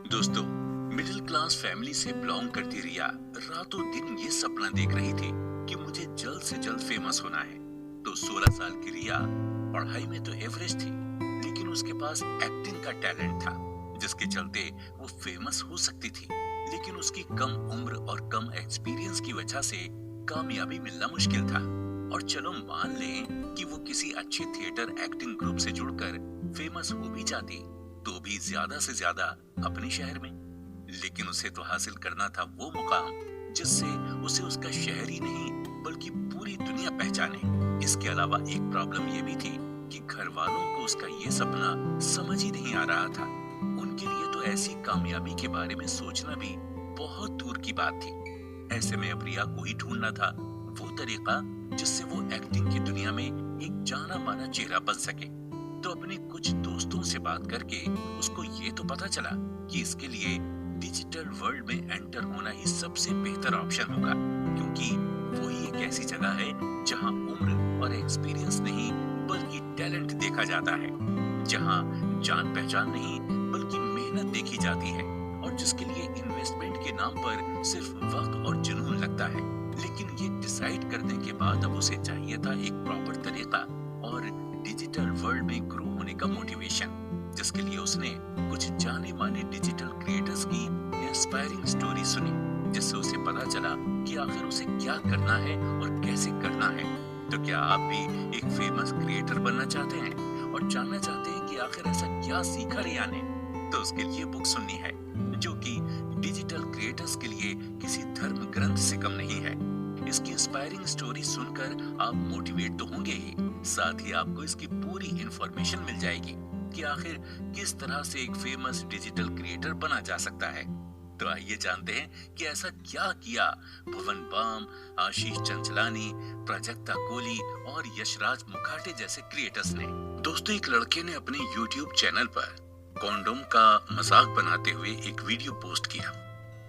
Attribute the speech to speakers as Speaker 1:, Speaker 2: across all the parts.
Speaker 1: दोस्तों, middle class family से belong करती रिया रातों दिन ये सपना देख रही थी कि मुझे जल्द से जल्द फेमस होना है। तो 16 साल की रिया पढ़ाई में तो एवरेज थी, लेकिन उसके पास एक्टिंग का टैलेंट था, जिसके चलते वो फेमस हो सकती थी। लेकिन उसकी कम उम्र और कम एक्सपीरियंस की वजह से कामयाबी मिलना मुश्किल था। और चलो मान लें कि वो किसी अच्छे थिएटर एक्टिंग ग्रुप से जुड़कर फेमस हो भी जाती, तो भी ज्यादा से ज्यादा अपने शहर में। लेकिन उसे तो हासिल करना था वो मुकाम जिससे उसे उसका शहर ही नहीं बल्कि पूरी दुनिया पहचाने। इसके अलावा एक प्रॉब्लम ये भी थी कि घर वालों को उसका ये सपना समझ ही नहीं आ रहा था। उनके लिए तो ऐसी कामयाबी के बारे में सोचना भी बहुत दूर की बात थी। ऐसे में अब रिया को ही ढूंढना था वो तरीका जिससे वो एक्टिंग की दुनिया में एक जाना माना चेहरा बन सके। तो अपने कुछ दोस्तों से बात करके उसको ये तो पता चला कि इसके लिए डिजिटल वर्ल्ड में एंटर होना ही सबसे बेहतर ऑप्शन होगा, क्योंकि वही एक ऐसी जगह है जहां उम्र और एक्सपीरियंस नहीं बल्कि टैलेंट देखा जाता है, जहां जान पहचान नहीं बल्कि मेहनत देखी जाती है, और जिसके लिए इन्वेस्टमेंट के नाम पर सिर्फ वक्त और जुनून लगता है। लेकिन ये डिसाइड करने के बाद अब उसे चाहिए था एक प्रॉपर तरीका और डिजिटल वर्ल्ड में ग्रो होने का मोटिवेशन, जिसके लिए उसने कुछ जाने माने डिजिटल क्रिएटर्स की इंस्पायरिंग स्टोरी सुनी, जिससे उसे पता चला कि आखिर उसे क्या करना है और कैसे करना है। तो क्या आप भी एक फेमस क्रिएटर बनना चाहते हैं और जानना चाहते हैं कि आखिर ऐसा क्या सीखा रिया ने? तो उसके लिए बुक सुननी है, जो कि डिजिटल क्रिएटर्स के लिए किसी धर्म ग्रंथ से कम नहीं है। इसकी इंस्पायरिंग स्टोरी सुनकर आप मोटिवेट तो होंगे ही, साथ ही आपको इसकी पूरी इंफॉर्मेशन मिल जाएगी कि आखिर किस तरह से एक फेमस डिजिटल क्रिएटर बना जा सकता है। तो आइए जानते हैं कि ऐसा क्या किया भुवन बाम, आशीष चंचलानी, प्राजक्ता कोहली और यशराज मुखाटे जैसे क्रिएटर्स ने। दोस्तों, एक लड़के ने अपने YouTube चैनल पर कॉन्डोम का मजाक बनाते हुए एक वीडियो पोस्ट किया,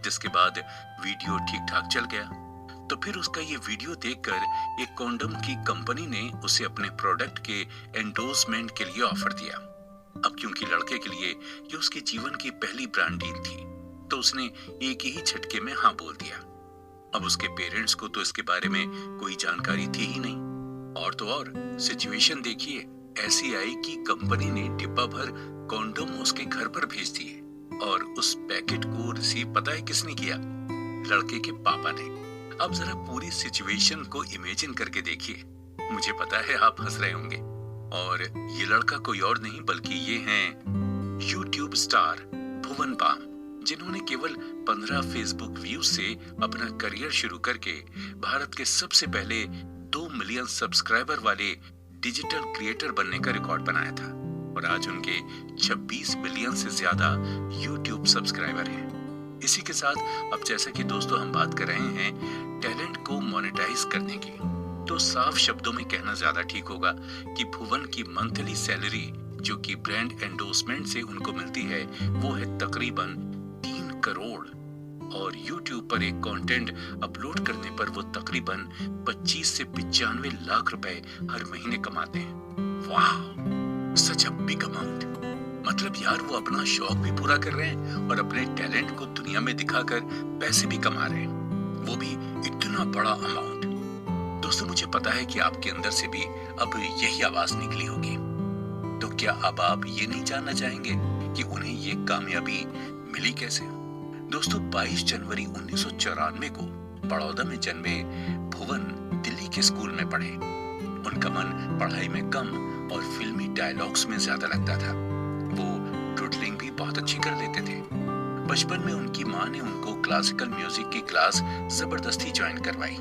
Speaker 1: जिसके बाद वीडियो ठीक ठाक चल गया। तो फिर उसका ये वीडियो देखकर एक कॉन्डोम की कंपनी ने उसे अपने प्रोडक्ट के एंडोर्समेंट के लिए ऑफर दिया। अब क्योंकि लड़के के लिए ये उसके जीवन की पहली ब्रांड डील थी, तो उसने एक ही झटके में हाँ बोल दिया। अब उसके पेरेंट्स को तो इसके बारे में कोई जानकारी थी ही नहीं। और तो और सिचुएशन देखिए, ऐसी आई कि कंपनी ने डिब्बा भर कॉन्डोम उसके घर पर भेज दिए, और उस पैकेट को रिसीव पता है किसने किया? लड़के के पापा ने। अब जरा पूरी सिचुएशन को इमेजिन करके देखिए। मुझे पता है आप हंस रहे होंगे, और ये लड़का कोई और नहीं बल्कि ये हैं यूट्यूब स्टार भुवन बाम, जिन्होंने केवल 15 फेसबुक व्यूज से अपना करियर शुरू करके भारत के सबसे पहले 2 मिलियन सब्सक्राइबर वाले डिजिटल क्रिएटर बनने का रिकॉर्ड बनाया था। और आज उनके 26 मिलियन से ज्यादा यूट्यूब सब्सक्राइबर हैं। इसी के साथ अब जैसा कि दोस्तों हम बात कर रहे हैं टैलेंट को मोनेटाइज करने की, तो साफ शब्दों में कहना ज्यादा ठीक होगा कि भुवन की मंथली सैलरी जो कि ब्रांड एंडोर्समेंट से उनको मिलती है वो है तकरीबन 3 करोड़, और YouTube पर एक कंटेंट अपलोड करने पर वो तकरीबन 25 से 95 लाख रुपए हर महीने कमाते हैं। वाह, सच अ बिग अमाउंट। मतलब यार, वो अपना शौक भी पूरा कर रहे हैं और अपने टैलेंट को दुनिया में दिखाकर पैसे भी कमा रहे हैं, वो भी इतना बड़ा अमाउंट। दोस्तों, मुझे पता है कि आपके अंदर से भी अब यही आवाज निकली होगी। तो क्या अब आप ये नहीं जानना चाहेंगे कि उन्हें ये कामयाबी मिली कैसे? दोस्तों, 22 जनवरी 1994 को बड़ौदा में जन्मे भुवन दिल्ली के स्कूल में पढ़े। उनका मन पढ़ाई में कम और फिल्मी डायलॉग्स में ज्यादा लगता था। वो डुडलिंग भी बहुत अच्छी कर लेते थे। बचपन में उनकी माँ ने उनको क्लासिकल म्यूजिक की क्लास जबरदस्ती ज्वाइन करवाई,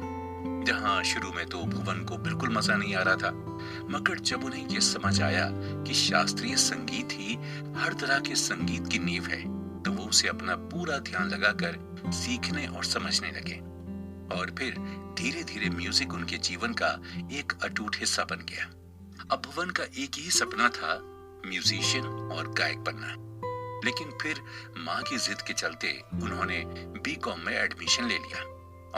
Speaker 1: जहाँ शुरू में तो भुवन को बिल्कुल मजा नहीं आ रहा था, मगर जब उन्हें ये समझ आया कि शास्त्रीय संगीत ही हर तरह के संगीत की नींव है, तो वो उसे अपना पूरा ध्यान लगाकर सीखने और समझने लगे। और फिर धीरे धीरे म्यूजिक उनके जीवन का एक अटूट हिस्सा बन गया। अब भुवन का एक ही सपना था, म्यूजिशियन और गायक बनना। लेकिन फिर माँ की जिद के चलते उन्होंने बीकॉम में एडमिशन ले लिया,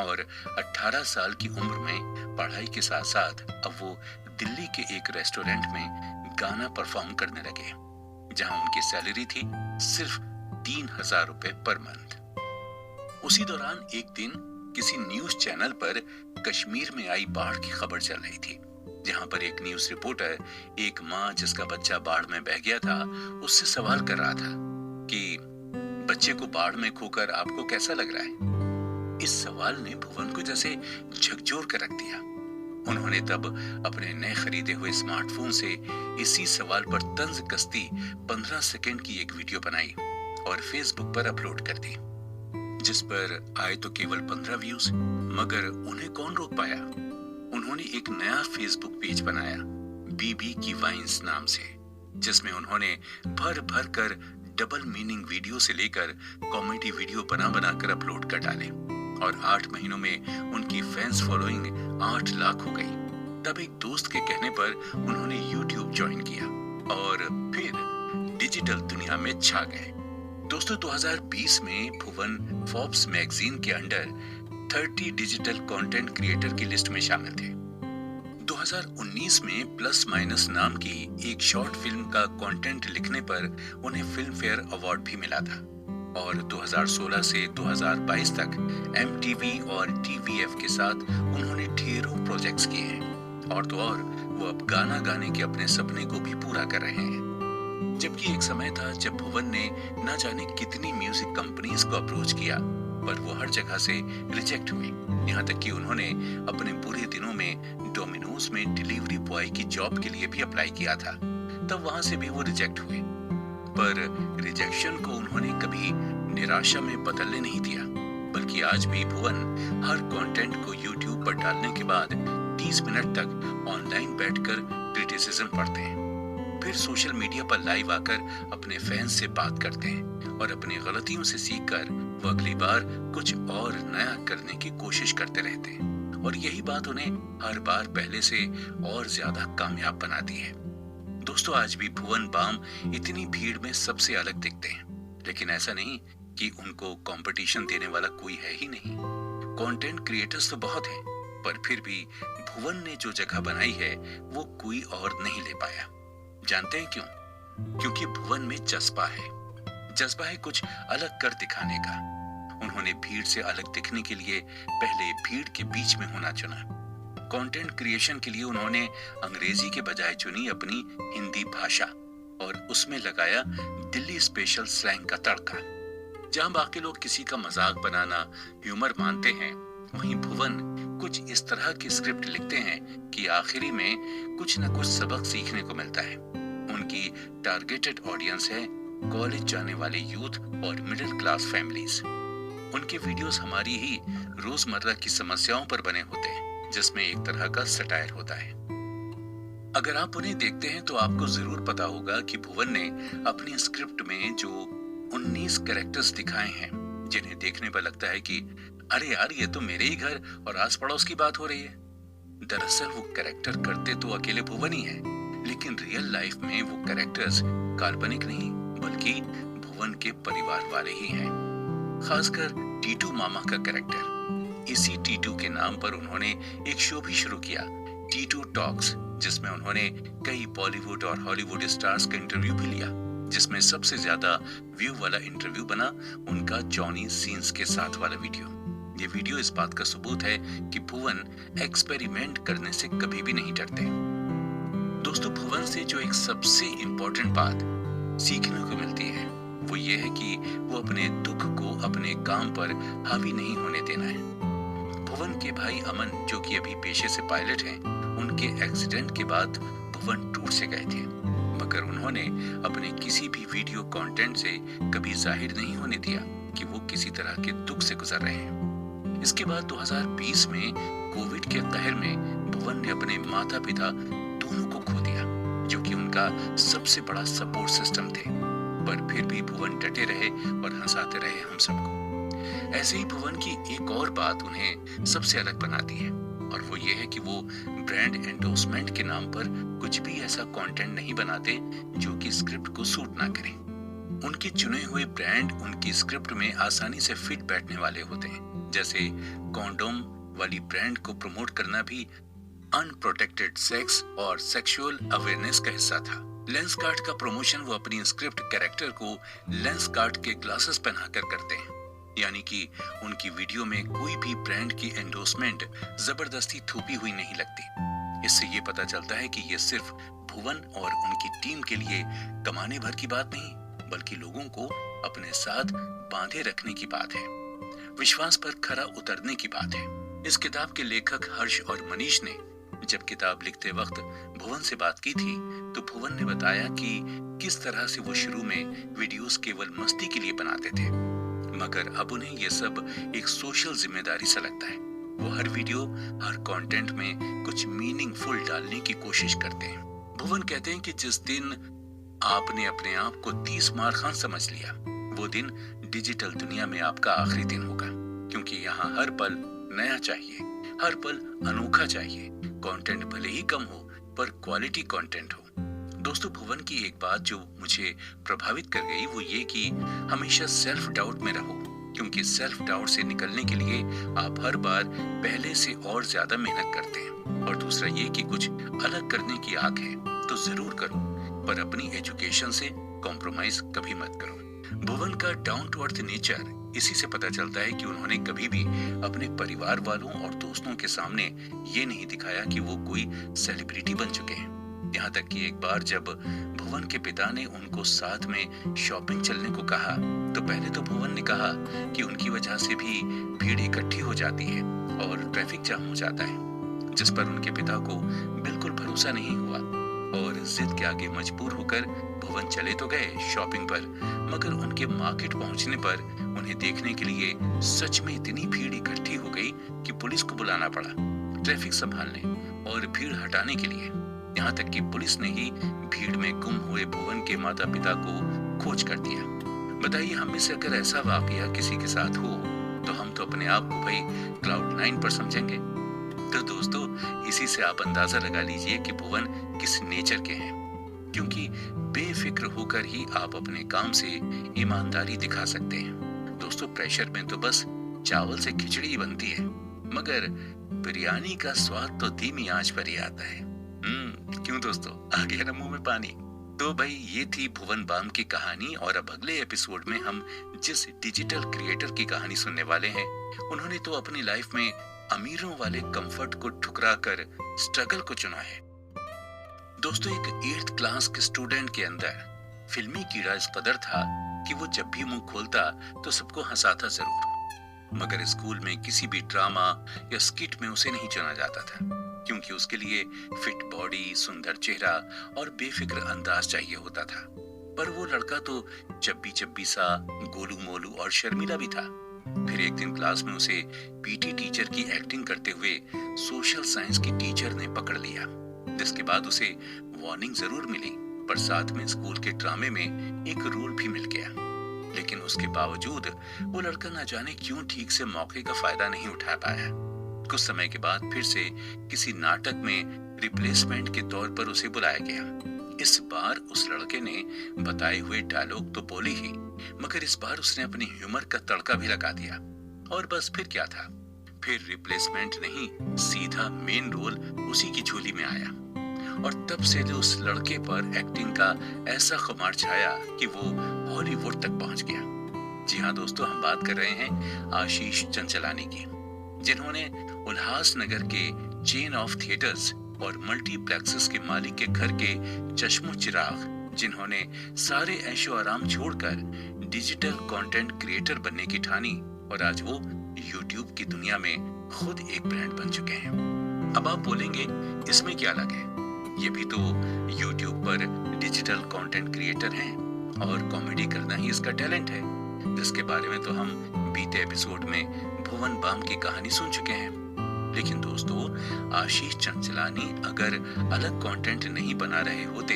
Speaker 1: और 18 साल की उम्र में पढ़ाई के साथ साथ अब वो दिल्ली के एक रेस्टोरेंट में गाना परफॉर्म करने लगे, जहां उनकी सैलरी थी सिर्फ 3,000 रुपए पर मंथ। उसी दौरान एक दिन किसी न्यूज चैनल पर कश्मीर में आई बाढ़ की खबर चल रही थी, जहां पर एक न्यूज रिपोर्टर एक माँ जिसका बच्चा बाढ़ में बह गया था उससे सवाल कर रहा था कि बच्चे को बाढ़ में खोकर आपको कैसा लग रहा है। इस सवाल ने भुवन को जैसे झकझोर कर रख दिया। उन्होंने तब अपने नए खरीदे हुए स्मार्टफोन से इसी सवाल पर तंज कसती 15 सेकंड की एक वीडियो बनाई और फेसबुक पर अपलोड कर दी, जिस पर आए तो केवल 15 व्यूज, मगर उन्हें कौन रोक पाया। उन्होंने एक नया फेसबुक पेज बनाया बीबी की वाइन्स नाम से, जिसमें उन्होंने भर भर कर डबल मीनिंग वीडियो से लेकर कॉमेडी वीडियो बना बना कर अपलोड कर डाले और 8 महीनों में उनकी फैंस फॉलोइंग 8 लाख हो गई। तब एक दोस्त के कहने पर उन्होंने YouTube ज्वाइन किया और फिर डिजिटल दुनिया में छा गए। दोस्तों 2020 में भुवन फोर्ब्स मैगजीन के अंडर 30 डिजिटल कंटेंट क्रिएटर की लिस्ट में शामिल थे। 2019 में प्लस माइनस नाम की एक शॉर्ट फिल्म का कंटेंट लिखने पर उन्हें फिल्म फेयर अवार्ड भी मिला था और 2016 से 2022 तक MTV और TVF के साथ उन्होंने ढेरों प्रोजेक्ट्स किए हैं और तो और वो अब गाना गाने के अपने सपने को भी पूरा कर रहे हैं। जबकि एक समय था जब भुवन ने न जाने कितनी म्यूजिक कंपनीज को अप्रोच किया, पर वो हर जगह से रिजेक्ट हुए। यहाँ तक कि उन्होंने अपने बुरे दिनों में डोमिनोज में डिलीवरी बॉय की जॉब के लिए भी अप्लाई किया था, तब वहां से भी वो रिजेक्ट हुए। पर रिजेक्शन को उन्होंने कभी निराशा में बदलने नहीं दिया, बल्कि आज भी भुवन हर कंटेंट को YouTube पर डालने के बाद 30 मिनट तक ऑनलाइन बैठकर क्रिटिसिज्म पढ़ते हैं, फिर सोशल मीडिया पर लाइव आकर अपने फैंस से बात करते हैं और अपनी गलतियों से सीखकर वो अगली बार कुछ और नया करने की कोशिश करते रहते हैं और यही बात उन्हें हर बार पहले से और ज्यादा कामयाब बनाती है। दोस्तों आज भी भुवन बाम इतनी भीड़ में सबसे अलग दिखते हैं, लेकिन ऐसा नहीं कि उनको कंपटीशन देने वाला कोई है ही नहीं। कंटेंट क्रिएटर्स तो बहुत हैं, पर फिर भी भुवन ने जो जगह बनाई है वो कोई और नहीं ले पाया। जानते हैं क्यों? क्योंकि भुवन में जज्बा है कुछ अलग कर दिखाने का। उन्होंने भीड़ से अलग दिखने के लिए पहले भीड़ के बीच में होना चुना। कंटेंट क्रिएशन के लिए उन्होंने अंग्रेजी के बजाय चुनी अपनी हिंदी भाषा और उसमें लगाया दिल्ली स्पेशल स्लैंग का तड़का। जहां बाकी लोग किसी का मजाक बनाना ह्यूमर मानते हैं, वहीं भुवन कुछ इस तरह की स्क्रिप्ट लिखते हैं कि आखिरी में कुछ न कुछ सबक सीखने को मिलता है। उनकी टारगेटेड ऑडियंस है कॉलेज जाने वाले यूथ और मिडिल क्लास फैमिलीज। उनके वीडियोस हमारी ही रोजमर्रा की समस्याओं पर बने होते हैं, जिसमें एक तरह का सटायर होता है। अगर आप उन्हें देखते हैं तो आपको जरूर पता होगा कि भुवन ने अपनी स्क्रिप्ट में जो 19 कैरेक्टर्स दिखाए हैं, जिन्हें देखने पर लगता है कि अरे यार ये तो मेरे ही घर और आस पड़ोस की बात हो रही है। दरअसल वो कैरेक्टर करते तो अकेले भुवन ही है, लेकिन रियल लाइफ में वो कैरेक्टर्स काल्पनिक नहीं बल्कि भुवन के परिवार वाले ही हैं। खासकर टीटू मामा का कैरेक्टर। इसी टीटू के नाम पर उन्होंने एक शो भी शुरू किया, टीटू टॉक्स, जिसमें उन्होंने कई बॉलीवुड और हॉलीवुड स्टार्स का इंटरव्यू भी लिया, जिसमें सबसे ज्यादा व्यू वाला इंटरव्यू बना उनका जॉनी सीन्स के साथ वाला वीडियो। ये वीडियो इस बात का सबूत है कि भुवन एक्सपेरिमेंट करने से कभी भी नहीं डरते। दोस्तों भुवन से जो एक सबसे इम्पोर्टेंट बात सीखने को मिलती है वो ये है कि वो अपने दुख को अपने काम पर हावी नहीं होने देना है। भुवन के भाई अमन, जो कि अभी पेशे से पायलट हैं, उनके एक्सीडेंट के बाद भुवन टूट से गए थे, मगर उन्होंने अपने किसी भी वीडियो कंटेंट से कभी जाहिर नहीं होने दिया कि वो किसी तरह के दुख से गुजर रहे हैं। इसके बाद 2020 में कोविड के कहर में भुवन ने अपने माता पिता दोनों को खो दिया, जो कि उनका सबसे बड़ा सपोर्ट सिस्टम थे, पर फिर भी भुवन डटे रहे और हंसाते रहे हम सबको। ऐसे ही भुवन की एक और बात उन्हें सबसे अलग बनाती है और वो ये है कि वो ब्रांड एंडोर्समेंट के नाम पर कुछ भी ऐसा कंटेंट नहीं बनाते जो कि स्क्रिप्ट को सूट ना करे। उनके चुने हुए ब्रांड उनकी स्क्रिप्ट में आसानी से फिट बैठने वाले होते हैं। जैसे कॉन्डोम वाली ब्रांड को प्रमोट करना भी अनप्रोटेक्टेड सेक्स और सेक्सुअल अवेयरनेस का हिस्सा था, लेंसकार्ट का प्रमोशन वो अपनी स्क्रिप्ट कैरेक्टर को लेंसकार्ट के ग्लासेस पहनाकर करते हैं, यानी कि उनकी वीडियो में कोई भी ब्रांड की एंडोर्समेंट जबरदस्ती थोपी हुई नहीं लगती। इससे ये पता चलता है कि ये सिर्फ भुवन और उनकी टीम के लिए कमाने भर की बात नहीं, बल्कि लोगों को अपने साथ बांधे रखने की बात है, विश्वास पर खरा उतरने की बात है। इस किताब के लेखक हर्ष और मनीष ने जब किताब लिखते वक्त भुवन से बात की थी, तो भुवन ने बताया कि किस तरह से वो शुरू में वीडियोस केवल मस्ती के लिए बनाते थे, मगर अब उन्हें ये सब एक सोशल जिम्मेदारी सा लगता है। वो हर वीडियो, हर कंटेंट में कुछ मीनिंगफुल डालने की कोशिश करते हैं। भुवन कहते हैं कि जिस दिन आपने अपने आप को 30 मार खान समझ लिया, वो दिन डिजिटल दुनिया में आपका आखिरी दिन होगा, क्योंकि यहाँ हर पल नया चाहिए, हर पल अनोखा चाहिए। कंटेंट भले ही कम हो, पर क्वालिटी कंटेंट हो। दोस्तों, भुवन की एक बात जो मुझे प्रभावित कर गई वो ये कि हमेशा सेल्फ डाउट में रहो, क्योंकि सेल्फ डाउट से निकलने के लिए आप हर बार पहले से और ज्यादा मेहनत करते हैं। और दूसरा ये कि कुछ अलग करने की आग है तो जरूर करो, पर अपनी एजुकेशन से कॉम्प्रोमाइज कभी मत करो। भुवन का डाउन टू अर्थ नेचर इसी से पता चलता है कि उन्होंने कभी भी अपने परिवार वालों और दोस्तों के सामने ये नहीं दिखाया कि वो कोई सेलिब्रिटी बन चुके हैं। यहाँ तक कि एक बार जब भुवन के पिता ने उनको साथ में शॉपिंग चलने को कहा, तो पहले तो भुवन ने कहा कि उनकी वजह से भी भीड़ इकट्ठी हो जाती है और ट्रैफिक जाम हो जाता है, जिस पर उनके पिता को बिल्कुल भरोसा नहीं हुआ और जिद के आगे मजबूर होकर भुवन चले तो गए शॉपिंग पर, मगर उनके मार्केट पहुंचने पर उन्हें देखने के लिए सच में इतनी भीड़ इकट्ठी हो गई कि पुलिस को बुलाना पड़ा ट्रैफिक संभालने और भीड़ हटाने के लिए। यहाँ तक कि पुलिस ने ही भीड़ में गुम हुए भुवन के माता पिता को खोज कर दिया। बताइए, हम में से अगर ऐसा वाकया किसी के साथ हो तो हम तो अपने आप को भाई क्लाउड 9 पर समझेंगे। तो दोस्तों, इसी से आप अंदाजा लगा लीजिए कि भुवन किस नेचर के हैं, क्योंकि बेफिक्र होकर ही आप अपने काम से ईमानदारी दिखा सकते हैं। दोस्तों, प्रेशर में तो बस चावल से खिचड़ी बनती है, मगर बिरयानी का स्वाद तो धीमी आंच पर ही आता है। क्यों दोस्तों, आ गया ना मुंह में पानी। तो भाई, ये थी भुवन बाम की कहानी, और अब अगले एपिसोड में हम जिस डिजिटल क्रिएटर की कहानी सुनने वाले हैं, उन्होंने तो अपनी लाइफ में अमीरों वाले कंफर्ट को ठुकरा कर स्ट्रगल को चुना है। दोस्तों, एक 8th क्लास के स्टूडेंट के अंदर फिल्मी कीड़ा इस कदर था कि वो जब भी मुंह खोलता तो सबको हंसाता जरूर, मगर स्कूल में किसी भी ड्रामा या स्किट में उसे नहीं चुना जाता था, क्योंकि उसके लिए फिट बॉडी, सुंदर चेहरा और बेफिक्र अंदाज चाहिए होता था। पर वो लड़का तो चब्बी सा, गोलू मोलू और शर्मीला भी था। फिर एक दिन क्लास में उसे पीटी टीचर की एक्टिंग करते हुए सोशल साइंस की टीचर ने पकड़ लिया, जिसके बाद उसे वार्निंग जरूर मिली, पर साथ में स्कूल के ड्रामे में एक रोल भी मिल गया। लेकिन उसके बावजूद वो लड़का न जाने क्यों ठीक से मौके का फायदा नहीं उठा पाया। कुछ समय के बाद फिर से किसी नाटक में रिप्लेसमेंट के तौर पर उसे बुलाया गया। इस बार उस लड़के ने बताए हुए डायलॉग तो बोले ही, मगर इस बार उसने अपनी ह्यूमर का तड़का भी लगा दिया। और बस फिर क्या था, फिर रिप्लेसमेंट नहीं, सीधा मेन रोल उसी की झोली में आया। और तब से तो उस लड़के पर एक्टिंग का ऐसा खुमार छाया कि वो हॉलीवुड तक पहुंच गया। जी हाँ दोस्तों, हम बात कर रहे हैं आशीष चंचलानी की, जिन्होंने उल्लासनगर के चेन ऑफ थिएटर्स और मल्टीप्लेक्सेस के मालिक के घर के चश्मो चिराग, जिन्होंने सारे ऐशो आराम छोड़कर डिजिटल कंटेंट क्रिएटर बनने की ठानी, और आज वो यूट्यूब की दुनिया में खुद एक ब्रांड बन चुके हैं। अब आप बोलेंगे, इसमें क्या अलग है? ये भी तो यूट्यूब पर डिजिटल कंटेंट क्रिएटर हैं और कॉमेडी करना ही इसका टैलेंट है, जिसके बारे में तो हम बीते एपिसोड में भुवन बाम की कहानी सुन चुके हैं। लेकिन दोस्तों, आशीष चंचलानी अगर अलग कंटेंट नहीं बना रहे होते,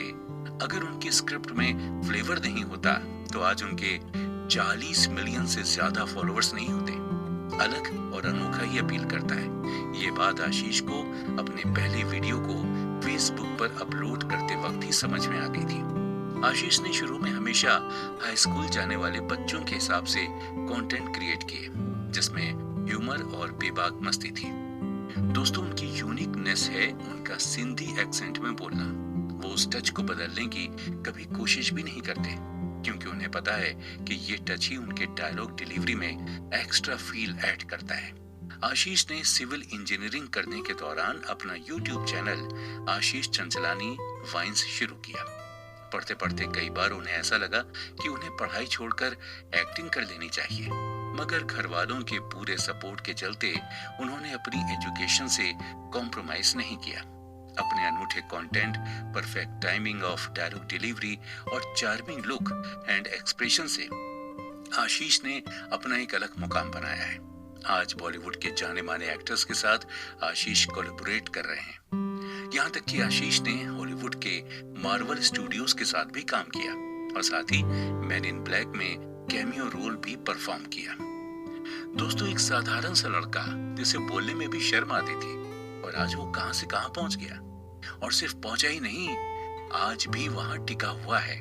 Speaker 1: अगर उनकी स्क्रिप्ट में फ्लेवर नहीं होता, तो आज उनके 40 मिलियन से ज्यादा फॉलोअर्स नहीं होते। अलग और अनोखा ही अपील करता है। ये बात आशीष को अपने पहले वीडियो को फेसबुक पर अपलोड करते वक्त ही समझ में आ गई थी। आशीष ने शुरू में हमेशा हाई स्कूल जाने वाले बच्चों के हिसाब से कंटेंट क्रिएट किए, जिसमें ह्यूमर और बेबाक मस्ती थी। दोस्तों, उनकी यूनिकनेस है उनका सिंधी एक्सेंट में बोलना। वो उस टच को बदलने की कभी कोशिश भी नहीं करते, क्योंकि उन्हें पता है कि ये टच ही उनके डायलॉग डिलीवरी में एक्स्ट्रा फील ऐड करता है। आशीष ने सिविल इंजीनियरिंग करने के दौरान अपना यूट्यूब चैनल आशीष चंचलानी वाइन्स शुरू किया। पढ़ते पढ़ते कई बार उन्हें ऐसा लगा कि उन्हें पढ़ाई छोड़कर एक्टिंग कर लेनी चाहिए, मगर घर वालों के पूरे सपोर्ट के चलते उन्होंने अपनी एजुकेशन से कॉम्प्रोमाइज नहीं किया। अपने अनूठे content, perfect timing of dialogue delivery और चार्मिंग लुक एंड एक्सप्रेशन से आशीष ने अपना एक अलग मुकाम बनाया है। आज बॉलीवुड के जाने माने एक्टर्स के साथ आशीष कोलैबोरेट कर रहे हैं। यहाँ तक कि आशीष ने हॉलीवुड के मार्वल स्टूडियोज के साथ भी काम किया और साथ ही मैन इन ब्लैक में कैमियो रोल भी परफॉर्म किया। दोस्तों, एक साधारण सा लड़का जिसे बोलने में भी शर्म आती थी, और आज वो कहां से कहां पहुंच गया। और सिर्फ पहुंचा ही नहीं, आज भी वहां टिका हुआ है,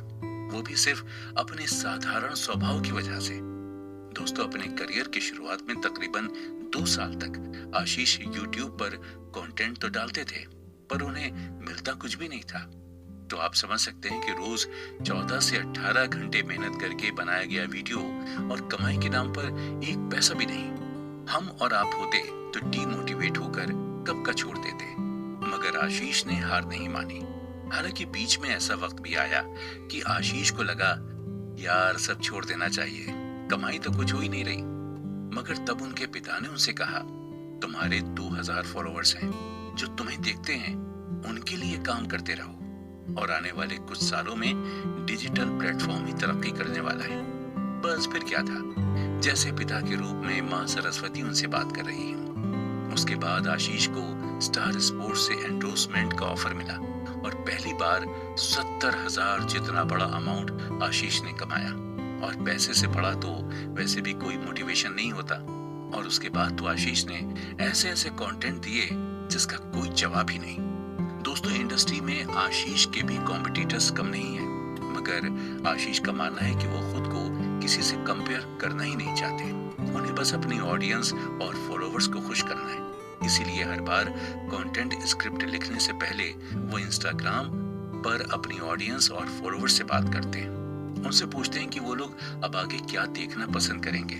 Speaker 1: वो भी सिर्फ अपने साधारण स्वभाव की वजह से। दोस्तों, अपने करियर की शुरुआत में तकरीबन 2 साल तक आशीष यूट्यूब पर कंटेंट तो डालते थे, पर उन्हें मिलता कुछ भी नहीं था। तो आप समझ सकते हैं कि रोज 14 से 18 घंटे मेहनत करके बनाया गया वीडियो और कमाई के नाम पर 1 पैसा भी नहीं। हम और आप होते तो डीमोटिवेट होकर कब का छोड़ देते, मगर आशीष ने हार नहीं मानी। हालांकि बीच में ऐसा वक्त भी आया कि आशीष को लगा यार सब छोड़ देना चाहिए, कमाई तो कुछ हो ही नहीं रही। मगर तब उनके पिता ने उनसे कहा, तुम्हारे 2000 फॉलोअर्स हैं, जो तुम्हें देखते हैं उनके लिए काम करते रहो, और आने वाले कुछ सालों में डिजिटल प्लेटफॉर्म ही तरक्की करने वाला है। बस फिर क्या था, जैसे पिता के रूप में माँ सरस्वती उनसे बात कर रही है। उसके बाद आशीष को स्टार स्पोर्ट्स से एंडोर्समेंट का ऑफर मिला और पहली बार 70,000 जितना बड़ा अमाउंट आशीष ने कमाया। और पैसे से बड़ा तो वैसे भी कोई मोटिवेशन नहीं होता। और उसके बाद तो आशीष ने ऐसे ऐसे कंटेंट दिए जिसका कोई जवाब ही नहीं। दोस्तों, इंडस्ट्री में आशीष के भी कॉम्पिटिटर्स कम नहीं है, मगर आशीष का मानना है कि वो खुद को किसी से कंपेयर करना ही नहीं चाहते। उन्हें बस अपनी ऑडियंस और फॉलोअर्स को खुश करना है। इसीलिए हर बार कंटेंट स्क्रिप्ट लिखने से पहले वो इंस्टाग्राम पर अपनी ऑडियंस और फॉलोअर्स से बात करते हैं। उनसे पूछते हैं कि वो लोग अब आगे क्या देखना पसंद करेंगे,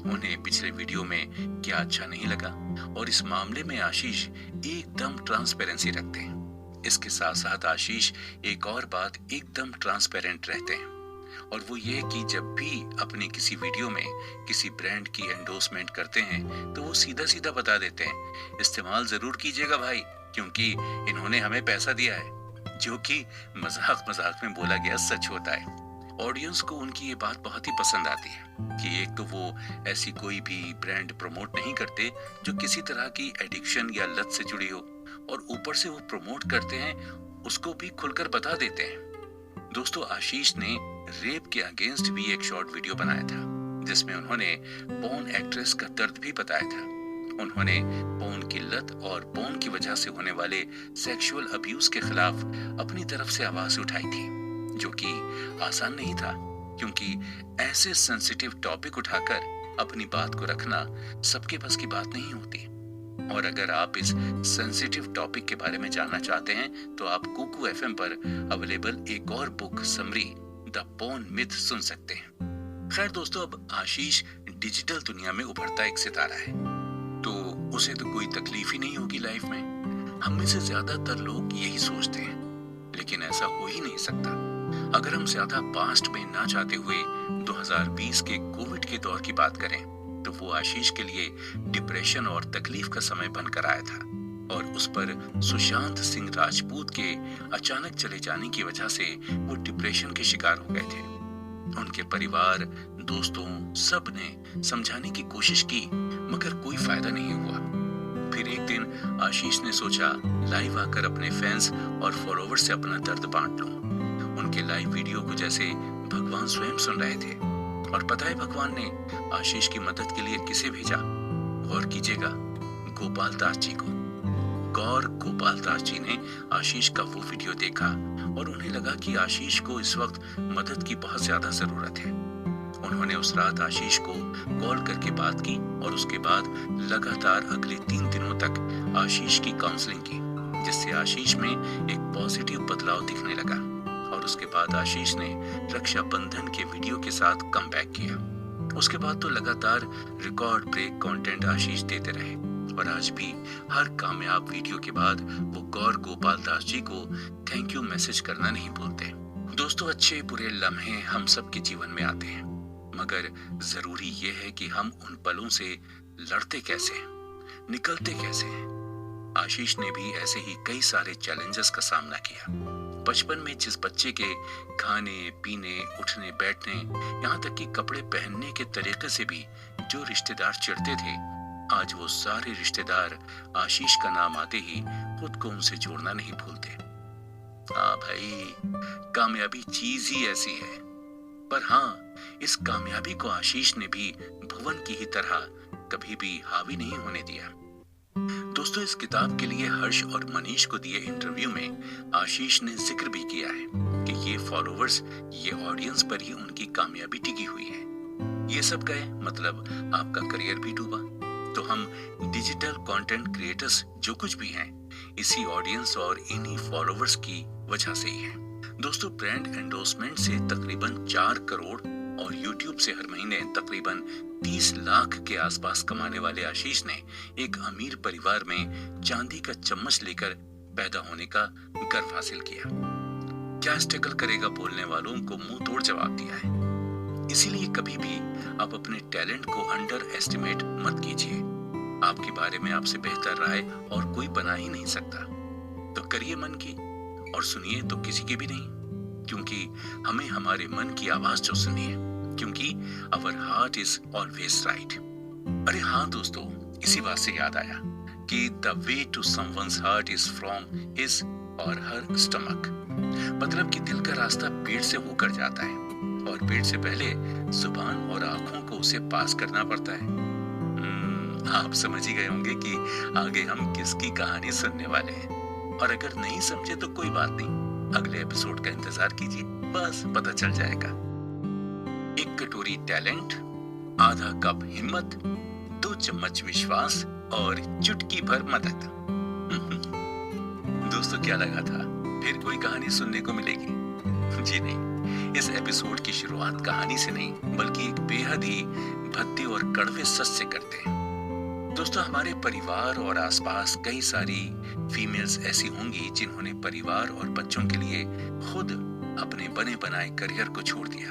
Speaker 1: उन्हें पिछले वीडियो में क्या अच्छा नहीं लगा। और इस मामले में आशीष एकदम ट्रांसपेरेंसी रखते हैं। इसके साथ साथ आशीष एक और बात एकदम ट्रांसपेरेंट रहते हैं, और वो ये कि जब भी अपनी किसी वीडियो में किसी ब्रांड की एंडोर्समेंट करते हैं तो वो सीधा सीधा बता देते हैं, इस्तेमाल जरूर कीजिएगा भाई, क्योंकि इन्होंने हमें पैसा दिया है। जो कि मजाक मजाक में बोला गया सच होता है। ऑडियंस को उनकी ये बात बहुत ही पसंद आती है कि एक तो वो ऐसी कोई भी ब्रांड प्रमोट नहीं करते जो किसी तरह की एडिक्शन या लत से जुड़ी हो, और ऊपर से वो प्रमोट करते हैं उसको भी खुलकर बता देते हैं। दोस्तों, आशीष ने रेप के अगेंस्ट भी एक शॉर्ट वीडियो बनाया था, जिसमें उन्होंने पोर्न एक्ट्रेस का दर्द भी बताया था। उन्होंने पोर्न की लत और पोर्न की वजह से होने वाले सेक्सुअल अब्यूज के खिलाफ अपनी तरफ से आवाज उठाई थी, जो कि आसान नहीं था, क्योंकि ऐसे सेंसिटिव टॉपिक उठाकर अपनी बात को रखना सबके बस की बात नहीं होती। और अगर आप इस सेंसिटिव टॉपिक के बारे में जानना चाहते हैं तो आप कुकू एफएम पर अवेलेबल एक और book summary the porn myth सुन सकते हैं। खैर दोस्तों, अब आशीष डिजिटल दुनिया में उभरता एक सितारा है, तो उसे तो कोई तकलीफ ही नहीं होगी लाइफ में। हम में से ज्यादातर लोग यही सोचते हैं, लेकिन ऐसा हो ही नहीं सकता। अगर हम ज्यादा पास्ट में ना जाते हुए 2020 के कोविड के दौर की बात करें, तो वो आशीष के लिए डिप्रेशन और तकलीफ का समय बनकर आया था, और उस पर सुशांत सिंह राजपूत के अचानक चले जाने की वजह से वो डिप्रेशन के शिकार हो गए थे। उनके परिवार, दोस्तों, सब ने समझाने की कोशिश की, मगर कोई फायदा नहीं हुआ। फिर एक दिन आशीष ने सोचा लाइव आकर अपने फैंस और फॉलोअर्स से अपना दर्द बांट लूं। उनके लाइव वीडियो को जैसे भगवान स्वयं सुन रहे थे। और पता है भगवान ने आशीष की मदद के लिए किसे भेजा? गौर कीजिएगा, गोपाल दास जी को। गौर गोपाल दास जी ने आशीष का वो वीडियो देखा और उन्हें लगा कि आशीष को इस वक्त मदद की बहुत ज्यादा जरूरत है। उन्होंने उस रात आशीष को कॉल करके बात की और उसके बाद लगातार अगले 3 दिनों तक आशीष की काउंसलिंग की, जिससे आशीष में एक पॉजिटिव बदलाव दिखने लगा। और उसके बाद आशीष ने रक्षाबंधन के वीडियो के साथ कमबैक किया। उसके बाद तो लगातार रिकॉर्ड ब्रेक कंटेंट आशीष देते रहे और आज भी हर कामयाब वीडियो के बाद वो गौर गोपाल दास जी को थैंक यू मैसेज करना नहीं भूलते। दोस्तों, अच्छे बुरे लम्हे हम सबके जीवन में आते हैं, मगर जरूरी ये है कि हम उन पलों से लड़ते कैसे हैं, निकलते कैसे हैं। आशीष ने भी ऐसे ही कई सारे चैलेंजेस का सामना किया। बचपन में जिस बच्चे के खाने पीने, उठने बैठने, यहाँ तक कि कपड़े पहनने के तरीके से भी जो रिश्तेदार चिढ़ते थे, आज वो सारे रिश्तेदार आशीष का नाम आते ही खुद को उनसे जोड़ना नहीं भूलते। हाँ भाई, कामयाबी चीज ही ऐसी है। पर हाँ, इस कामयाबी को आशीष ने भी भुवन की ही तरह कभी भी हावी नहीं होने दिया। दोस्तों, इस किताब के लिए हर्ष और मनीष को दिए इंटरव्यू में आशीष ने जिक्र भी किया है कि ये फॉलोवर्स, ये ऑडियंस पर ही उनकी कामयाबी टिकी हुई है। ये सब गए मतलब आपका करियर भी डूबा। तो हम डिजिटल कंटेंट क्रिएटर्स जो कुछ भी हैं, इसी ऑडियंस और इन्हीं फॉलोवर्स की वजह से ही है। दोस्तों, ब्रांड एंडोर्समेंट से तकरीबन 4 करोड़ और YouTube से हर महीने तकरीबन 30 लाख के आसपास कमाने वाले आशीष ने एक अमीर परिवार में चांदी का चम्मच लेकर पैदा होने का गर्व हासिल किया। क्या स्ट्रगल करेगा बोलने वालों को मुंह तोड़ जवाब दिया है। इसीलिए कभी भी आप अपने टैलेंट को अंडर एस्टिमेट मत कीजिए। आपके बारे में आपसे बेहतर राय और कोई बना ही नहीं सकता। तो करिए मन की और सुनिए तो किसी की भी नहीं, क्योंकि हमें हमारे मन की आवाज जो सुनी है, क्योंकि our heart is always right. अरे हाँ दोस्तों, इसी बात से याद आया कि the way to someone's heart is from his और हर स्टमक। मतलब कि दिल का रास्ता पेट से होकर जाता है और पेट से पहले जुबान और आंखों को उसे पास करना पड़ता है। आप समझ ही गए होंगे कि आगे हम किसकी कहानी सुनने वाले हैं। और अगर नहीं समझे तो कोई बात नहीं, अगले एपिसोड का इंतजार कीजिए, बस पता चल जाएगा। एक कटोरी टैलेंट, आधा कप हिम्मत, 2 चम्मच विश्वास और चुटकी भर मदद। दोस्तों, क्या लगा था फिर कोई कहानी सुनने को मिलेगी? जी नहीं, इस एपिसोड की शुरुआत कहानी से नहीं बल्कि एक बेहद ही भद्दे और कड़वे सच से करते हैं। दोस्तों, हमारे परिवार और आसपास कई सारी फीमेल्स ऐसी होंगी जिन्होंने परिवार और बच्चों के लिए खुद अपने बने बनाए करियर को छोड़ दिया,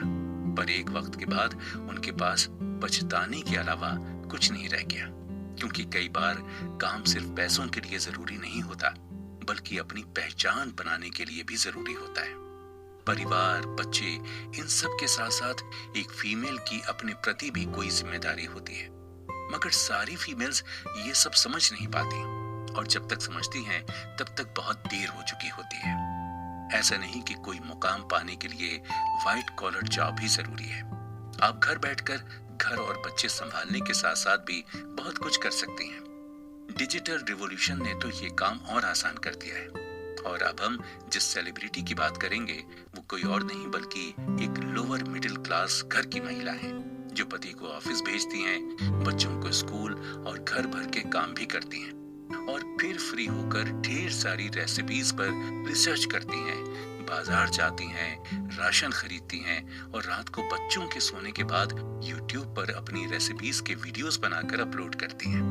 Speaker 1: पर एक वक्त के बाद उनके पास पछताने के अलावा कुछ नहीं रह गया। क्योंकि कई बार काम सिर्फ पैसों के लिए जरूरी नहीं होता, बल्कि अपनी पहचान बनाने के लिए भी जरूरी होता है। परिवार, बच्चे, इन सब के साथ साथ एक फीमेल की अपने प्रति भी कोई जिम्मेदारी होती है, मगर सारी फीमेल्स ये सब समझ नहीं पाती और जब तक समझती हैं तब तक बहुत देर हो चुकी होती है। ऐसा नहीं कि कोई मुकाम पाने के लिए व्हाइट कॉलर जॉब ही जरूरी है। आप घर बैठकर घर और बच्चे संभालने के साथ साथ भी बहुत कुछ कर सकती हैं। डिजिटल रिवॉल्यूशन ने तो ये काम और आसान कर दिया है। और अब हम जिस सेलिब्रिटी की बात करेंगे वो कोई और नहीं बल्कि एक लोअर मिडिल क्लास घर की महिला है, जो पति को ऑफिस भेजती हैं, बच्चों को स्कूल और घर भर के काम भी करती हैं और फिर फ्री होकर ढेर सारी रेसिपीज पर रिसर्च करती हैं, बाजार जाती हैं, राशन खरीदती हैं और रात को बच्चों के सोने के बाद YouTube पर अपनी रेसिपीज के वीडियोस बनाकर अपलोड करती हैं।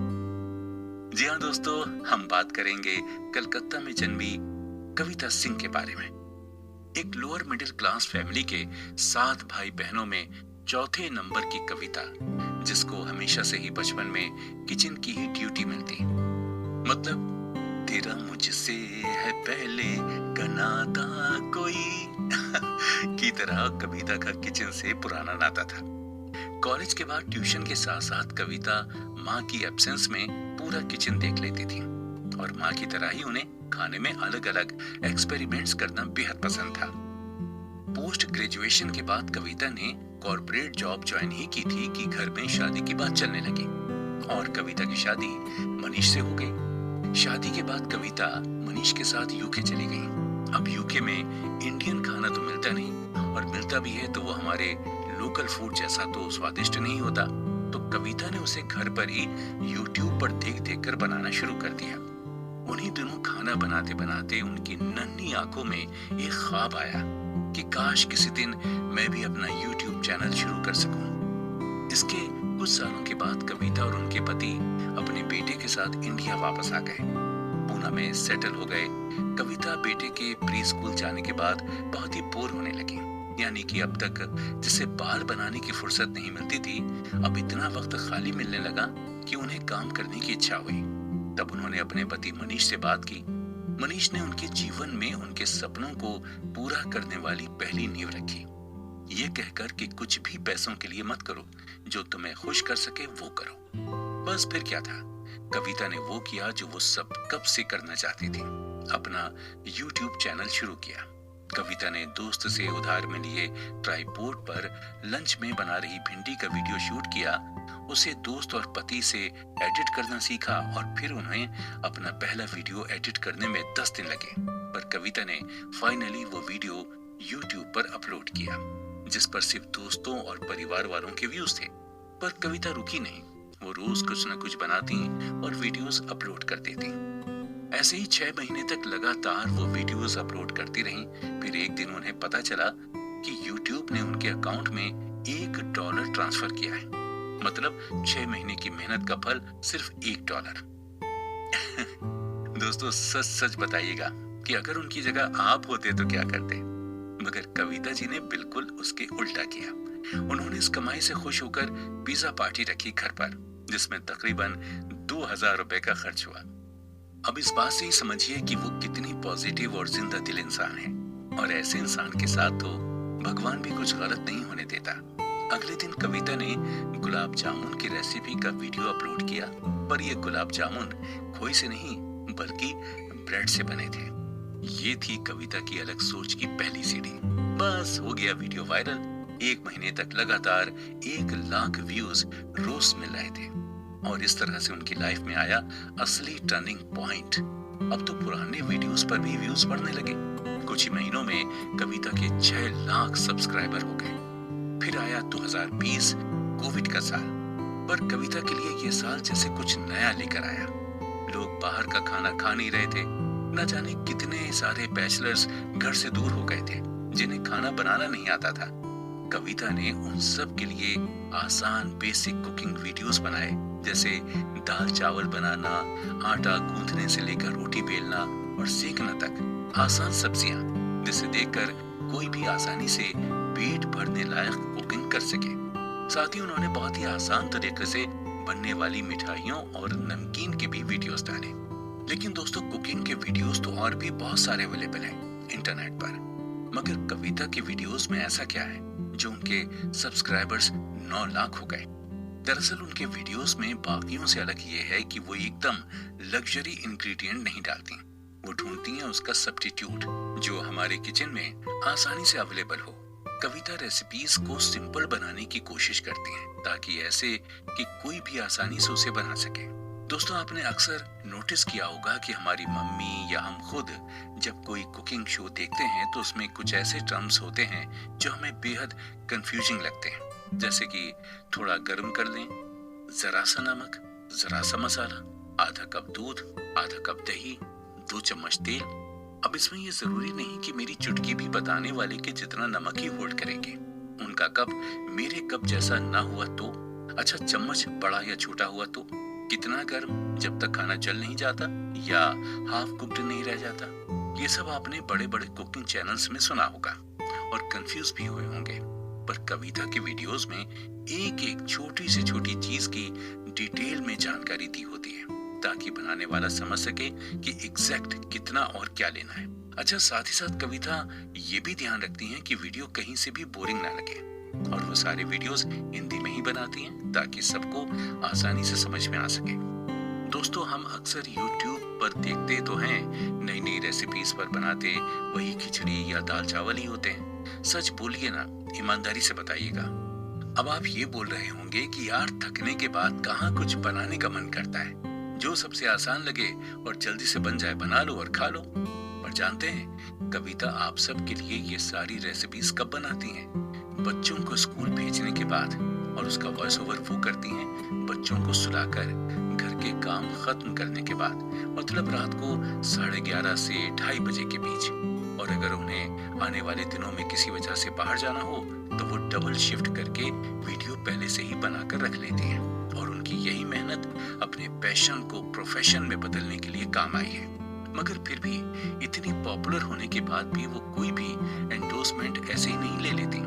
Speaker 1: जी हाँ दोस्तों, हम बात करेंगे कलकत्ता में जन्मी कविता सिंह के बारे में। एक लोअर मिडिल क्लास फैमिली के 7 भाई बहनों में चौथे नंबर की कविता, जिसको हमेशा से ही बचपन में किचन की ही ड्यूटी मिलती। मतलब तेरा मुझसे है पहले का नाता कोई की तरह कविता का किचन से पुराना नाता था। कॉलेज के बाद ट्यूशन के साथ साथ कविता माँ की एब्सेंस में पूरा किचन देख लेती थी और माँ की तरह ही उन्हें खाने में अलग अलग एक्सपेरिमेंट्स करना बेहद पसंद था। पोस्ट ग्रेजुएशन के बाद कविता ने कॉर्पोरेट जॉब ज्वाइन ही की थी कि घर में शादी की बात चलने लगी और कविता की शादी मनीष से हो गई। शादी के बाद कविता मनीष के साथ यूके चली गई। अब यूके में इंडियन खाना तो मिलता नहीं और मिलता भी है तो वो हमारे लोकल फूड जैसा तो स्वादिष्ट नहीं होता, तो कविता ने उसे घर पर ही YouTube पर देख देख कर बनाना शुरू कर दिया। उन्हीं दिनों खाना बनाते बनाते उनकी नन्ही आंखों में एक ख्वाब आया कि काश किसी दिन मैं भी अपना YouTube चैनल शुरू कर सकूं। इसके कुछ सालों के बाद कविता और उनके पति अपने बेटे के साथ इंडिया वापस आ गए। पूना में सेटल हो गए। कविता बेटे के प्री स्कूल जाने के बाद बहुत ही बोर होने लगी। यानी कि अब तक जिसे बाल बनाने की फुर्सत नहीं मिलती थी, अब इतना वक्त खाली मिलने लगा कि उन्हें काम करने की इच्छा हुई। तब उन्होंने अपने पति मनीष से बात की। मनीष ने उनके जीवन में उनके सपनों को पूरा करने वाली पहली नींव रखी, ये कहकर कि कुछ भी पैसों के लिए मत करो, जो तुम्हें खुश कर सके वो करो। बस फिर क्या था, कविता ने वो किया जो वो सब कब से करना चाहती थी, अपना YouTube चैनल शुरू किया। कविता ने दोस्त से उधार में लिए ट्राइपॉड पर लंच में बना रही भिंडी का वीडियो शूट किया। उसे दोस्त और पति से एडिट करना सीखा और फिर उन्हें अपना पहला वीडियो एडिट करने में 10 दिन लगे। पर कविता ने फाइनली वो वीडियो YouTube पर अपलोड किया, जिस पर सिर्फ दोस्तों और परिवार वालों के व्यूज थे। पर कविता रुकी नहीं, वो रोज कुछ न कुछ बनाती और वीडियोस अपलोड कर देती। ऐसे ही 6 महीने तक लगातार वो वीडियोस अपलोड करती रहीं। फिर एक दिन उन्हें पता चला कि YouTube ने उनके अकाउंट में $1 ट्रांसफर किया है। मतलब 6 महीने की मेहनत का फल सिर्फ $1। दोस्तों सच सच बताइएगा कि अगर उनकी जगह आप होते तो क्या करते? मगर कविता जी ने बिल्कुल उसके उल्टा किया। उन्होंने इस कमाई से खुश होकर पिज्जा पार्टी रखी घर पर, जिसमें तकरीबन 2000 रुपए का खर्च हुआ। अब इस बात से ही समझिए कि वो कितनी पॉजिटिव और जिंदा दिल इंसान है। और ऐसे इंसान के साथ तो भगवान भी कुछ गलत नहीं होने देता। अगले दिन कविता ने गुलाब जामुन की रेसिपी का वीडियो अपलोड किया, पर ये गुलाब जामुन खोए से नहीं बल्कि ब्रेड से बने थे। ये थी कविता की अलग सोच की पहली सीढ़ी। बस हो गया वीडियो वायरल। 1 महीने तक लगातार 1 लाख व्यूज रोज मिल रहे थे और इस तरह से उनकी लाइफ में आया असली टर्निंग पॉइंट। अब तो पुराने वीडियोस पर भी व्यूज बढ़ने लगे। कुछ ही महीनों में कविता के 6 लाख सब्सक्राइबर हो गए। फिर आया 2020 कोविड का साल, पर कविता के लिए ये साल जैसे कुछ नया लेकर आया। लोग बाहर का खाना खा नहीं रहे थे। न जाने कितने सारे बैचलर्स घर से दूर हो गए थे, जिन्हें खाना बनाना नहीं आता था। कविता ने उन सब के लिए आसान बेसिक कुकिंग वीडियोस बनाए, जैसे दाल चावल बनाना, आटा गूंथने से लेकर रोटी बेलना और सेकना तक। आसान सब्जियां जिसे देखकर कोई भी आसानी से पेट भरने लायक कुकिंग कर सके। साथ ही उन्होंने बहुत ही आसान तरीके से बनने वाली मिठाइयों और नमकीन के भी वीडियोस डाले। लेकिन दोस्तों कुकिंग के वीडियोस तो और भी बहुत सारे अवेलेबल हैं इंटरनेट पर, मगर कविता के वीडियोस में ऐसा क्या है जो उनके सब्सक्राइबर्स 9 लाख हो गए? दरअसल उनके वीडियोस में बाकियों से अलग ये है कि वो एकदम लग्जरी इंग्रेडिएंट नहीं डालती। वो ढूंढती हैं उसका सब्स्टिट्यूट, जो हमारे किचन में आसानी से अवेलेबल हो। कविता रेसिपीज को सिंपल बनाने की कोशिश करती हैं, ताकि ऐसे कि कोई भी आसानी से उसे बना सके। दोस्तों आपने अक्सर नोटिस किया होगा कि हमारी मम्मी या हम खुद जब कोई कुकिंग शो देखते हैं तो उसमें कुछ ऐसे टर्म्स होते हैं जो हमें बेहद कंफ्यूजिंग लगते हैं, जैसे कि थोड़ा गर्म कर लें, जरा सा नमक, जरा सा मसाला, आधा कप दूध, आधा कप दही, 2 चम्मच तेल। अब इसमें ये जरूरी नहीं कि मेरी चुटकी भी बताने वाले के जितना नमक ही होल्ड करेगी। उनका कप मेरे कप जैसा ना हुआ तो, अच्छा चम्मच बड़ा या छोटा हुआ तो, कितना गर्म जब तक खाना जल नहीं जाता या हाफ कुक्ड नहीं रह जाता। ये सब आपने बड़े बड़े कुकिंग चैनल्स में सुना होगा और कंफ्यूज भी हुए होंगे। पर कविता के वीडियोस में एक एक छोटी से छोटी चीज की डिटेल में जानकारी दी होती है, ताकि बनाने वाला समझ सके कि एग्जैक्ट कितना और क्या लेना है। अच्छा साथ ही साथ कविता ये भी ध्यान रखती हैं कि वीडियो कहीं से भी बोरिंग ना लगे, और वो सारे वीडियोस हिंदी में ही बनाती हैं ताकि सबको आसानी से समझ में आ सके। दोस्तों हम अक्सर YouTube पर देखते तो हैं नई नई रेसिपीज पर बनाते वही खिचड़ी या दाल चावल ही होते हैं। सच बोलिए ना, ईमानदारी से बताइएगा। अब आप ये बोल रहे होंगे कि यार थकने के बाद कहाँ कुछ बनाने का मन करता है, जो सबसे आसान लगे और जल्दी से बन जाए बना लो और खा लो। पर जानते हैं कविता आप सब के लिए ये सारी रेसिपीज कब बनाती हैं? बच्चों को स्कूल भेजने के बाद, और उसका वॉइस ओवर वो करती हैं बच्चों को सुलाकर घर के काम खत्म करने के बाद, मतलब रात को 11:30 से 2:30 बजे के बीच। और अगर उन्हें आने वाले दिनों में किसी वजह से बाहर जाना हो तो वो डबल शिफ्ट करके वीडियो पहले से ही बनाकर रख लेती हैं। और उनकी यही मेहनत अपने पैशन को प्रोफेशन में बदलने के लिए काम आई है। मगर फिर भी इतनी पॉपुलर होने के बाद भी वो कोई भी एंडोर्समेंट ऐसे ही नहीं ले लेती।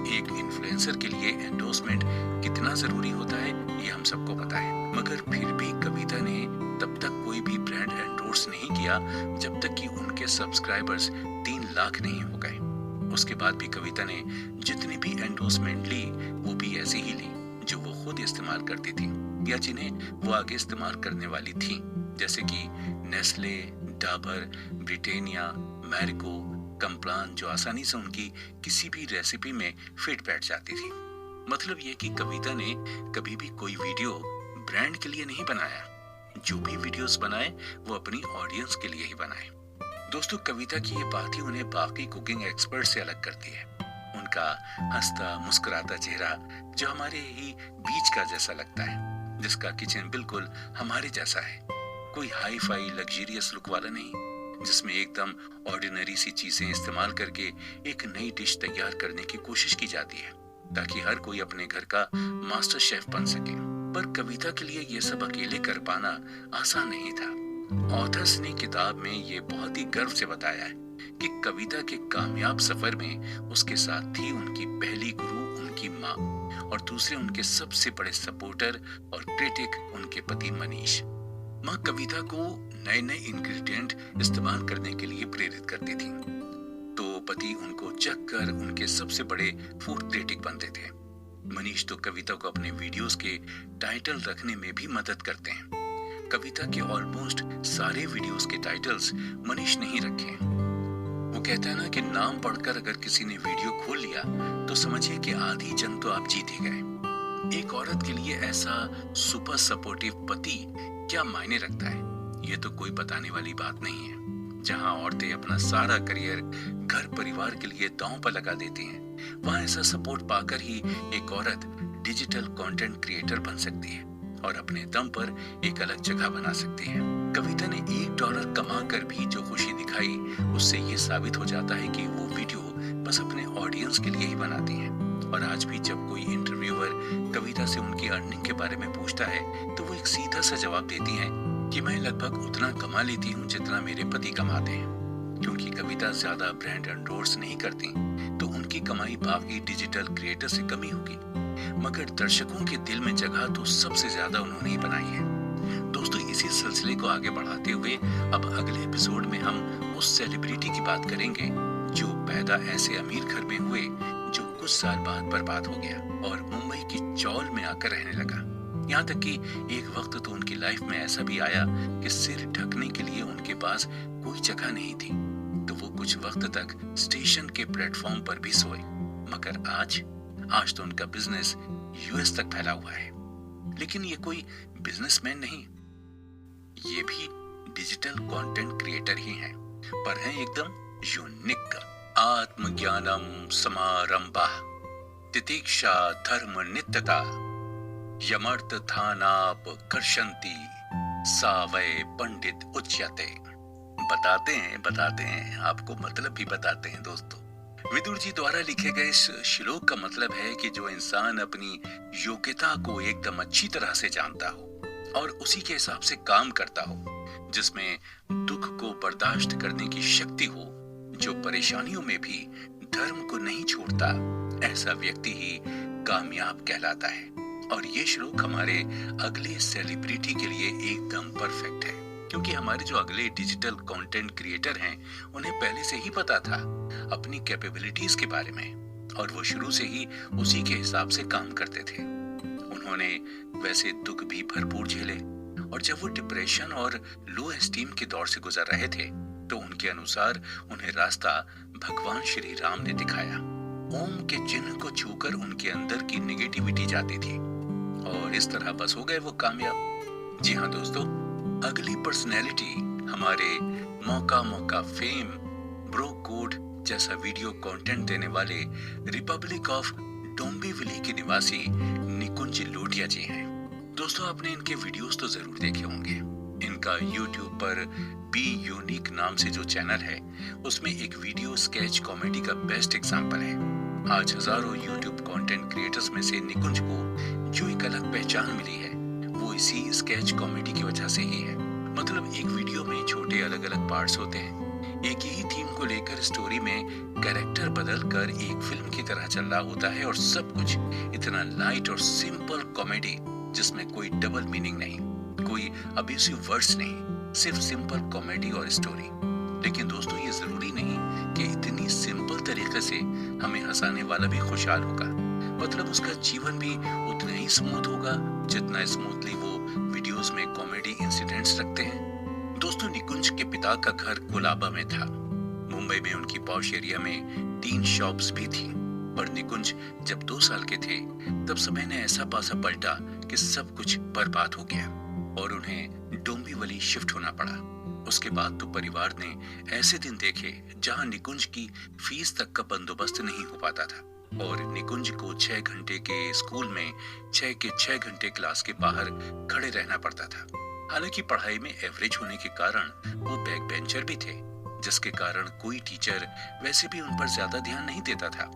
Speaker 1: एक इन्फ्लुएंसर के लिए एंडोर्समेंट कितना जरूरी होता है ये हम सबको पता है, मगर फिर भी कविता ने तब तक कोई भी ब्रांड एंडोर्स नहीं किया जब तक कि उनके सब्सक्राइबर्स 3 लाख नहीं हो गए। उसके बाद भी कविता ने जितनी भी एंडोर्समेंट ली वो भी ऐसी ही ली जो वो खुद इस्तेमाल करती थी या जिन्हें वो आगे इस्तेमाल करने वाली थी, जैसे कि Nestle, Dabur, Britannia, Marico, Complan, जो आसानी से उनकी किसी भी रेसिपी में फिट बैठ जाती थी। मतलब ये कि कविता ने कभी भी कोई वीडियो ब्रांड के लिए नहीं बनाया। जो भी वीडियोस बनाए वो अपनी ऑडियंस के लिए ही बनाए। दोस्तों, कविता की ये बात ही उन्हें बाकी कुकिंग एक्सपर्ट से अलग करती है। उनका हंसता मुस्कुराता चेहरा जो हमारे ही बीच का जैसा लगता है, जिसका किचन बिल्कुल हमारे जैसा है, कोई हाई फाई लग्जरियस लुक वाला नहीं, जिसमें एकदम ऑर्डिनरी सी चीजें इस्तेमाल करके एक नई डिश तैयार करने की कोशिश की जाती है ताकि हर कोई अपने घर का मास्टर शेफ बन सके। पर कविता के लिए ये सब अकेले कर पाना आसान नहीं था। ऑथर्स ने किताब में ये बहुत ही गर्व से बताया है कि कविता के कामयाब सफर में उसके साथ थी उनकी पहली गुरु उनकी माँ, और दूसरे उनके सबसे बड़े सपोर्टर और क्रिटिक उनके पति मनीष। माँ कविता को नए नए इंग्रेडिएंट इस्तेमाल करने के लिए प्रेरित करती थी, तो पति उनको चख कर उनके सबसे बड़े फूड क्रिटिक बनते थे। मनीष तो कविता को अपने वीडियोस के टाइटल रखने में भी मदद करते हैं। कविता के ऑलमोस्ट सारे वीडियोस के टाइटल्स मनीष ने ही रखे। वो कहता है ना कि नाम पढ़कर अगर किसी ने वीडियो खोल लिया तो समझिए कि आधी जंग तो आप जीत ही गए। एक औरत के लिए ऐसा सुपर सपोर्टिव पति क्या मायने रखता है, ये तो कोई बताने वाली बात नहीं है। जहां औरतें अपना सारा करियर घर परिवार के लिए दांव पर लगा देती हैं, वहां ऐसा सपोर्ट पाकर ही एक औरत डिजिटल कंटेंट क्रिएटर बन सकती है और अपने दम पर एक अलग जगह बना सकती है। कविता ने $1 कमा कर भी जो खुशी दिखाई, उससे ये साबित हो जाता है कि वो वीडियो बस अपने ऑडियंस के लिए ही बनाती है। और आज भी जब कोई इंटरव्यूअर कविता से उनकी अर्निंग के बारे में पूछता है तो वो एक सीधा सा जवाब देती है कि मैं लगभग उतना कमा लेती हूँ जितना मेरे पति कमाते हैं। क्योंकि कविता ज्यादा ब्रांड एंडोर्स नहीं करती तो उनकी कमाई बाकी डिजिटल क्रिएटर से कमी होगी, मगर दर्शकों के दिल में जगह तो सबसे ज्यादा उन्होंने ही बनाई है। दोस्तों, इसी सिलसिले को आगे बढ़ाते हुए अब अगले एपिसोड में हम उस सेलिब्रिटी की बात करेंगे जो पैदा ऐसे अमीर घर में हुए जो कुछ साल बाद बर्बाद हो गया और मुंबई की चौल में आकर रहने लगा। यहाँ तक कि एक वक्त तो उनकी लाइफ में ऐसा भी आया कि सिर ढकने के लिए उनके पास कोई जगह नहीं थी, तो वो कुछ वक्त तक स्टेशन के प्लेटफॉर्म पर भी सोए। मगर आज तो उनका बिजनेस यूएस तक फैला हुआ है। लेकिन ये कोई बिजनेसमैन नहीं, ये भी डिजिटल कंटेंट क्रिएटर ही हैं, पर हैं एकदम यूनिक। आत्मज्ञानम समारंभः तितिक्षा धर्म नित्यता यमर्थानाप कर्षन्ति सावय पंडित उच्यते। बताते हैं आपको मतलब भी बताते हैं। दोस्तों, विदुर जी द्वारा लिखे गए इस श्लोक का मतलब है कि जो इंसान अपनी योग्यता को एकदम अच्छी तरह से जानता हो और उसी के हिसाब से काम करता हो, जिसमें दुख को बर्दाश्त करने की शक्ति हो, जो परेशानियों में भी धर्म को नहीं छोड़ता, ऐसा व्यक्ति ही कामयाब कहलाता है। और ये श्लोक हमारे अगले सेलिब्रिटी के लिए एकदम परफेक्ट है, क्योंकि हमारे जो अगले डिजिटल कंटेंट क्रिएटर हैं उन्हें पहले से ही पता था अपनी कैपेबिलिटीज के बारे में और वो शुरू से ही उसी के हिसाब से काम करते थे। उन्होंने वैसे दुख भी भरपूर झेले और जब वो डिप्रेशन और लो एस्टीम के दौर से गुजर रहे थे तो उनके अनुसार उन्हें रास्ता भगवान श्री राम ने दिखाया। ओम के चिन्ह को छूकर उनके अंदर की नेगेटिविटी जाती थी और इस तरह बस हो गए वो कामयाब। जी हाँ दोस्तों, अगली पर्सनैलिटी हमारे मौका फेम ब्रो कोड जैसा वीडियो कंटेंट देने वाले रिपब्लिक ऑफ डोंबिवली के निवासी निकुंज लोटिया जी हैं। दोस्तों, आपने इनके वीडियोस तो जरूर देखे होंगे। इनका YouTube पर बी यूनिक नाम से जो चैनल है, उसमें एक वीडियो स्केच कॉमेडी का बेस्ट एग्जांपल है। आज हजारों YouTube कंटेंट क्रिएटर्स में से निकुंज को जो एक अलग पहचान मिली है, वो इसी स्केच कॉमेडी की वजह से ही है। मतलब एक वीडियो में छोटे अलग अलग पार्ट्स होते हैं, एक ही थीम को लेकर स्टोरी में कैरेक्टर बदल कर एक फिल्म की तरह चल रहा होता है, और सब कुछ इतना लाइट और सिंपल कॉमेडी जिसमें कोई डबल मीनिंग नहीं, कोई अब्यूसिव वर्ड्स नहीं, सिर्फ सिंपल कॉमेडी और स्टोरी। लेकिन दोस्तों, ये जरूरी नहीं कि इतनी सिंपल तरीके से हमें हंसाने वाला भी खुशहाल होगा। मतलब उसका जीवन भी उतना ही स्मूथ होगा जितना स्मूथली वो वीडियोस में कॉमेडी इंसिडेंट्स रखते हैं। दोस्तों, निकुंज के पिता का घर कोलाबा में था। मुंबई में उनकी पॉश एरिया में 3 शॉप्स भी थी। और निकुंज जब 2 साल के थे, तब समय ने ऐसा पासा पलटा कि सब कुछ बर्बाद हो गया और उन्हें डोंबिवली शिफ्ट होना पड़ा। उसके बाद तो परिवार ने ऐसे दिन देखे जहां निकुंज की फीस तक का बंदोबस्त नहीं हो पाता था, और निकुंज को 6 घंटे के स्कूल में 6 के 6 घंटे क्लास के बाहर खड़े रहना पड़ता था। हालांकि पढ़ाई में एवरेज होने के कारण वो बैक बेंचर भी थे, जिसके कारण कोई टीचर वैसे भी उन पर ज्यादा ध्यान नहीं देता था।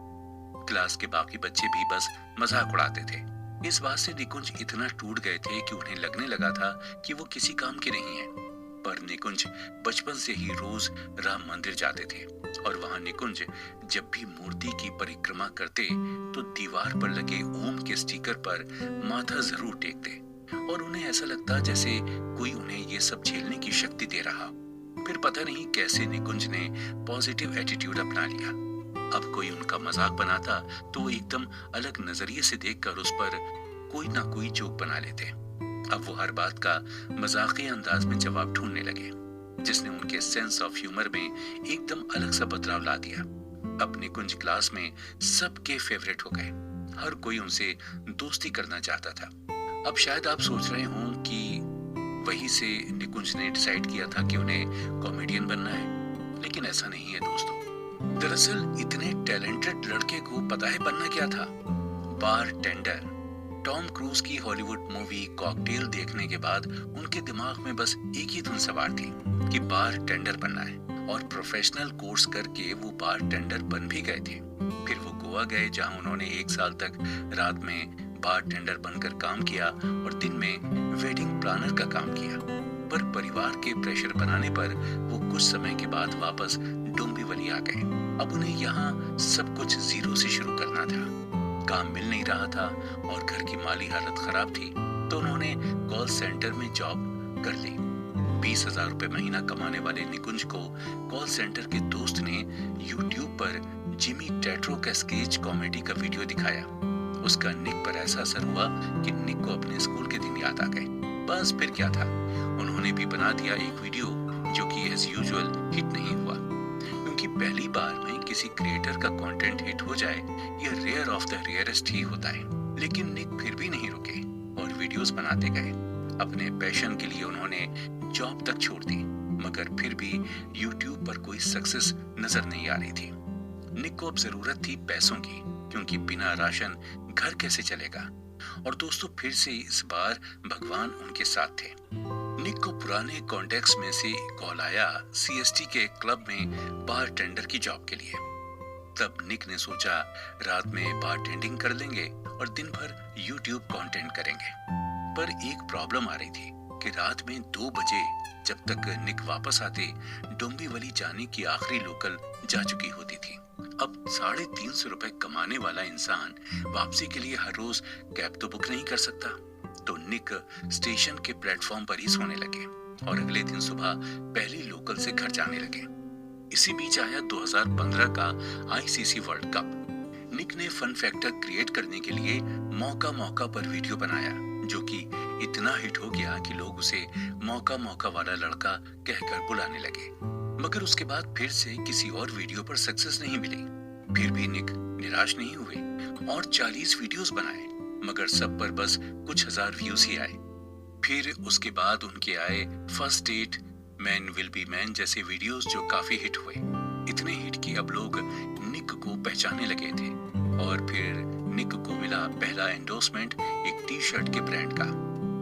Speaker 1: क्लास के बाकी बच्चे भी बस मजाक उड़ाते थे। इस बात से निकुंज इतना टूट गए थे कि उन्हें लगने लगा था कि वो किसी काम के नहीं हैं। पर निकुंज बचपन से ही रोज राम मंदिर जाते थे, और वहां निकुंज जब भी मूर्ति की परिक्रमा करते तो दीवार पर लगे ओम के स्टिकर पर माथा जरूर टेकते, और उन्हें ऐसा लगता जैसे कोई उन्हें ये सब झेलने की शक्ति दे रहा। फिर पता नहीं कैसे निकुंज ने पॉजिटिव एटीट्यूड अपना लिया। अब कोई उनका मजाक बनाता तो वो एकदम अलग नजरिए से देखकर उस पर कोई ना कोई जोक बना लेते। अब वो हर बात का मजाकिया अंदाज में जवाब ढूंढने लगे, जिसने उनके सेंस ऑफ ह्यूमर में एकदम अलग सा बदलाव ला दिया। अब निकुंज क्लास में सबके फेवरेट हो गए। हर कोई उनसे दोस्ती करना चाहता था। अब शायद आप सोच रहे हों कि वहीं से निकुंज ने डिसाइड किया था कि उन्हें कॉमेडियन बनना है, लेकिन ऐसा नहीं है दोस्तों। दरअसल इतने टैलेंटेड लड़के को पता है बनना क्या था? बार टेंडर। टॉम क्रूज की हॉलीवुड मूवी कॉकटेल देखने के बाद उनके दिमाग में बस एक ही धुन सवार थी कि बार टेंडर बनना है, और प्रोफेशनल कोर्स करके वो बार टेंडर बन भी गए थे। फिर वो गोवा गए, जहां उन्होंने 1 साल तक रात में बार टेंडर बनकर काम किया और दिन में वेडिंग प्लानर का काम किया। पर परिवार के प्रेशर बनाने पर वो कुछ समय के बाद वापस डोंबिवली आ गए। अब उन्हें यहाँ सब कुछ जीरो से शुरू करना था। काम मिल नहीं रहा था और घर की माली हालत खराब थी, तो उन्होंने कॉल सेंटर में जॉब कर ली। 20,000 रुपए महीना कमाने वाले निकुंज को कॉल सेंटर के दोस्त ने YouTube पर जिमी टेट्रो का स्केच कॉमेडी का वीडियो दिखाया। उसका निक पर ऐसा असर हुआ कि निक को अपने स्कूल के दिन याद आ गए। बस फिर क्या था, उन्होंने भी बना दिया एक वीडियो जो कि एज यूजुअल हिट नहीं हुआ, क्योंकि पहली बार में किसी क्रिएटर का कंटेंट हिट हो जाए यह रेयर ऑफ द रेयरेस्ट ही होता है। लेकिन निक फिर भी नहीं रुके और वीडियोस बनाते गए। अपने पैशन के लिए उन्होंने जॉब तक छोड़ दी, मगर फिर भी YouTube पर कोई सक्सेस नजर नहीं आ रही थी। निक को अब जरूरत थी पैसों की, क्योंकि बिना राशन घर कैसे चलेगा। और दोस्तों, फिर से इस बार भगवान उनके साथ थे। निक को पुराने कॉन्टेक्ट्स में से कॉल आया CST के क्लब में बार टेंडर की जॉब के लिए। तब निक ने सोचा रात में बार टेंडिंग कर लेंगे और दिन भर YouTube कंटेंट करेंगे। पर एक प्रॉब्लम आ रही थी कि रात में 2 बजे जब तक निक वापस आते, डोंबिवली जाने की आखिरी लोकल जा चुकी होती थी। अब 350 रुपए कमाने वाला इंसान वापसी के लिए हर रोज कैब तो बुक नहीं कर सकता, तो निक स्टेशन के प्लेटफॉर्म पर ही सोने लगे और अगले दिन सुबह पहली लोकल से घर जाने लगे। इसी बीच आया 2015 का ICC वर्ल्ड कप। निक ने फन फैक्टर क्रिएट करने के लिए मौका मौका पर वीडियो बनाया, जो कि इतना हिट हो गया कि लोग उसे मौका मौका वाला लड़का कहकर बुलाने लगे। मगर उसके बाद फिर से किसी और वीडियो पर सक्सेस नहीं मिली। फिर भी निक निराश नहीं हुए और 40 वीडियोस बनाए, मगर सब पर बस कुछ हजार व्यूज ही आए। फिर उसके बाद उनके आए first date, man will be man जैसे वीडियोस जो काफी हिट हुए। इतने हिट कि अब लोग निक को पहचानने लगे थे। और फिर निक को मिला पहला एंडोर्समेंट एक टी-शर्ट के ब्रांड का।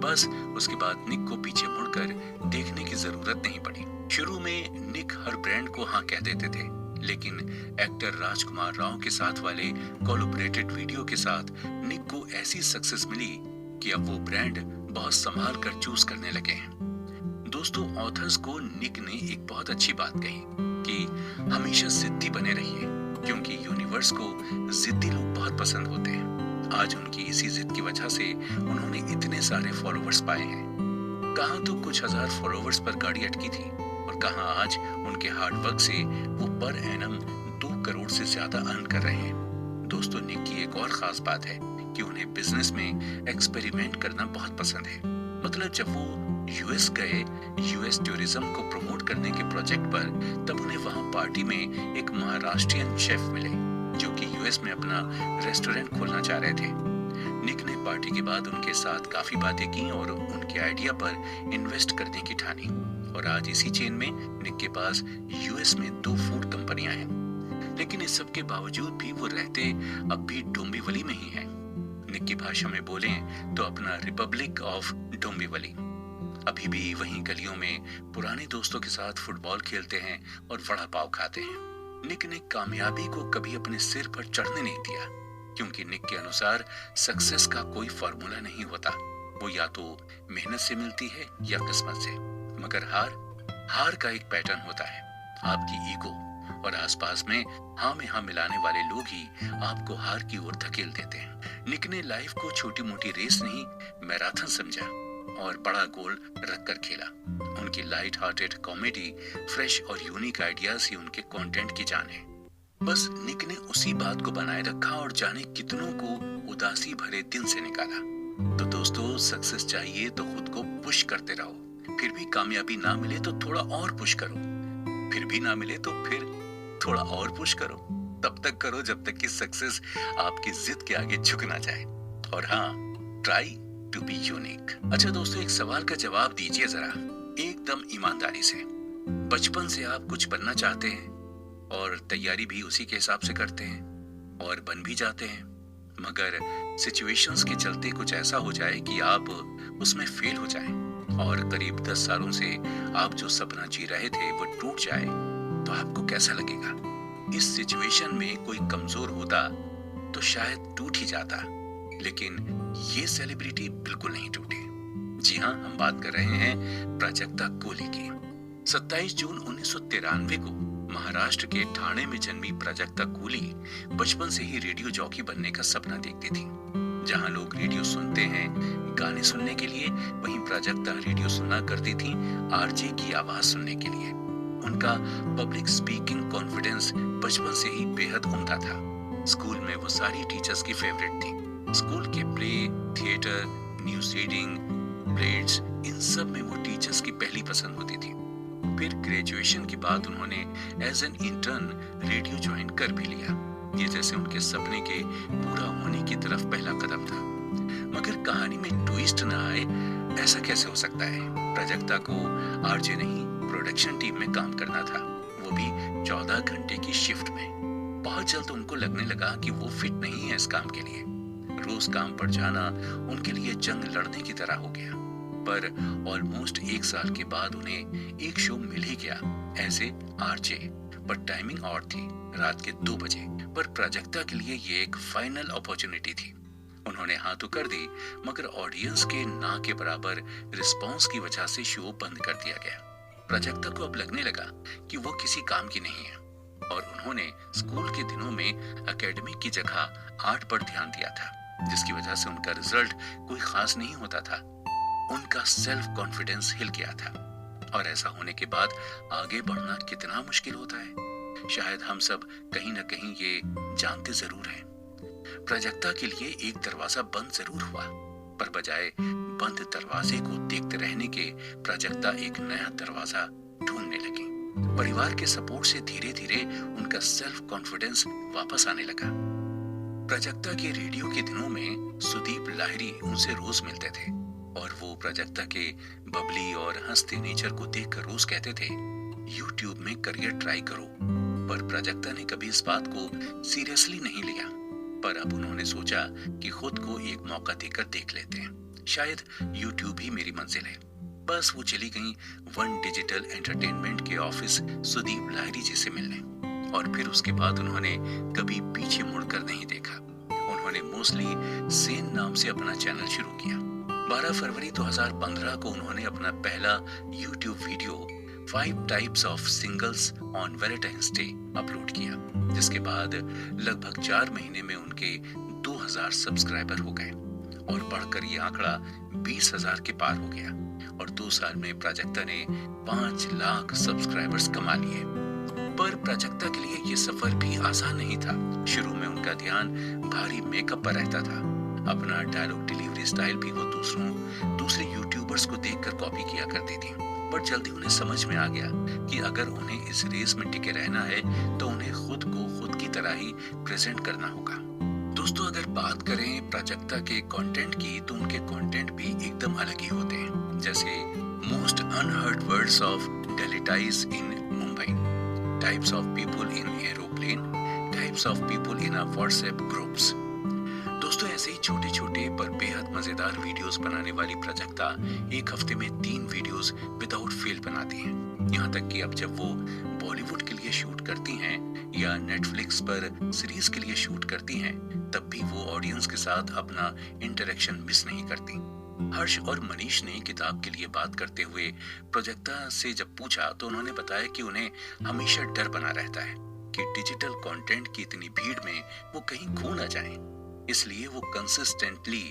Speaker 1: बस उसके बाद निक को पीछे मुड़कर देखने की जरूरत नहीं पड़ी। शुरू में निक हर ब्रांड को हाँ कह देते थे, लेकिन एक्टर राजकुमार राव के साथ वाले कोलैबोरेटेड वीडियो के साथ निक को ऐसी सक्सेस मिली कि अब वो ब्रांड बहुत संभाल कर चूज करने लगे हैं। दोस्तों, ऑथर्स को निक ने एक बहुत अच्छी बात कही कि हमेशा जिद्दी बने रहिए, क्योंकि यूनिवर्स को जिद्दी लोग बहुत पसंद होते हैं। आज उनकी इसी जिद की वजह से उन्होंने इतने सारे फॉलोअर्स पाए हैं। कहाँ तो कुछ हजार फॉलोअर्स पर गाड़ी अटकी थी और कहाँ आज उनके हार्ड वर्क से वो पर एनम 2 करोड़ से ज्यादा अर्न कर रहे हैं। दोस्तों, निक की एक और खास बात है कि उन्हें बिजनेस में एक्सपेरिमेंट करना बहुत पसंद है। मतलब जब वो यूएस गए यूएस टूरिज्म को प्रमोट करने के प्रोजेक्ट पर, तब उन्हें वहां पार्टी में एक महाराष्ट्रियन शेफ मिले जो कि यूएस में अपना रेस्टोरेंट खोलना चाह रहे थे। निक ने पार्टी के बाद उनके साथ काफी बातें की और उनके आइडिया पर इन्वेस्ट करने की ठानी, और आज इसी चेन में निक के पास यूएस में 2 फूड कंपनियां हैं। लेकिन इस सब के बावजूद भी वो रहते अब भी डोंबिवली में ही हैं। निक की भाषा में बोलें तो अपना रिपब्लिक ऑफ डोंबिवली। अभी भी वहीं गलियों में पुराने दोस्तों के साथ फुटबॉल खेलते हैं और वड़ा पाव खाते हैं। निक ने कामयाबी को कभी अपने सिर पर चढ़ने नहीं दिया, क्योंकि निक के अनुसार सक्सेस का कोई फॉर्मूला नहीं होता। वो या तो मेहनत से मिलती है या किस्मत से, मगर हार का एक पैटर्न होता है, आपकी ईगो और आसपास में हाँ मिलाने वाले लोग ही आपको हार की ओर धकेल देते हैं। निक ने लाइफ को छोटी मोटी रेस नहीं, मैराथन समझा और बड़ा गोल रखकर खेला। उनकी लाइट हार्टेड कॉमेडी, फ्रेश और यूनिक आइडियाज ही उनके कंटेंट की जान है। बस निक ने उसी बात को बनाए रखा और जाने कितनों को उदासी भरे दिन से निकाला। तो दोस्तों, सक्सेस चाहिए तो खुद को पुश करते रहो, फिर भी कामयाबी ना मिले तो थोड़ा और पुश करो, फिर भी ना मिले तो फिर थोड़ा और पुश करो। तब तक करो जब तक कि सक्सेस आपकी जिद के आगे झुक ना जाए। और हाँ, ट्राई टू बी यूनिक। अच्छा दोस्तों, एक सवाल का जवाब दीजिए जरा, एकदम ईमानदारी से। बचपन से आप कुछ बनना चाहते हैं और तैयारी भी उसी के हिसाब से करते हैं और बन भी जाते हैं, मगर सिचुएशंस के चलते कुछ ऐसा हो जाए कि आप उसमें फेल हो जाएं और करीब 10 सालों से आप जो सपना जी रहे थे वो टूट जाए, तो आपको कैसा लगेगा? इस सिचुएशन में कोई कमजोर होता तो शायद टूट ही जाता, लेकिन ये सेलिब्रिटी बिल्कुल नहीं टूटी। जी हाँ, हम बात कर रहे हैं प्राजक्ता कोली की। 27 जून 1993 को महाराष्ट्र के ठाणे में जन्मी प्राजक्ता कोली बचपन से ही रेडियो जॉकी बनने का सपना देखती थी। जहाँ लोग रेडियो सुनते हैं गाने सुनने के लिए, वहीं प्राजक्ता रेडियो सुना करती थी आरजे की आवाज सुनने के लिए। उनका पब्लिक स्पीकिंग कॉन्फिडेंस बचपन से ही बेहद उम्दा था। स्कूल में वो सारी टीचर्स की फेवरेट थी। स्कूल के play, theatre, news reading, plates, इन सब में वो टीचर्स की पहली पसंद होती थी। फिर ग्रेजुएशन के बाद उन्होंने as an intern radio join कर भी लिया। ये जैसे उनके सपने के पूरा होने की तरफ पहला कदम था। मगर कहानी में ट्विस्ट न आए, ऐसा कैसे हो सकता है? प्राजक्ता को आरजे नहीं, प्रोडक्शन टीम में काम करना था, वो भी 14 घंटे की शिफ्ट में। बहुत जल्द उनको लगने लगा कि वो फिट नहीं है इस काम के लिए। रोज काम पर जाना उनके लिए जंग लड़ने की तरह हो गया। पर ऑलमोस्ट 1 साल के बाद उन्हें एक शो मिल ही गया एज ए आरजे, पर टाइमिंग और थी, रात के 2 बजे। पर प्राजक्ता के लिए ये एक फाइनल अपॉर्चुनिटी थी। उन्होंने हाँ तो कर दी, मगर ऑडियंस के ना के बराबर रिस्पॉन्स की वजह से शो बंद कर दिया गया। प्राजक्ता को अब लगने लगा कि वो किसी काम की नहीं है, और उन्होंने स्कूल के दिनों में एकेडमिक की जगह आर्ट पर ध्यान दिया था, जिसकी वजह से उनका रिजल्ट कोई खास नहीं होता था। उनका सेल्फ कॉन्फिडेंस हिल गया था, और ऐसा होने के बाद आगे बढ़ना कितना मुश्किल होता है, शायद हम सब कहीं न कहीं ये जानते जरूर हैं। प्राजक्ता के लिए एक दरवाजा बंद जरूर हुआ, पर बजाय बंद दरवाजे को देखते रहने के प्राजक्ता एक नया दरवाजा ढूंढने लगी। परिवार के सपोर्ट से धीरे धीरे उनका सेल्फ कॉन्फिडेंस वापस आने लगा। प्राजक्ता के रेडियो के दिनों में सुदीप लाहिरी उनसे रोज मिलते थे, और वो प्राजक्ता के बबली और हंसते नेचर को देखकर रोज कहते थे, यूट्यूब में करियर ट्राई करो। पर प्राजक्ता ने कभी इस बात को सीरियसली नहीं लिया। पर अब उन्होंने सोचा कि खुद को एक मौका देकर देख लेते हैं, शायद यूट्यूब ही मेरी मंजिल है। बस वो चली गई वन डिजिटल एंटरटेनमेंट के ऑफिस सुदीप लाहिरी जी से मिलने, और फिर उसके बाद उन्होंने कभी पीछे मुड़कर नहीं देखा। उन्होंने मोस्टली सेन नाम से अपना चैनल शुरू किया। 12 फरवरी 2015 को उन्होंने अपना पहला YouTube video 5 types of singles on Valentine's day upload किया, जिसके बाद लगभग 4 महीने में उनके 2000 सब्सक्राइबर हो गए और बढ़कर ये आंकड़ा 20,000 के पार हो गया, और 2 साल में प्राजक्ता ने 5 लाख सब्सक्राइबर्स कमा लिए। पर प्राजक्ता के लिए ये सफर भी आसान नहीं था। शुरू में उनका ध्यान भारी मेकअप पर रहता था। अपना डायलॉग डिलीवरी स्टाइल भी वो दूसरे यूट्यूबर्स को देखकर कॉपी किया करती थी, पर जल्दी उन्हें समझ में आ गया कि अगर उन्हें इस रेस में टिके रहना है तो उन्हें खुद को खुद की तरह ही प्रेजेंट करना होगा। दोस्तों, अगर बात करें प्राजक्ता के कंटेंट की, तो उनके कंटेंट भी एकदम अलग ही होते हैं, जैसे most unheard words of Delhiites in Mumbai, types of people in aeroplane, types of people in WhatsApp groups. दोस्तों, ऐसे ही छोटे छोटे पर बेहद मजेदार वीडियोस बनाने वाली प्राजक्ता एक हफ्ते में 3 वीडियोस विदाउट फेल बनाती हैं। यहाँ तक कि अब जब वो बॉलीवुड के लिए शूट करती हैं या नेटफ्लिक्स पर सीरीज के लिए शूट करती हैं, तब भी वो ऑडियंस के साथ अपना इंटरेक्शन मिस नहीं करती। हर्ष और मनीष ने किताब के लिए बात करते हुए प्राजक्ता से जब पूछा, तो उन्होंने बताया कि उन्हें हमेशा डर बना रहता है कि डिजिटल कंटेंट की इतनी भीड़ में वो कहीं खो ना जाएं। इसलिए वो कंसिस्टेंटली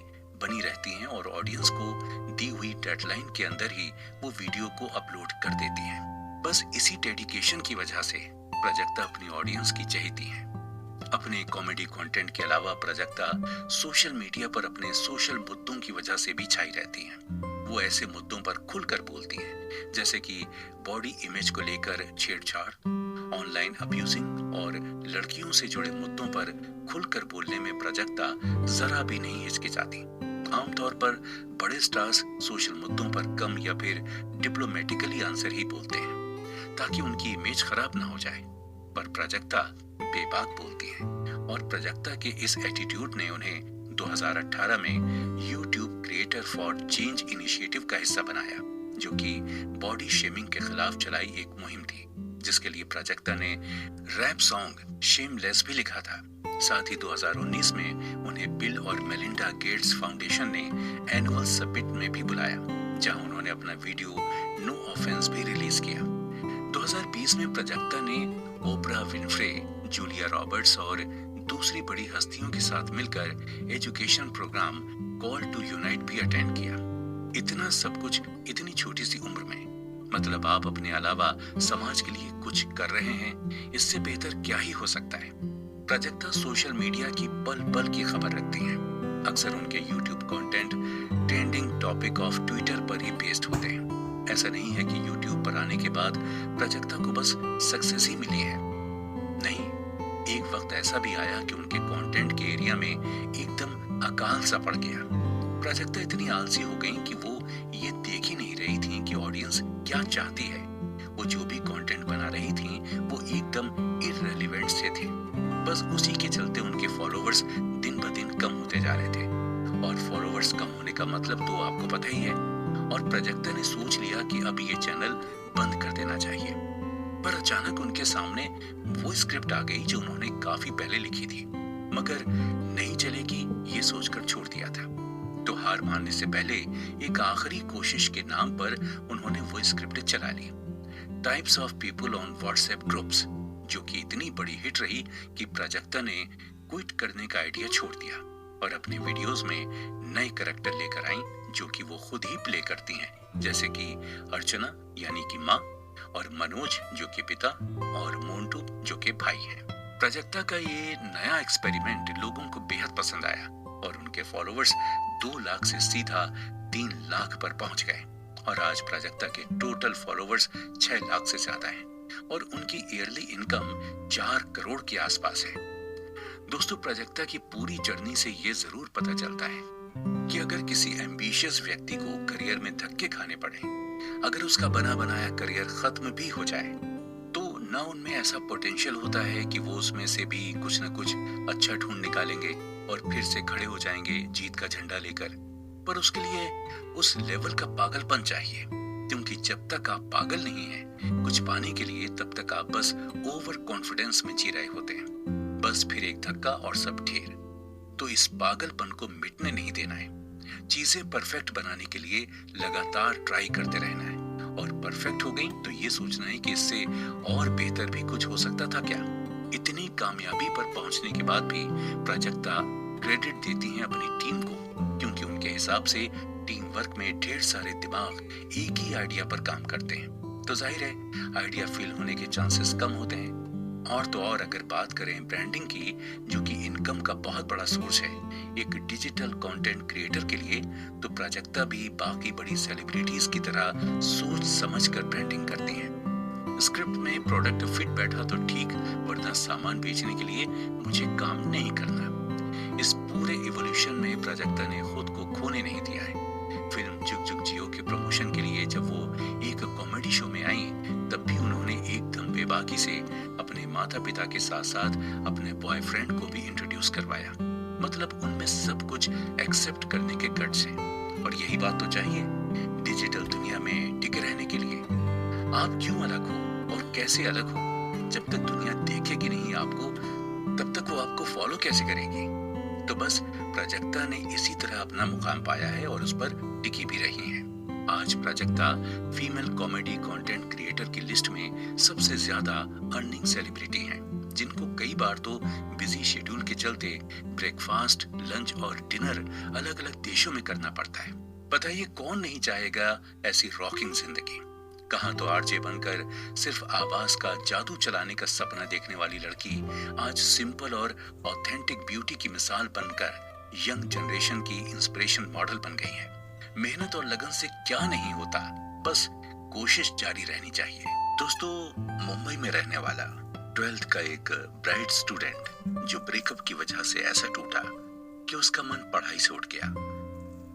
Speaker 1: बनी रहती हैं और ऑडियंस को दी हुई डेडलाइन के अंदर ही वो वीडियो को अपलोड कर देती हैं। बस इसी डेडिकेशन की वजह से प्राजक्ता अपनी ऑडियंस की चहेती हैं। अपने कॉमेडी कंटेंट के अलावा प्राजक्ता सोशल मीडिया पर अपने सोशल मुद्दों की वजह से भी छाई रहती हैं। वो ऐसे मुद्दों पर खुलकर बोलती हैं, जैसे कि बॉडी इमेज को लेकर छेड़छाड़, ऑनलाइन अब्यूजिंग और लड़कियों से जुड़े मुद्दों पर खुलकर बोलने में प्राजक्ता जरा भी नहीं हिचकिचाती। आमतौर पर बड़े स्टार्स सोशल मुद्दों पर कम या फिर डिप्लोमेटिकली आंसर ही बोलते हैं ताकि उनकी इमेज खराब ना हो जाए, पर प्राजक्ता बेबाक बोलती है, और प्राजक्ता के इस एटीट्यूड ने उन्हें 2018 में YouTube creator for change initiative का हिस्सा बनाया, जो कि बॉडी शेमिंग के खिलाफ चलाई एक मुहिम थी, जिसके लिए प्राजक्ता ने रैप सॉन्ग शेमलेस भी लिखा था। साथ ही 2019 में उन्हें बिल और मेलिंडा गेट्स फाउंडेशन ने एनुअल समिट में भी बुलाया, जहां उन्होंने अपना वीडियो नो ऑफेंस भी रिलीज किया। 2020 में प्राजक्ता ने ओपरा विनफ्रे, जूलिया रॉबर्ट्स और दूसरी बड़ी हस्तियों के साथ मिलकर education program call to unite भी अटेंड किया। इतना सब कुछ इतनी छोटी सी उम्र में, मतलब आप अपने अलावा समाज के लिए कुछ कर रहे हैं, इससे बेहतर क्या ही हो सकता है। प्राजक्ता सोशल मीडिया की पल पल की खबर रखती हैं। अक्सर उनके YouTube content trending topic of Twitter पर ही पेस्ट होते हैं। ऐसा नहीं है कि YouTube पर आने के बाद प्राजक्ता को बस सक्सेस ही मिली है, नहीं, एक वक्त ऐसा भी आया कि उनके कंटेंट के एरिया में एकदम अकाल सा पड़ गया। प्राजक्ता इतनी आलसी हो गई कि वो ये देख ही नहीं रही थी कि ऑडियंस क्या चाहती है। वो जो भी कंटेंट बना रही थी वो एकदम इररिलेवेंट से थे। बस उसी के चलते उनके फॉलोवर्स दिन ब दिन कम होते जा रहे थे, और फॉलोवर्स कम होने का मतलब तो आपको पता ही है। और प्राजक्ता ने सोच लिया कि अब ये चैनल बंद कर देना चाहिए, पर अचानक उनके सामने वो स्क्रिप्ट आ गई जो उन्होंने काफी पहले लिखी थी, मगर नहीं चलेगी ये सोचकर छोड़ दिया था। तो हार मानने से पहले एक आखिरी कोशिश के नाम पर उन्होंने वो स्क्रिप्ट चला ली, types of people on WhatsApp groups, जो कि इतनी बड़ी हिट रही कि प्राजक्ता ने क्विट करने का आइडिया छोड़ दिया और अपने वीडियोस में नए कैरेक्टर लेकर आई, जो कि वो खुद ही प्ले करती हैं, जैसे कि अर्चना यानी कि माँ, और मनोज जो कि पिता, और मोन्टू जो कि भाई हैं। प्राजक्ता का ये नया एक्सपेरिमेंट लोगों को बेहद पसंद आया और उनके फॉलोवर्स 2 लाख से सीधा 3 लाख पर पहुंच गए, और आज प्राजक्ता के टोटल फॉलोवर्स 6 लाख से ज्यादा हैं और उनकी ईयरली इनकम 4 करोड़ के आसपास है। दोस्तों, प्राजक्ता की पूरी जर्नी से ये जरूर पता चलता है कि अगर किसी एम्बिशियस व्यक्ति को करियर में धक्के खाने पड़े, अगर उसका बना बनाया करियर खत्म भी हो जाए, तो ना उनमें ऐसा पोटेंशियल होता है कि वो उसमें से भी कुछ ना कुछ अच्छा ढूंढ निकालेंगे और फिर से खड़े हो जाएंगे जीत का झंडा लेकर। पर उसके लिए उस लेवल का पागलपन चाहिए, क्योंकि जब तक आप पागल नहीं हैं कुछ पाने के लिए, तब तक आप बस ओवर कॉन्फिडेंस में जी रहे होते हैं। बस फिर एक धक्का और सब ढेर। तो इस पागलपन को मिटने नहीं देना है। चीजें परफेक्ट बनाने के लिए लगातार ट्राई करते रहना है, और परफेक्ट हो गई तो ये सोचना है कि इससे और बेहतर भी कुछ हो सकता था क्या। इतनी कामयाबी पर पहुंचने के बाद भी प्राजक्ता क्रेडिट देती हैं अपनी टीम को, क्योंकि उनके हिसाब से टीम वर्क में ढेर सारे दिमाग एक ही आइडिया पर काम करते हैं, तो जाहिर है आइडिया फेल होने के चांसेस कम होते हैं। और तो और अगर बात करें ब्रांडिंग की, जो कि इनकम का बहुत बड़ा सोर्स है एक डिजिटल कंटेंट क्रिएटर के लिए, तो प्राजक्ता भी बाकी बड़ी सेलिब्रिटीज की तरह सोच समझ कर ब्रांडिंग करती हैं। स्क्रिप्ट में प्रोडक्ट फिट बैठा तो ठीक, वरना सामान बेचने के लिए मुझे काम नहीं करना। इस पूरे इवोल्यूशन में प्राजक्ता ने खुद को खोने नहीं दिया है। फिल्म जुग जुग जियो के प्रमोशन के लिए जब वो एक कॉमेडी शो में आई, तब भी उन्होंने एकदम बेबाकी से अपने माता पिता के साथ साथ अपने बॉयफ्रेंड को भी इंट्रोड्यूस करवाया। मतलब उनमें सब कुछ एक्सेप्ट करने के गट्स हैं, और यही बात तो चाहिए डिजिटल दुनिया में टिके रहने के लिए। आप क्यों अलग हो और कैसे अलग हो? जब तक दुनिया देखेगी नहीं आपको, तब तक वो आपको फॉलो कैसे करेगी? तो बस प्राजक्ता ने इसी तरह अपना मुकाम पाया है और उस पर टिकी भी रही है। आज Prajakta female comedy content creator की लिस्ट में सबसे ज्यादा अर्निंग सेलिब्रिटी हैं, जिनको कई बार तो बिजी शेड्यूल के चलते ब्रेकफास्ट, लंच और डिनर अलग अलग देशों में करना पड़ता है। बताइए कौन नहीं चाहेगा ऐसी रॉकिंग जिंदगी? कहाँ तो आरजे बनकर सिर्फ आवाज का जादू चलाने का सपना देखने वाली लड़की आज सिंपल और ऑथेंटिक ब्यूटी की मिसाल बनकर यंग जनरेशन की इंस्पिरेशन मॉडल बन गई है। मेहनत और लगन से क्या नहीं होता, बस कोशिश जारी रहनी चाहिए। दोस्तों, मुंबई में रहने वाला 12th का एक ब्राइट स्टूडेंट जो ब्रेकअप की वजह से ऐसा टूटा कि उसका मन पढ़ाई से उठ गया।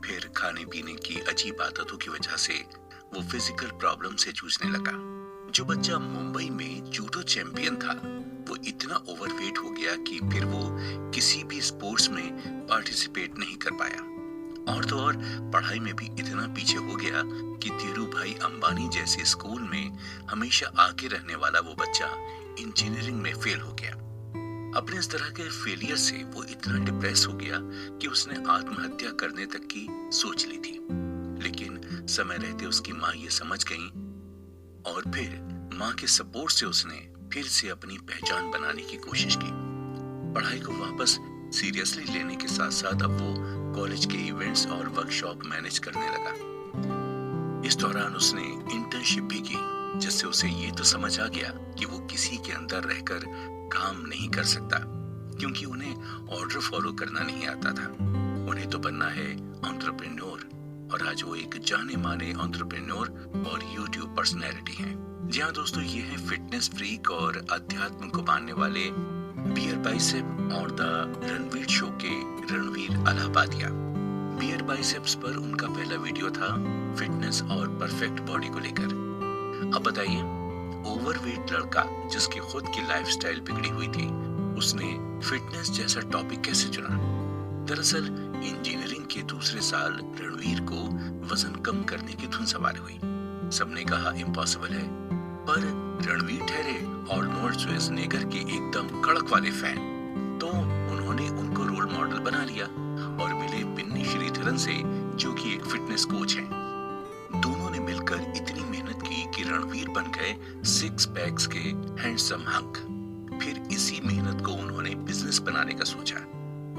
Speaker 1: फिर खाने पीने की अजीब आदतों की वजह से वो फिजिकल प्रॉब्लम से जूझने लगा। जो बच्चा मुंबई में जूडो चैंपियन था, वो इतना ओवरवेट हो गया कि फिर वो किसी भी स्पोर्ट्स में पार्टिसिपेट नहीं कर पाया। और तो और पढ़ाई में भी इतना पीछे हो गया कि धीरू भाई अंबानी जैसे स्कूल में हमेशा आगे रहने वाला वो बच्चा इंजीनियरिंग में फेल हो गया। अपने इस तरह के फेलियर से वो इतना डिप्रेस हो गया कि उसने आत्महत्या करने तक की सोच ली थी। लेकिन समय रहते उसकी माँ ये समझ गई, और फिर माँ के सपोर्ट से उसने फिर से अपनी पहचान बनाने की कोशिश की। पढ़ाई को वापस सीरियसली लेने के साथ साथ अब वो कॉलेज के इवेंट्स और वर्कशॉप मैनेज करने लगा। इस दौरान उसने इंटर्नशिप भी की, जिससे उसे ये तो समझ आ गया कि वो किसी के अंदर रहकर काम नहीं कर सकता, क्योंकि उन्हें ऑर्डर फॉलो करना नहीं आता था। उन्हें तो बनना है एंटरप्रेन्योर, और आज वो एक जाने माने एंटरप्रेन्योर और यूट्यूब पर्सनैलिटी हैं। जी हाँ दोस्तों, ये है फिटनेस फ्रीक और अध्यात्म को मानने वाले बियर बाइसेप और द रणवीर शो के रणवीर अलाहाबादिया। बियर बाइसेप्स पर उनका पहला वीडियो था फिटनेस और परफेक्ट बॉडी को लेकर। अब बताइए, ओवरवेट लड़का जिसकी खुद की लाइफस्टाइल बिगड़ी हुई थी, उसने फिटनेस जैसा टॉपिक कैसे चुना? दरअसल इंजीनियरिंग के दूसरे साल रणवीर को वजन कम करने की धुन सवार हुई। सबने कहा इम्पॉसिबल है, पर रणवीर ठहरे आर्नोल्ड श्वार्ज़नेगर के एकदम कड़क वाले फैन, तो उन्होंने उनको रोल मॉडल बना लिया और मिले बिन्नी श्रीधरन से, जो कि एक फिटनेस कोच हैं। दोनों ने मिलकर इतनी मेहनत की कि रणवीर बन गए 6 पैक्स के हैंडसम हंक। फिर इसी मेहनत को उन्होंने बिजनेस बनाने का सोचा।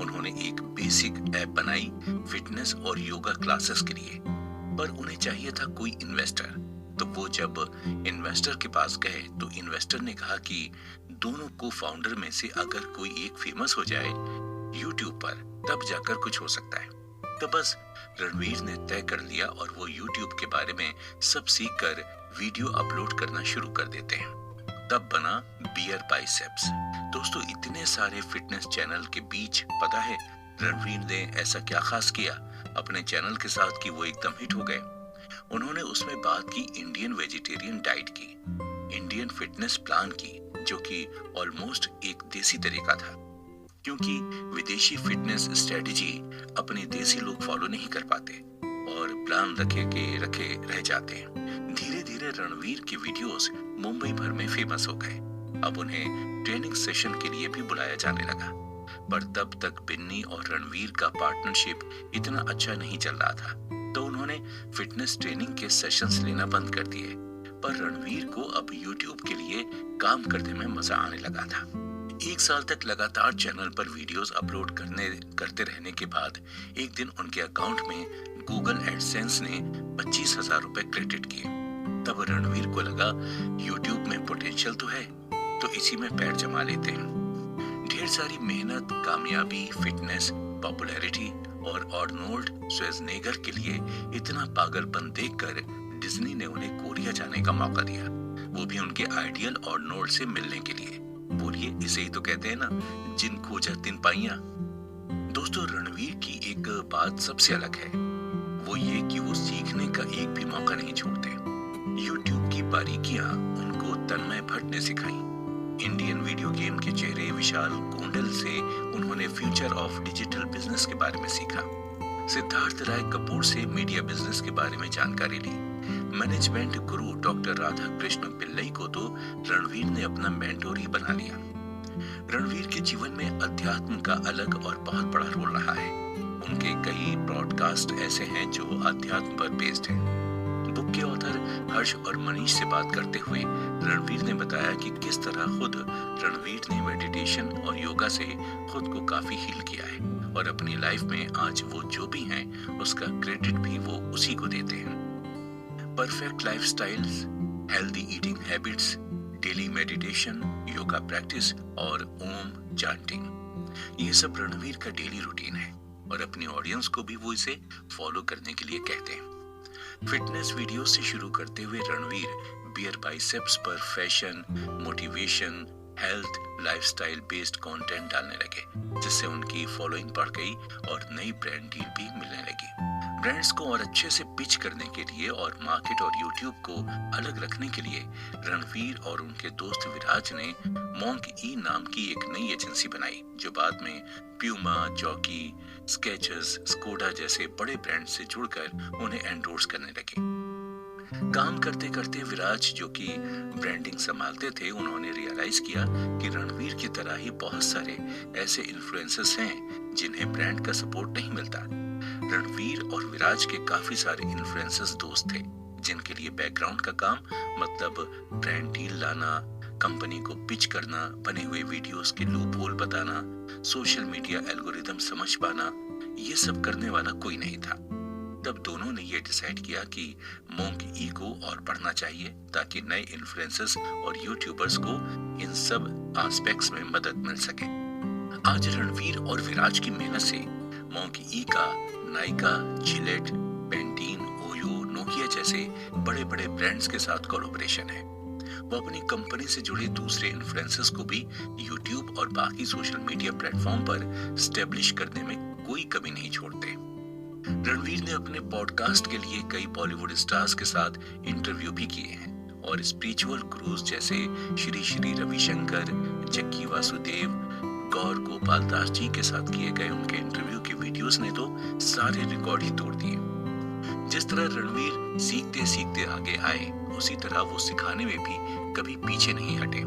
Speaker 1: उन्होंने एक बेसिक ऐप बनाई फिटनेस और योगा क्लासेस के लिए, पर उन्हें चाहिए था कोई इन्वेस्टर। तो वो जब इन्वेस्टर के पास गए तो इन्वेस्टर ने कहा कि दोनों को फाउंडर में से अगर कोई एक फेमस हो जाए यूट्यूब पर, तब जाकर कुछ हो सकता है। तो बस रणवीर ने तय कर लिया और वो यूट्यूब के बारे में सब सीख कर वीडियो अपलोड करना शुरू कर देते हैं। तब बना बियर बाइसेप्स। दोस्तों, इतने सारे फिटनेस चैनल के बीच पता है रणवीर ने ऐसा क्या खास किया अपने चैनल के साथ कि वो एकदम हिट हो गए? उन्होंने उसमें बात की इंडियन वेजिटेरियन डाइट की। इंडियन फिटनेस प्लान की, जो कि ऑलमोस्ट एक देसी तरीका था, क्योंकि विदेशी फिटनेस स्ट्रेटजी अपने देसी लोग फॉलो नहीं कर पाते और प्लान रखे के रखे रह जाते हैं। धीरे धीरे रणवीर के वीडियोस मुंबई भर में फेमस हो गए। अब उन्हें ट्रेनिंग सेशन के लिए भी बुलाया जाने लगा, पर तब तक बिन्नी और रणवीर का पार्टनरशिप इतना अच्छा नहीं चल रहा था, तो उन्होंने फिटनेस ट्रेनिंग के सेशंस लेना बंद कर दिए। पर रणवीर को अब यूट्यूब के लिए काम करने में मजा आने लगा था। 1 साल तक लगातार चैनल पर वीडियोस अपलोड करते रहने के बाद एक दिन उनके अकाउंट में गूगल एडसेंस ने 25,000 रुपए क्रेडिट किए। तब रणवीर को लगा यूट्यूब में पोटेंशियल तो है, तो इसी में पैर जमा लेते हैं। ढेर सारी मेहनत, कामयाबी, फिटनेस, पॉपुलैरिटी और आर्नोल्ड श्वार्ज़नेगर के लिए इतना पागलपन देखकर डिज्नी ने उन्हें कोरिया जाने का मौका दिया, वो भी उनके आइडियल आर्नोल्ड से मिलने के लिए। बोलिए, इसे ही तो कहते हैं ना, जिन खोजा तिन पाइया। दोस्तों, रणवीर की एक बात सबसे अलग है, वो ये कि वो सीखने का एक भी मौका नहीं छोड़ते। यूट्यूब की बारीकियां उनको तन्मय भट्ट ने सिखाई। इंडियन वीडियो गेम के चेहरे विशाल कोंडल से उन्होंने फ्यूचर ऑफ डिजिटल बिजनेस के बारे में सीखा। सिद्धार्थ राय कपूर से मीडिया बिजनेस के बारे में जानकारी ली। मैनेजमेंट गुरु डॉक्टर राधा कृष्ण पिल्लई को तो रणवीर ने अपना मेंटोर ही बना लिया। रणवीर के जीवन में अध्यात्म का अलग और बहुत बड़ा रोल रहा है। उनके कई ब्रॉडकास्ट ऐसे हैं जो अध्यात्म पर बेस्ड हैं। बुक के ऑथर हर्ष और मनीष से बात करते हुए रणवीर ने बताया कि किस तरह खुद रणवीर ने मेडिटेशन और योगा से खुद को काफी हील किया है और अपनी लाइफ में आज वो जो भी हैं उसका क्रेडिट भी वो उसी को देते हैं। Perfect lifestyles, healthy eating habits, daily meditation, yoga practice और ओम चांटिंग, ये सब रणवीर का डेली रूटीन है और अपनी ऑडियंस को भी वो इसे फॉलो करने के लिए कहते हैं। फिटनेस वीडियो से शुरू करते हुए रणवीर बियर बाइसेप्स पर fashion, motivation, health, lifestyle based content डालने लगे, जिससे उनकी फॉलोइंग बढ़ गई और नई ब्रांड डील भी मिलने लगी। ब्रांड्स को और अच्छे से पिच करने के लिए और मार्केट और यूट्यूब को अलग रखने के लिए रणवीर और उनके दोस्त विराज ने मॉन्क ई नाम की एक नई एजेंसी बनाई, जो बाद में प्यूमा, जॉकी, स्केचर्स, स्कोडा जैसे बड़े ब्रांड से जुड़कर उन्हें एंडोर्स करने लगे। काम करते करते विराज, जो कि ब्रांडिंग संभालते थे, उन्होंने रियलाइज किया कि रणवीर की तरह ही बहुत सारे ऐसे इन्फ्लुएंसर्स हैं जिन्हें ब्रांड का सपोर्ट नहीं मिलता। रणवीर और विराज के काफी सारे इन्फ्लुएंसर्स दोस्त थे, जिनके लिए बैकग्राउंड का काम मतलब ब्रांड डील लाना, कंपनी को पिच करना, बने हुए वीडियोस के लूप होल बताना, सोशल मीडिया एल्गोरिदम समझ पाना, ये सब करने वाला कोई नहीं था। तब दोनों ने ये डिसाइड किया कि मोंक ई को और बढ़ना चाहिए ताकि नए इन्फ्लुएंसर्स और यूट्यूबर्स को इन सब एस्पेक्ट्स में मदद मिल सके। आज रणवीर और विराज की मेहनत से मोंक ई का Nykaa, Gillette, Pantene, OYO, Nokia जैसे बड़े बड़े ब्रांड्स के साथ कोलैबोरेशन है। वो अपनी कंपनी से जुड़े दूसरे इन्फ्लुएंसर्स को भी यूट्यूब और बाकी सोशल मीडिया प्लेटफॉर्म पर स्टेब्लिश करने में कोई कमी नहीं छोड़ते। रणवीर ने अपने पॉडकास्ट के लिए कई बॉलीवुड स्टार्स के साथ इंटरव्यू भी किए हैं और स्पिरिचुअल गुरुज जैसे श्री श्री रविशंकर, जक्की वासुदेव, गौर गोपाल दास जी के साथ किए गए उनके इंटरव्यू के वीडियोस ने तो सारे रिकॉर्ड ही तोड़ दिए। जिस तरह रणवीर सीखते सीखते आगे आए, उसी तरह वो सिखाने में भी कभी पीछे नहीं हटे।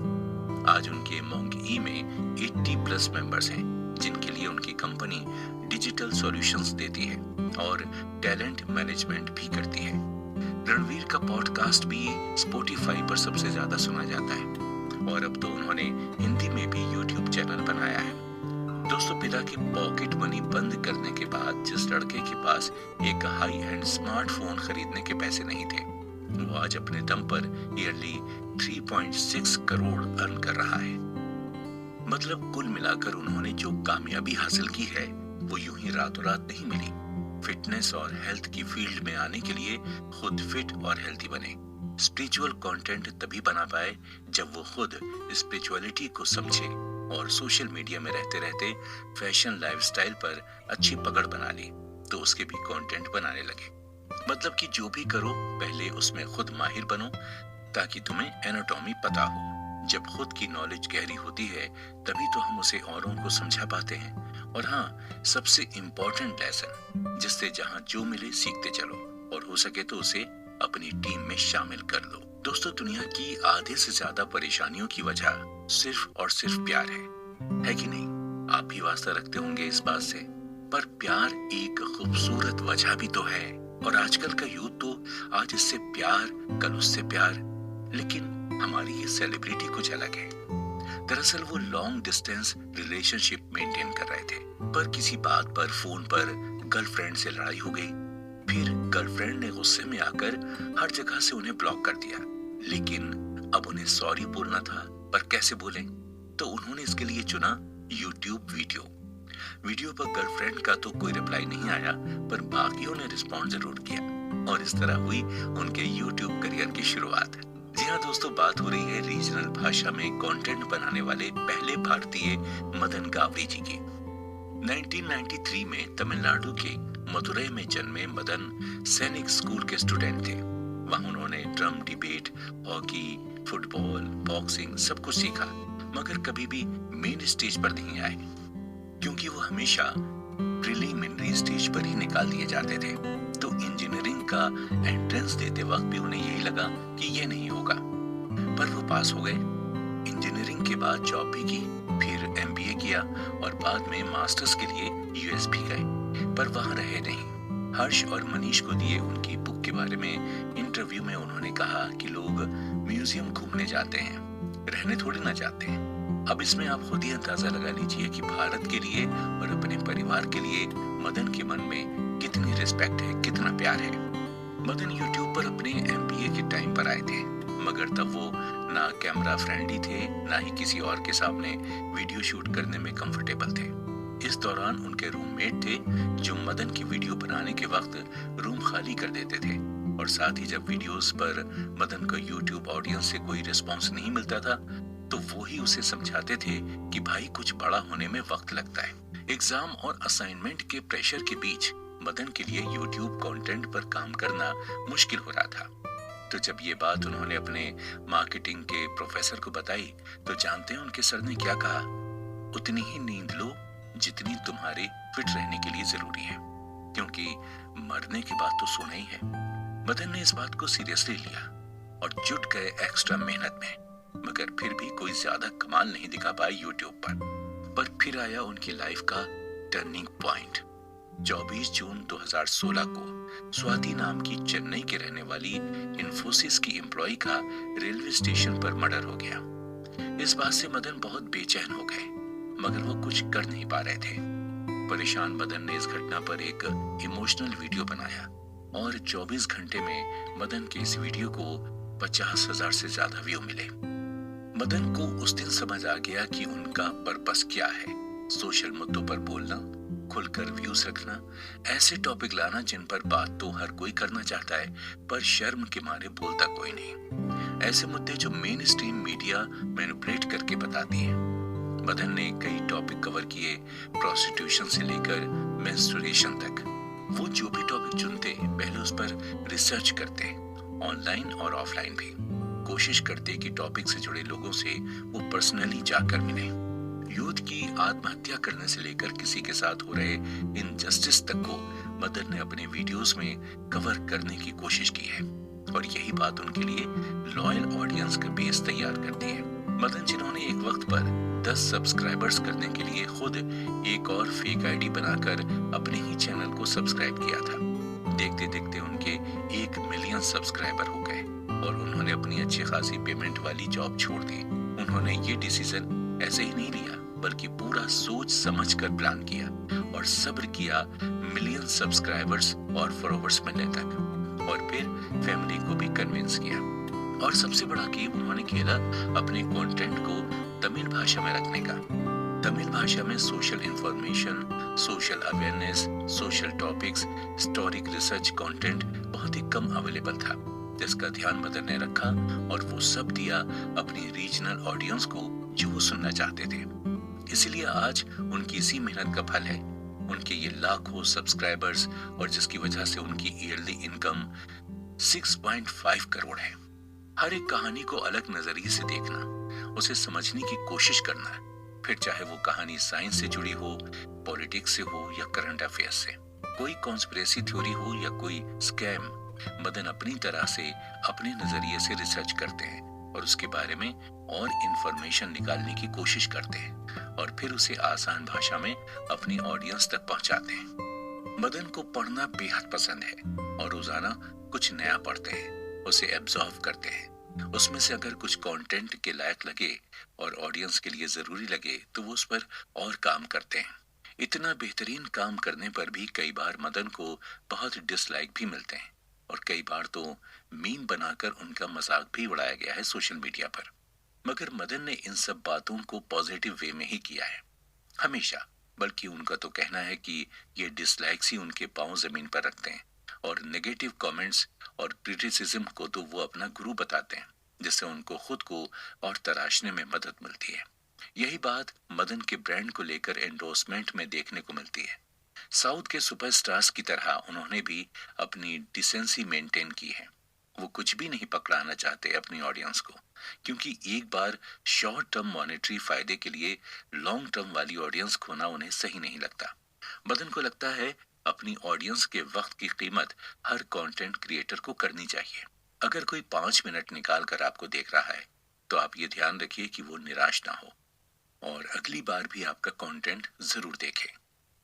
Speaker 1: आज उनके मोंक ई में 80+ मेंबर्स हैं, जिनके लिए उनकी कंपनी डिजिटल सॉल्यूशंस देती है और टैलेंट मैनेजमेंट भी करती है। रणवीर का पॉडकास्ट भी स्पॉटिफाई पर सबसे ज्यादा सुना जाता है और अब तो उन्होंने हिंदी में भी यूट्यूब चैनल बनाया है। दोस्तों, पिता की पॉकेट मनी बंद करने के बाद जिस लड़के के पास एक हाई एंड स्मार्टफोन खरीदने के पैसे नहीं थे, वो आज अपने दम पर ईयरली 3.6 करोड़ अर्न कर रहा है। मतलब कुल मिलाकर उन्होंने जो कामयाबी हासिल की है वो यूं ही रातों रात नहीं मिली। फिटनेस और हेल्थ की फील्ड में आने के लिए खुद फिट और हेल्थी बने। स्पिरिचुअल कंटेंट तभी बना पाए जब वो खुद स्पिरिचुअलिटी को समझे और सोशल मीडिया में रहते रहते फैशन लाइफस्टाइल पर अच्छी पकड़ बना ली, तो उसके भी कंटेंट बनाने लगे। मतलब कि जो भी करो पहले उसमें खुद माहिर बनो, ताकि तुम्हें एनाटॉमी पता हो। जब खुद की नॉलेज गहरी होती है तभी तो हम उसे औरों को समझा पाते हैं। और हाँ, सबसे इम्पोर्टेंट लेसन, जिससे जहाँ जो मिले सीखते चलो और हो सके तो उसे अपनी टीम में शामिल कर लो। दोस्तों, दुनिया की आधे से ज्यादा परेशानियों की वजह सिर्फ और सिर्फ प्यार है कि नहीं? आप भी वास्ता रखते होंगे इस बात से। पर प्यार एक खूबसूरत वजह भी तो है। और आजकल का यूथ तो आज इससे प्यार, कल उससे प्यार, लेकिन हमारी ये सेलिब्रिटी कुछ अलग है। दरअसल वो लॉन्ग डिस्टेंस रिलेशनशिप मेंटेन कर रहे थे, पर किसी बात पर फोन पर गर्लफ्रेंड से लड़ाई हो गई। फिर गर्लफ्रेंड ने गुस्से में आकर हर जगह से उन्हें ब्लॉक कर दिया। लेकिन अब उन्हें सॉरी बोलना था, पर कैसे बोले? तो उन्होंने इसके लिए चुना यूट्यूब वीडियो पर गर्लफ्रेंड का तो कोई रिप्लाई नहीं आया, पर बाकियों ने रिस्पॉन्ड जरूर किया और इस तरह हुई उनके यूट्यूब करियर की शुरुआत। जी हाँ दोस्तों, बात हो रही है रीजनल भाषा में कंटेंट बनाने वाले पहले भारतीय मदन गावरी जी की। 1993 में तमिलनाडु के मदुरई में जन्मे मदन सैनिक स्कूल के स्टूडेंट थे। वहां उन्होंने drum, debate, hockey, football, boxing सब कुछ सीखा, मगर कभी भी मेन स्टेज पर नहीं आए, क्योंकि वो हमेशा प्रिलिमिनरी स्टेज पर ही निकाल दिए जाते थे। तो इंजीनियरिंग का एंट्रेंस देते वक्त भी उन्हें यही लगा कि ये नहीं होगा, पर वो पास हो गए। इंजीनियरिंग के बाद जॉब भी की, फिर एमबीए किया और बाद में मास्टर्स के लिए यूएस भी गए, पर वहां रहे नहीं। हर्ष और मनीष को दिए उनकी बुक के बारे में इंटरव्यू में उन्होंने कहा कि लोग म्यूजियम घूमने जाते हैं, रहने थोड़ी ना जाते हैं। अब इसमें आप खुद ही अंदाजा लगा लीजिए कि भारत के लिए और अपने परिवार के लिए मदन के मन में कितनी रिस्पेक्ट है, कितना प्यार है। मदन यूट्यूब पर अपने एमबीए के टाइम पर आए थे, मगर तब वो ना कैमरा फ्रेंडली थे, ना ही किसी और के सामने वीडियो शूट करने में कंफर्टेबल थे। इस दौरान उनके रूममेट थे जो मदन की वीडियो बनाने के वक्त रूम खाली कर देते थे, और साथ ही जब वीडियोस पर मदन को यूट्यूब ऑडियंस से कोई रिस्पॉन्स नहीं मिलता था तो वो ही उसे समझाते थे कि भाई कुछ बड़ा होने में वक्त लगता है। एग्जाम और असाइनमेंट के प्रेशर के बीच मदन के लिए यूट्यूब कंटेंट पर काम करना मुश्किल हो रहा था। तो जब ये बात उन्होंने अपने मार्केटिंग के प्रोफेसर को बताई तो जानते हैं उनके सर ने क्या कहा? उतनी ही नींद लो जितनी तुम्हारे फिट रहने के लिए जरूरी है, क्योंकि मरने के बाद तो सोना ही है। मदन ने इस बात को सीरियसली लिया और जुट गए एक्स्ट्रा मेहनत में, मगर फिर भी कोई ज्यादा कमाल नहीं दिखा पाए यूट्यूब पर फिर आया उनकी लाइफ का टर्निंग पॉइंट। 24 जून 2016 को स्वाति नाम की चेन्नई के रहने वाली इन्फोसिस की एम्प्लॉय का रेलवे स्टेशन पर मर्डर हो गया। इस बात से मदन बहुत बेचैन हो गए, मगर वो कुछ कर नहीं पा रहे थे। परेशान मदन ने इस घटना पर एक इमोशनल वीडियो बनाया और 24 घंटे में मदन के इस वीडियो को 50,000 से ज्यादा व्यू मिले। मदन को उस दिन समझ आ गया कि उनका पर्पस क्या है। सोशल मुद्दों पर बोलना, खुलकर व्यूज रखना, ऐसे टॉपिक लाना जिन पर बात तो हर कोई करना चाहता है, पर शर्म के मारे बोलता कोई नहीं। ऐसे मुद्दे जो मेन स्ट्रीम मीडिया मैनिपुलेट करके बताती है। मदन ने कई टॉपिक कवर किए, प्रोस्टिट्यूशन से लेकर मेंस्ट्रुएशन तक। वो जो भी टॉपिक चुनते पहले उस पर रिसर्च करते, ऑनलाइन और ऑफलाइन भी। कोशिश करते कि टॉपिक से जुड़े लोगों से वो पर्सनली जाकर मिले। यूथ की आत्महत्या करने से लेकर किसी के साथ हो रहे इनजस्टिस तक को मदन ने अपने वीडियोस में कवर करने की कोशिश की है, और यही बात उनके लिए लॉयल ऑडियंस का बेस तैयार करती है। मदन जिन्होंने एक वक्त पर 10 सब्सक्राइबर्स करने के लिए खुद एक और फेक आईडी बनाकर अपने ही चैनल को सब्सक्राइब किया था, देखते देखते उनके 1 मिलियन सब्सक्राइबर हो गए और उन्होंने अपनी अच्छी खासी पेमेंट वाली जॉब छोड़ दी। उन्होंने ये डिसीजन ऐसे ही नहीं लिया, बल्कि पूरा सोच समझ कर प्लान किया और सब्र किया मिलियन सब्सक्राइबर्स और फॉलोवर्स मिलने तक, और फिर फैमिली को भी कन्विंस किया। और सबसे बड़ा गेम उन्होंने खेला अपने कंटेंट को तमिल भाषा में रखने का। तमिल भाषा में social information, social awareness, social topics, historic research content बहुत ही कम अवेलेबल था, जिसका ध्यान मदन ने रखा और वो सब दिया अपनी रीजनल ऑडियंस को जो वो सुनना चाहते थे। इसलिए आज उनकी इसी मेहनत का फल है, उनके ये लाखों सब्सक्राइबर्स, और जिसकी वजह से उनकी ईयरली इनकम 6.5 करोड़ है। हर एक कहानी को अलग नजरिए से देखना, उसे समझने की कोशिश करना, फिर चाहे वो कहानी साइंस से जुड़ी हो, पॉलिटिक्स से हो या करंट अफेयर्स से, कोई कॉन्स्पिरेसी थ्योरी हो या कोई स्कैम, मदन अपनी तरह से अपने नजरिए से रिसर्च करते हैं और उसके बारे में और इंफॉर्मेशन निकालने की कोशिश करते हैं और फिर उसे आसान भाषा में अपनी ऑडियंस तक पहुंचाते हैं। मदन को पढ़ना बेहद पसंद है और रोजाना कुछ नया पढ़ते हैं, उसे एब्जॉर्व करते हैं। उसमें से अगर कुछ कंटेंट के लायक लगे और ऑडियंस के लिए जरूरी लगे तो वो उस पर और काम करते हैं। इतना बेहतरीन काम करने पर भी कई बार मदन को बहुत डिसलाइक भी मिलते हैं और कई बार तो मीम बनाकर उनका मजाक भी उड़ाया गया है सोशल मीडिया पर। मगर मदन ने इन सब बातों को पॉजिटिव वे में ही किया है, हमेशा। बल्कि उनका तो कहना है कि ये डिसलाइक्स ही उनके पांव जमीन पर रखते हैं और नेगेटिव कमेंट्स और क्रिटिसिज्म को तो वो अपना गुरु बताते हैं, जिससे उनको खुद को और तराशने में मदद मिलती है। यही बात मदन के ब्रांड को लेकर एंडोर्समेंट में देखने को मिलती है। साउथ के सुपरस्टार्स की तरह उन्होंने भी अपनी डिसेंसी मेंटेन की है। वो कुछ भी नहीं पकड़ाना चाहते अपनी ऑडियंस को, क्योंकि एक बार शॉर्ट टर्म मॉनेटरी फायदे के लिए लॉन्ग टर्म वाली ऑडियंस खोना उन्हें सही नहीं लगता। मदन को लगता है अपनी ऑडियंस के वक्त की कीमत हर कंटेंट क्रिएटर को करनी चाहिए। अगर कोई 5 मिनट निकाल कर आपको देख रहा है तो आप ये ध्यान रखिए कि वो निराश ना हो और अगली बार भी आपका कंटेंट जरूर देखे।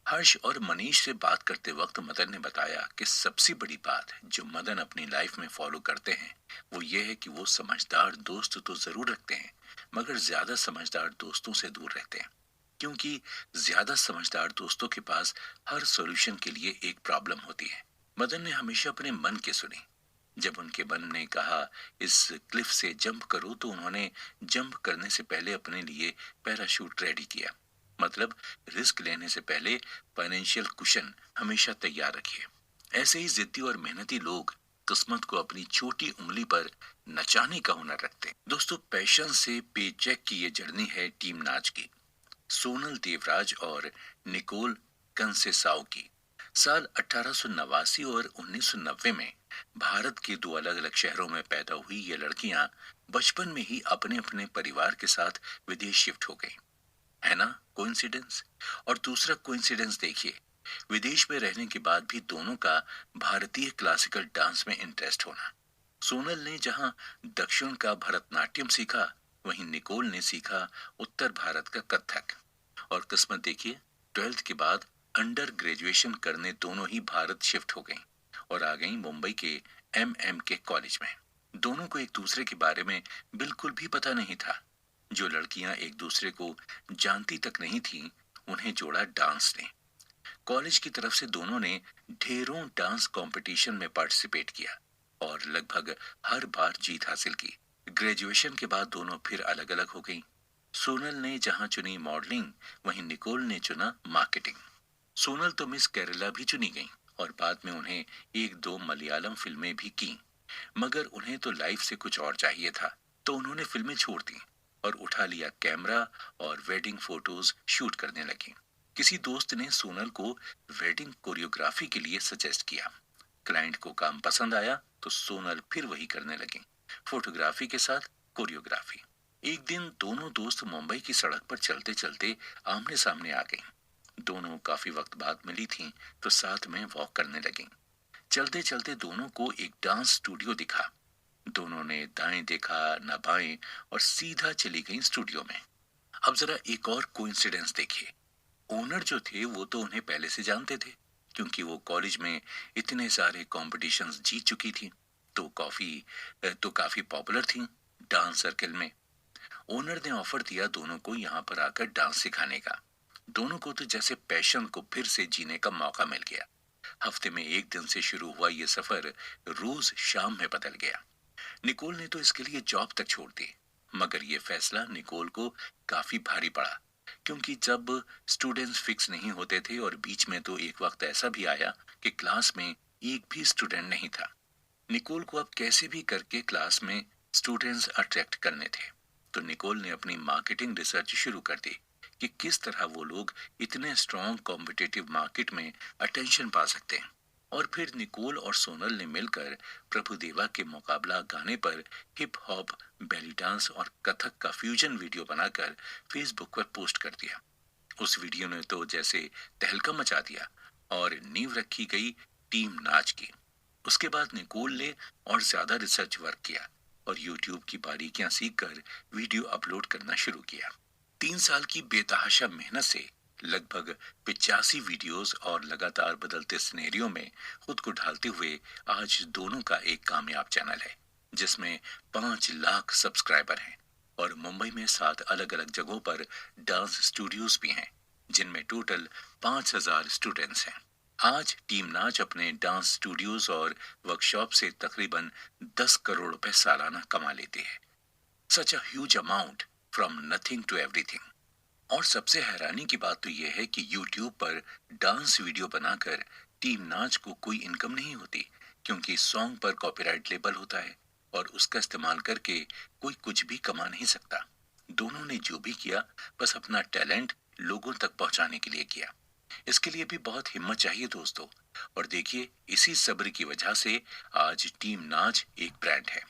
Speaker 1: हर्ष और मनीष से बात करते वक्त मदन ने बताया कि सबसे बड़ी बात जो मदन अपनी लाइफ में फॉलो करते हैं वो ये है कि वो समझदार दोस्त तो जरूर रखते हैं, मगर ज्यादा समझदार दोस्तों से दूर रहते हैं, क्योंकि ज्यादा समझदार दोस्तों के पास हर सॉल्यूशन के लिए एक प्रॉब्लम होती है। मदन ने हमेशा अपने मन की सुनी। जब उनके मन ने कहा इस क्लिफ से जंप करो तो उन्होंने जंप करने से पहले अपने लिए पैराशूट रेडी किया। मतलब रिस्क लेने से पहले फाइनेंशियल कुशन हमेशा तैयार रखिए। ऐसे ही जिद्दी और मेहनती लोग किस्मत को अपनी छोटी उंगली पर नचाने का हुनर रखते हैं। दोस्तों, पैशन से पेचेक की ये जर्नी है टीम नाच की, सोनल देवराज और निकोल कंसेसाओ की। साल 1889 और 1990 में भारत के दो अलग अलग शहरों में पैदा हुई ये लड़कियां बचपन में ही अपने अपने परिवार के साथ विदेश शिफ्ट हो गई। है ना कोइंसिडेंस? और दूसरा कोइंसिडेंस देखिए, विदेश में रहने के बाद भी दोनों का भारतीय क्लासिकल डांस में इंटरेस्ट होना। सोनल ने जहां दक्षिण का भरतनाट्यम सीखा, वहीं निकोल ने सीखा उत्तर भारत का कथक। और किस्मत देखिए, 12th के बाद अंडर ग्रेजुएशन करने दोनों ही भारत शिफ्ट हो गईं और आ गईं मुंबई के MM के कॉलेज में। दोनों को एक दूसरे के बारे में बिल्कुल भी पता नहीं था। जो लड़कियां एक दूसरे को जानती तक नहीं थीं, उन्हें जोड़ा डांस ने। कॉलेज की तरफ से दोनों ने ढेरों डांस कंपटीशन में पार्टिसिपेट किया और लगभग हर बार जीत हासिल की। ग्रेजुएशन के बाद दोनों फिर अलग अलग हो गईं। सोनल ने जहां चुनी मॉडलिंग, वहीं निकोल ने चुना मार्केटिंग। सोनल तो मिस केरला भी चुनी गईं और बाद में उन्हें एक दो मलयालम फिल्में भी की। मगर उन्हें तो लाइफ से कुछ और चाहिए था, तो उन्होंने फिल्में छोड़ दी और उठा लिया कैमरा और वेडिंग फोटोज शूट करने लगी। किसी दोस्त ने सोनल को वेडिंग कोरियोग्राफी के लिए सजेस्ट किया। क्लाइंट को काम पसंद आया तो सोनल फिर वही करने लगी, फोटोग्राफी के साथ कोरियोग्राफी। एक दिन दोनों दोस्त मुंबई की सड़क पर चलते चलते आमने सामने आ गईं। दोनों काफी वक्त बाद मिली थीं तो साथ में वॉक करने लगी। चलते चलते दोनों को एक डांस स्टूडियो दिखा। दोनों ने दाएं देखा न बाएं और सीधा चली गई स्टूडियो में। अब जरा एक और कोइंसिडेंस देखिए। ओनर जो थे वो तो उन्हें पहले से जानते थे, क्योंकि वो कॉलेज में इतने सारे कॉम्पिटिशन्स जीत चुकी थी, तो काफी पॉपुलर थी डांस सर्कल में। ओनर ने ऑफर दिया दोनों को यहाँ पर आकर डांस सिखाने का। दोनों को तो जैसे पैशन को फिर से जीने का मौका मिल गया। हफ्ते में एक दिन से शुरू हुआ ये सफर रोज शाम में बदल गया। निकोल ने तो इसके लिए जॉब तक छोड़ दी, मगर ये फैसला निकोल को काफी भारी पड़ा, क्योंकि जब स्टूडेंट्स फिक्स नहीं होते थे और बीच में तो एक वक्त ऐसा भी आया कि क्लास में एक भी स्टूडेंट नहीं था। निकोल को अब कैसे भी करके क्लास में स्टूडेंट्स अट्रैक्ट करने थे, तो निकोल ने अपनी मार्केटिंग रिसर्च शुरू कर दी कि किस तरह वो लोग इतने स्ट्रॉन्ग कॉम्पिटिटिव मार्केट में अटेंशन पा सकते हैं। और फिर निकोल और सोनल ने मिलकर प्रभुदेवा के मुकाबला गाने पर हिप हॉप, बेली डांस और कथक का फ्यूजन वीडियो बनाकर फेसबुक पर पोस्ट कर दिया। उस वीडियो ने तो जैसे तहलका मचा दिया और नींव रखी गई टीम नाच की। उसके बाद निकोल ने और ज्यादा रिसर्च वर्क किया और यूट्यूब की बारीकियां सीखकर वीडियो अपलोड करना शुरू किया। 3 साल की बेतहाशा मेहनत से लगभग 85 वीडियोस और लगातार बदलते सिनेरियो में खुद को ढालते हुए आज दोनों का एक कामयाब चैनल है जिसमें 5 लाख सब्सक्राइबर हैं और मुंबई में 7 अलग अलग जगहों पर डांस स्टूडियोज भी हैं जिनमें टोटल 5,000 स्टूडेंट्स हैं। आज टीम नाच अपने डांस स्टूडियोज और वर्कशॉप से तकरीबन 10 करोड़ रुपए सालाना कमा लेते हैं। Such a huge amount from nothing to everything. और सबसे हैरानी की बात तो यह है कि YouTube पर डांस वीडियो बनाकर टीम नाच को कोई इनकम नहीं होती क्योंकि सॉन्ग पर कॉपीराइट लेबल होता है और उसका इस्तेमाल करके कोई कुछ भी कमा नहीं सकता। दोनों ने जो भी किया बस अपना टैलेंट लोगों तक पहुंचाने के लिए किया। इसके लिए भी बहुत हिम्मत चाहिए दोस्तों। और देखिए इसी सब्र की वजह से आज टीम नाच एक ब्रांड है।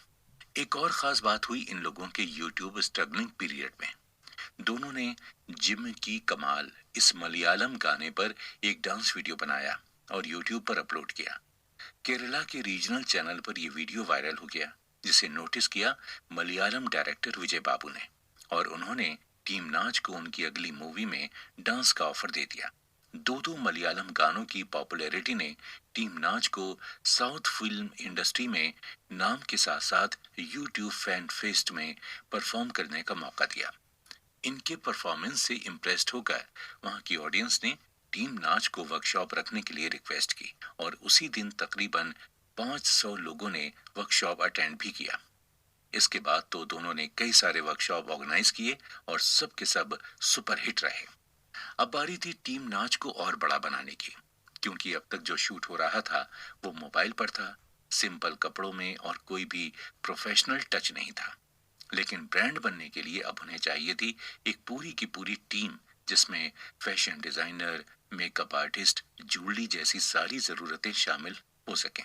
Speaker 1: एक और खास बात हुई इन लोगों के YouTube स्ट्रगलिंग पीरियड में। दोनों ने जिम की कमाल इस मलयालम गाने पर एक डांस वीडियो बनाया और YouTube पर अपलोड किया। केरला के रीजनल चैनल पर यह वीडियो वायरल हो गया जिसे नोटिस किया मलयालम डायरेक्टर विजय बाबू ने और उन्होंने टीम नाच को उनकी अगली मूवी में डांस का ऑफर दे दिया। दो मलयालम गानों की पॉपुलैरिटी ने टीम नाच को साउथ फिल्म इंडस्ट्री में नाम के साथ साथ यूट्यूब फैन फेस्ट में परफॉर्म करने का मौका दिया। इनके परफॉर्मेंस से इम्प्रेस्ड होकर वहां की ऑडियंस ने टीम नाच को वर्कशॉप रखने के लिए रिक्वेस्ट की और उसी दिन तकरीबन 500 लोगों ने वर्कशॉप अटेंड भी किया। इसके बाद तो दोनों ने कई सारे वर्कशॉप ऑर्गेनाइज किए और सब के सब सुपरहिट रहे। अब बारी थी टीम नाच को और बड़ा बनाने की, क्योंकि अब तक जो शूट हो रहा था वो मोबाइल पर था, सिंपल कपड़ों में और कोई भी प्रोफेशनल टच नहीं था। लेकिन ब्रांड बनने के लिए अब उन्हें चाहिए थी एक पूरी की पूरी टीम जिसमें fashion designer, makeup artist, jewellery जैसी सारी जरूरतें शामिल हो सकें।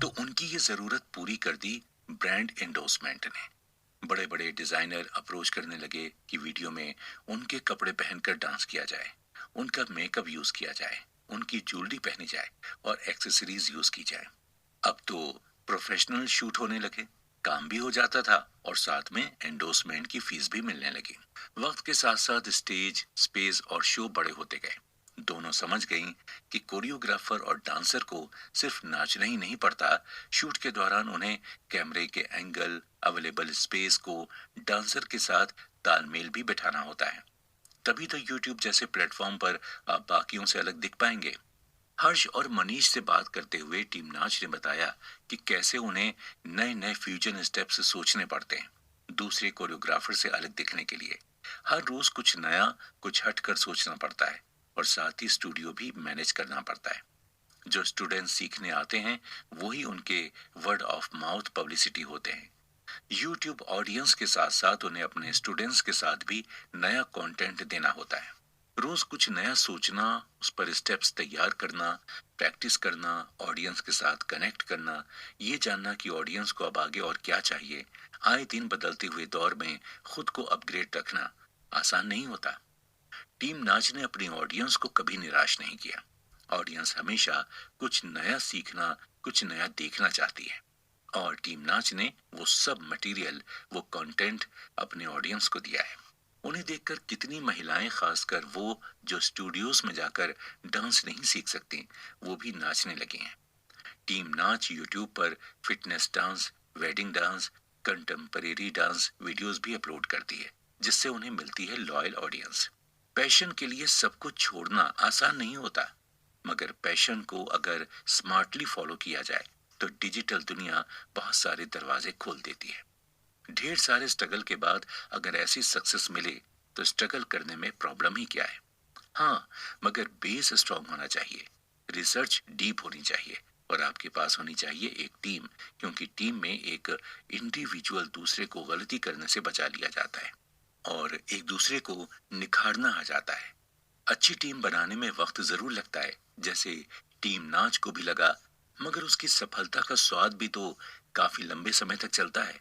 Speaker 1: तो उनकी ये जरूरत पूरी कर दी ब्रांड एंडोर्समेंट ने। बड़े बड़े डिजाइनर अप्रोच करने लगे कि वीडियो में उनके कपड़े पहनकर डांस किया जाए, उनका मेकअप यूज किया जाए, उनकी ज्वेलरी पहनी जाए और एक्सेसरीज यूज की जाए। अब तो प्रोफेशनल शूट होने लगे, काम भी हो जाता था और साथ में एंडोर्समेंट की फीस भी मिलने लगी। वक्त के साथ साथ स्टेज, स्पेस और शो बड़े होते गए। दोनों समझ गईं कि कोरियोग्राफर और डांसर को सिर्फ नाचना ही नहीं पड़ता, शूट के दौरान उन्हें कैमरे के एंगल, अवेलेबल स्पेस को डांसर के साथ तालमेल भी बिठाना होता है। तभी तो YouTube जैसे प्लेटफॉर्म पर आप बाकियों से अलग दिख पाएंगे। हर्ष और मनीष से बात करते हुए टीम नाच ने बताया कि कैसे उन्हें नए नए फ्यूजन स्टेप्स सोचने पड़ते हैं दूसरे कोरियोग्राफर से अलग दिखने के लिए। हर रोज कुछ नया, कुछ हटकर सोचना पड़ता है और साथ ही स्टूडियो भी मैनेज करना पड़ता है। जो स्टूडेंट्स सीखने आते हैं वही उनके वर्ड ऑफ माउथ पब्लिसिटी होते हैं। यूट्यूब ऑडियंस के साथ साथ उन्हें अपने स्टूडेंट्स के साथ भी नया कंटेंट देना होता है। रोज कुछ नया सोचना, उस पर स्टेप्स तैयार करना, प्रैक्टिस करना, ऑडियंस के साथ कनेक्ट करना, ये जानना कि ऑडियंस को अब आगे और क्या चाहिए। आए दिन बदलते हुए दौर में खुद को अपग्रेड रखना आसान नहीं होता। टीम नाच ने अपनी ऑडियंस को कभी निराश नहीं किया। ऑडियंस हमेशा कुछ नया सीखना, कुछ नया देखना चाहती है और टीम नाच ने वो सब मटेरियल, वो कंटेंट अपने ऑडियंस को दिया है। उन्हें देखकर कितनी महिलाएं, खासकर वो जो स्टूडियोज में जाकर डांस नहीं सीख सकती, वो भी नाचने लगी हैं। टीम नाच यूट्यूब पर fitness dance, wedding dance, contemporary dance videos भी अपलोड करती है जिससे उन्हें मिलती है लॉयल ऑडियंस। पैशन के लिए सब कुछ छोड़ना आसान नहीं होता, मगर पैशन को अगर स्मार्टली फॉलो किया जाए तो डिजिटल दुनिया बहुत सारे दरवाजे खोल देती है। ढेर सारे स्ट्रगल के बाद अगर ऐसी सक्सेस मिले तो स्ट्रगल करने में प्रॉब्लम ही क्या है। हाँ, मगर बेस स्ट्रांग होना चाहिए, रिसर्च डीप होनी चाहिए और आपके पास होनी चाहिए एक टीम, क्योंकि टीम में एक इंडिविजुअल दूसरे को गलती करने से बचा लिया जाता है और एक दूसरे को निखारना आ जाता है। अच्छी टीम बनाने में वक्त जरूर लगता है, जैसे टीम नाच को भी लगा, मगर उसकी सफलता का स्वाद भी तो काफी लंबे समय तक चलता है।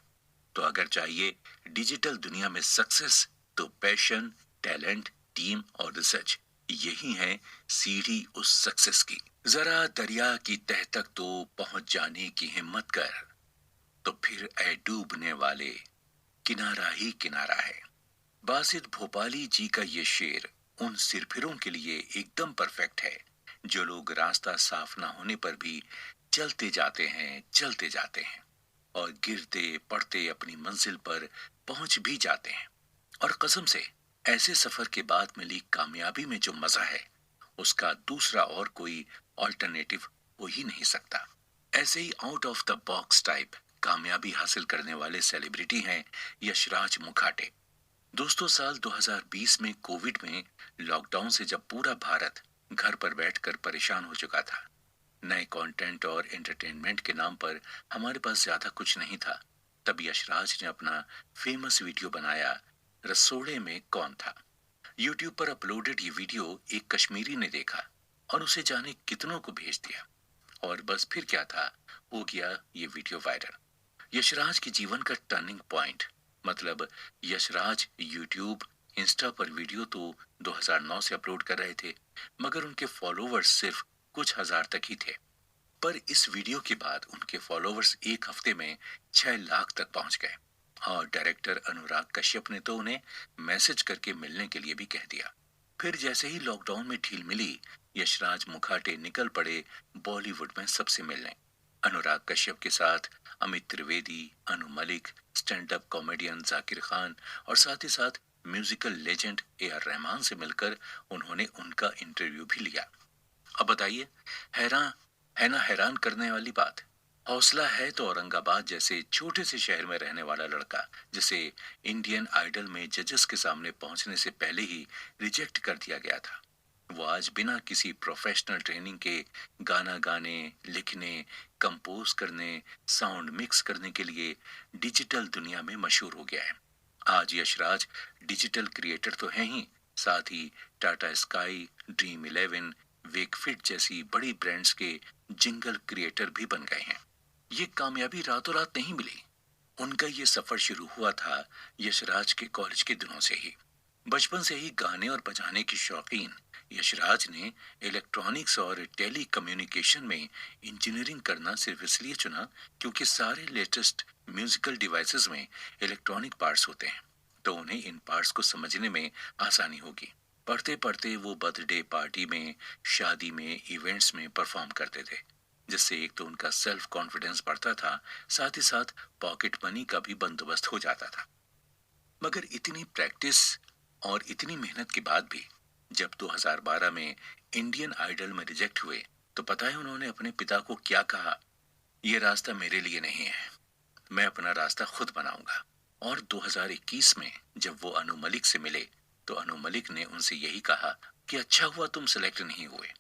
Speaker 1: तो अगर चाहिए डिजिटल दुनिया में सक्सेस, तो पैशन, टैलेंट, टीम और रिसर्च, यही है सीढ़ी उस सक्सेस की। जरा दरिया की तह तक तो पहुंच जाने की हिम्मत कर, तो फिर ऐ डूबने वाले, किनारा ही किनारा है। बासित भोपाली जी का ये शेर उन सिरफिरों के लिए एकदम परफेक्ट है, जो लोग रास्ता साफ ना होने पर भी चलते जाते हैं और गिरते पड़ते अपनी मंजिल पर पहुंच भी जाते हैं। और कसम से, ऐसे सफर के बाद मिली कामयाबी में जो मजा है, उसका दूसरा और कोई ऑल्टरनेटिव हो ही नहीं सकता। ऐसे ही out of the box type कामयाबी हासिल करने वाले सेलिब्रिटी हैं यशराज मुखाटे। दोस्तों, साल 2020 में कोविड में लॉकडाउन से जब पूरा भारत घर पर बैठकर परेशान हो चुका था, नए कंटेंट और एंटरटेनमेंट के नाम पर हमारे पास ज्यादा कुछ नहीं था, तब यशराज ने अपना फेमस वीडियो बनाया, रसोड़े में कौन था। यूट्यूब पर अपलोडेड ये वीडियो एक कश्मीरी ने देखा और उसे जाने कितनों को भेज दिया, और बस फिर क्या था, हो गया ये वीडियो वायरल। यशराज के जीवन का टर्निंग पॉइंट, मतलब यशराज यूट्यूब, इंस्टा पर वीडियो तो 2009 से अपलोड कर रहे थे, मगर उनके फॉलोवर्स सिर्फ कुछ हजार तक ही थे। पर इस वीडियो के बाद उनके फॉलोवर्स एक हफ्ते में 6 लाख तक पहुंच गए, और डायरेक्टर अनुराग कश्यप ने तो उन्हें मैसेज करके मिलने के लिए भी कह दिया। फिर जैसे ही लॉकडाउन में ढील मिली, यशराज मुखाटे निकल पड़े बॉलीवुड में सबसे मिलने। अनुराग कश्यप के साथ Amit Trivedi, Anu Malik, stand up comedian Zakir Khan और साथ ही साथ musical legend A R Rahman से मिलकर उन्होंने उनका इंटरव्यू भी लिया। अब बताइए, हैरान है ना, हैरान करने वाली बात। हौसला है तो औरंगाबाद जैसे छोटे से शहर में रहने वाला लड़का, जिसे इंडियन आइडल में जजेस के सामने पहुंचने से पहले ही रिजेक्ट कर दिया गया था, वो आज बिना किसी प्रोफेशनल ट्रेनिंग के गाना गाने, लिखने, कंपोज करने, साउंड मिक्स करने के लिए डिजिटल दुनिया में मशहूर हो गया है। आज यशराज डिजिटल क्रिएटर तो हैं ही, साथ ही टाटा स्काई, ड्रीम 11, वेकफिट जैसी बड़ी ब्रांड्स के जिंगल क्रिएटर भी बन गए हैं। ये कामयाबी रातों रात नहीं मिली। उनका ये सफर शुरू हुआ था यशराज के कॉलेज के दिनों से ही। बचपन से ही गाने और बजाने की शौकीन यशराज ने इलेक्ट्रॉनिक्स और टेली कम्युनिकेशन में इंजीनियरिंग करना सिर्फ इसलिए चुना क्योंकि सारे लेटेस्ट म्यूजिकल डिवाइसेस में इलेक्ट्रॉनिक पार्ट्स होते हैं, तो उन्हें इन पार्ट्स को समझने में आसानी होगी। पढ़ते पढ़ते वो बर्थडे पार्टी में, शादी में, इवेंट्स में परफॉर्म करते थे, जिससे एक तो उनका सेल्फ कॉन्फिडेंस बढ़ता था, साथ ही साथ पॉकेट मनी का भी बंदोबस्त हो जाता था। मगर इतनी प्रैक्टिस और इतनी मेहनत के बाद भी जब 2012 में इंडियन आइडल में रिजेक्ट हुए, तो पता है उन्होंने अपने पिता को क्या कहा? ये रास्ता मेरे लिए नहीं है, मैं अपना रास्ता खुद बनाऊंगा। और 2021 में जब वो अनु मलिक से मिले, तो अनु मलिक ने उनसे यही कहा कि अच्छा हुआ तुम सिलेक्ट नहीं हुए,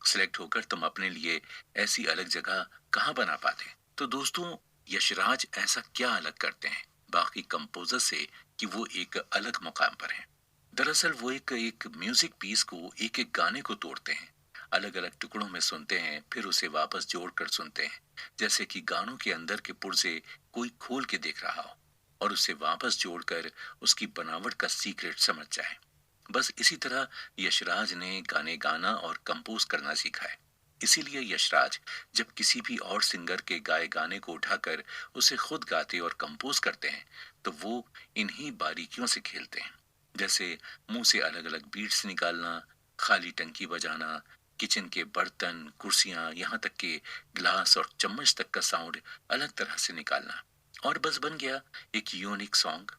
Speaker 1: सिलेक्ट होकर तुम अपने लिए ऐसी अलग जगह कहाँ बना पाते। तो दोस्तों, यशराज ऐसा क्या अलग करते हैं बाकी कंपोजर से कि वो एक अलग मुकाम पर हैं? दरअसल वो एक एक म्यूजिक पीस को, एक एक गाने को तोड़ते हैं, अलग अलग टुकड़ों में सुनते हैं, फिर उसे वापस जोड़कर सुनते हैं, जैसे कि गानों के अंदर के पुर्जे कोई खोल के देख रहा हो और उसे वापस जोड़कर उसकी बनावट का सीक्रेट समझ जाए। बस इसी तरह यशराज ने गाने गाना और कंपोज करना सीखा है। इसीलिए यशराज जब किसी भी और सिंगर के गाए गाने को उठाकर उसे खुद गाते और कंपोज करते हैं, तो वो इन्हीं बारीकियों से खेलते हैं, जैसे मुंह से अलग अलग बीट्स निकालना, खाली टंकी बजाना, किचन के बर्तन, कुर्सियां, यहाँ तक के ग्लास और चम्मच तक का साउंड अलग तरह से निकालना, और बस बन गया एक यूनिक सॉन्ग।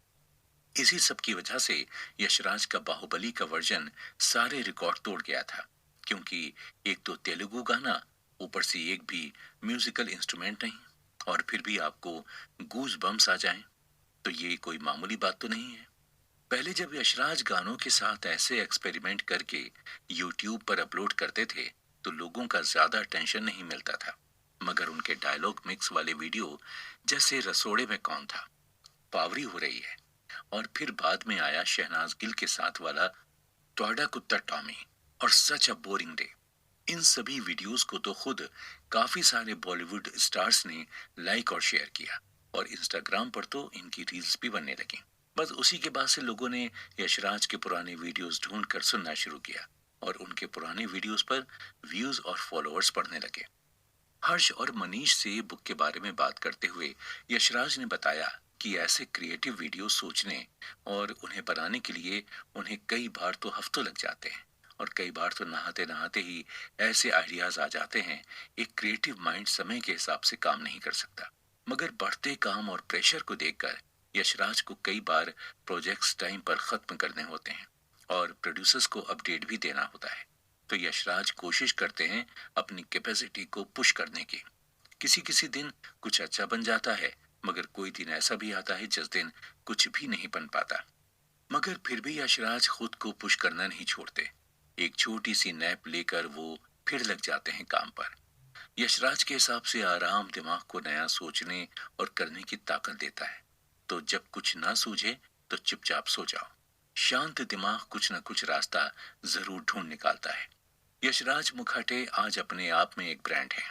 Speaker 1: इसी सब की वजह से यशराज का बाहुबली का वर्जन सारे रिकॉर्ड तोड़ गया था, क्योंकि एक तो तेलुगु गाना, ऊपर से एक भी म्यूजिकल इंस्ट्रूमेंट नहीं, और फिर भी आपको गूज बम्स आ जाएं, तो ये कोई मामूली बात तो नहीं है। पहले जब यशराज गानों के साथ ऐसे एक्सपेरिमेंट करके यूट्यूब पर अपलोड करते थे, तो लोगों का ज्यादा टेंशन नहीं मिलता था, मगर उनके डायलॉग मिक्स वाले वीडियो, जैसे रसोड़े में कौन था, पावरी हो रही है, और फिर बाद में आया शहनाज गिल के साथ वाला टोडा कुत्ता टॉमी और सच अ बोरिंग डे, इन सभी वीडियोस को तो खुद काफी सारे बॉलीवुड स्टार्स ने लाइक और शेयर किया, और इंस्टाग्राम पर तो इनकी रील्स भी बनने लगी। बस उसी के बाद से लोगों ने यशराज के पुराने वीडियोस ढूंढकर सुनना शुरू किया, और उनके पुराने वीडियोस पर व्यूज और फॉलोअर्स बढ़ने लगे। हर्ष और मनीष से बुक के बारे में बात करते हुए यशराज ने बताया कि ऐसे क्रिएटिव वीडियो सोचने और उन्हें बनाने के लिए उन्हें कई बार तो हफ्तों लग जाते हैं, और कई बार तो नहाते नहाते ही ऐसे आइडियाज आ जाते हैं। एक क्रिएटिव माइंड समय के हिसाब से काम नहीं कर सकता। मगर बढ़ते काम और प्रेशर को देखकर यशराज को कई बार प्रोजेक्ट्स टाइम पर खत्म करने होते हैं, और प्रोड्यूसर्स को अपडेट भी देना होता है। तो यशराज कोशिश करते हैं अपनी कैपेसिटी को पुश करने की। किसी किसी दिन कुछ अच्छा बन जाता है, मगर कोई दिन ऐसा भी आता है जिस दिन कुछ भी नहीं बन पाता। मगर फिर भी यशराज खुद को पुश करना नहीं छोड़ते। एक छोटी सी नैप लेकर वो फिर लग जाते हैं काम पर। यशराज के हिसाब से आराम दिमाग को नया सोचने और करने की ताकत देता है। तो जब कुछ ना सूझे तो चुपचाप सो जाओ। शांत दिमाग कुछ न कुछ रास्ता जरूर ढूंढ निकालता है। यशराज मुखर्जी आज अपने आप में एक ब्रांड है,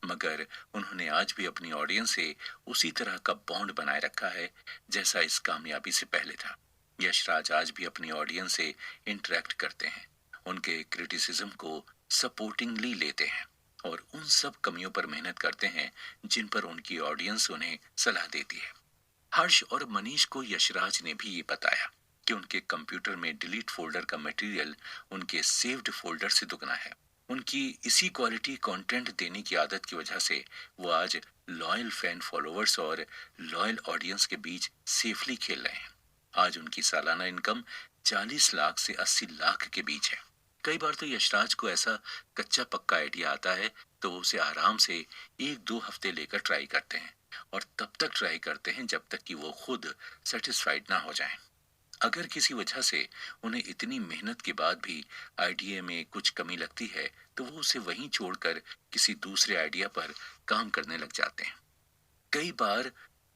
Speaker 1: मगर उन्होंने आज भी अपनी ऑडियंस से उसी तरह का बॉन्ड बनाए रखा है जैसा इस कामयाबी से पहले था। यशराज आज भी अपनी ऑडियंस से इंटरेक्ट करते हैं, उनके क्रिटिसिज्म को सपोर्टिंगली लेते हैं, और उन सब कमियों पर मेहनत करते हैं जिन पर उनकी ऑडियंस उन्हें सलाह देती है। हर्ष और मनीष को यशराज ने भी ये बताया कि उनके कंप्यूटर में डिलीट फोल्डर का मटेरियल उनके सेव्ड फोल्डर से दुगना है। उनकी इसी क्वालिटी कंटेंट देने की आदत की वजह से वो आज लॉयल फैन फॉलोअर्स और लॉयल ऑडियंस के बीच सेफली खेल रहे हैं। आज उनकी सालाना इनकम 40 लाख से 80 लाख के बीच है। कई बार तो यशराज को ऐसा कच्चा पक्का आइडिया आता है तो वो उसे आराम से 1-2 हफ्ते लेकर ट्राई करते हैं, और तब तक ट्राई करते हैं जब तक कि वो खुद सेटिस्फाइड ना हो जाएं। अगर किसी वजह से उन्हें इतनी मेहनत के बाद भी आइडिया में कुछ कमी लगती है तो वो उसे वहीं छोड़कर किसी दूसरे आइडिया पर काम करने लग जाते हैं। कई बार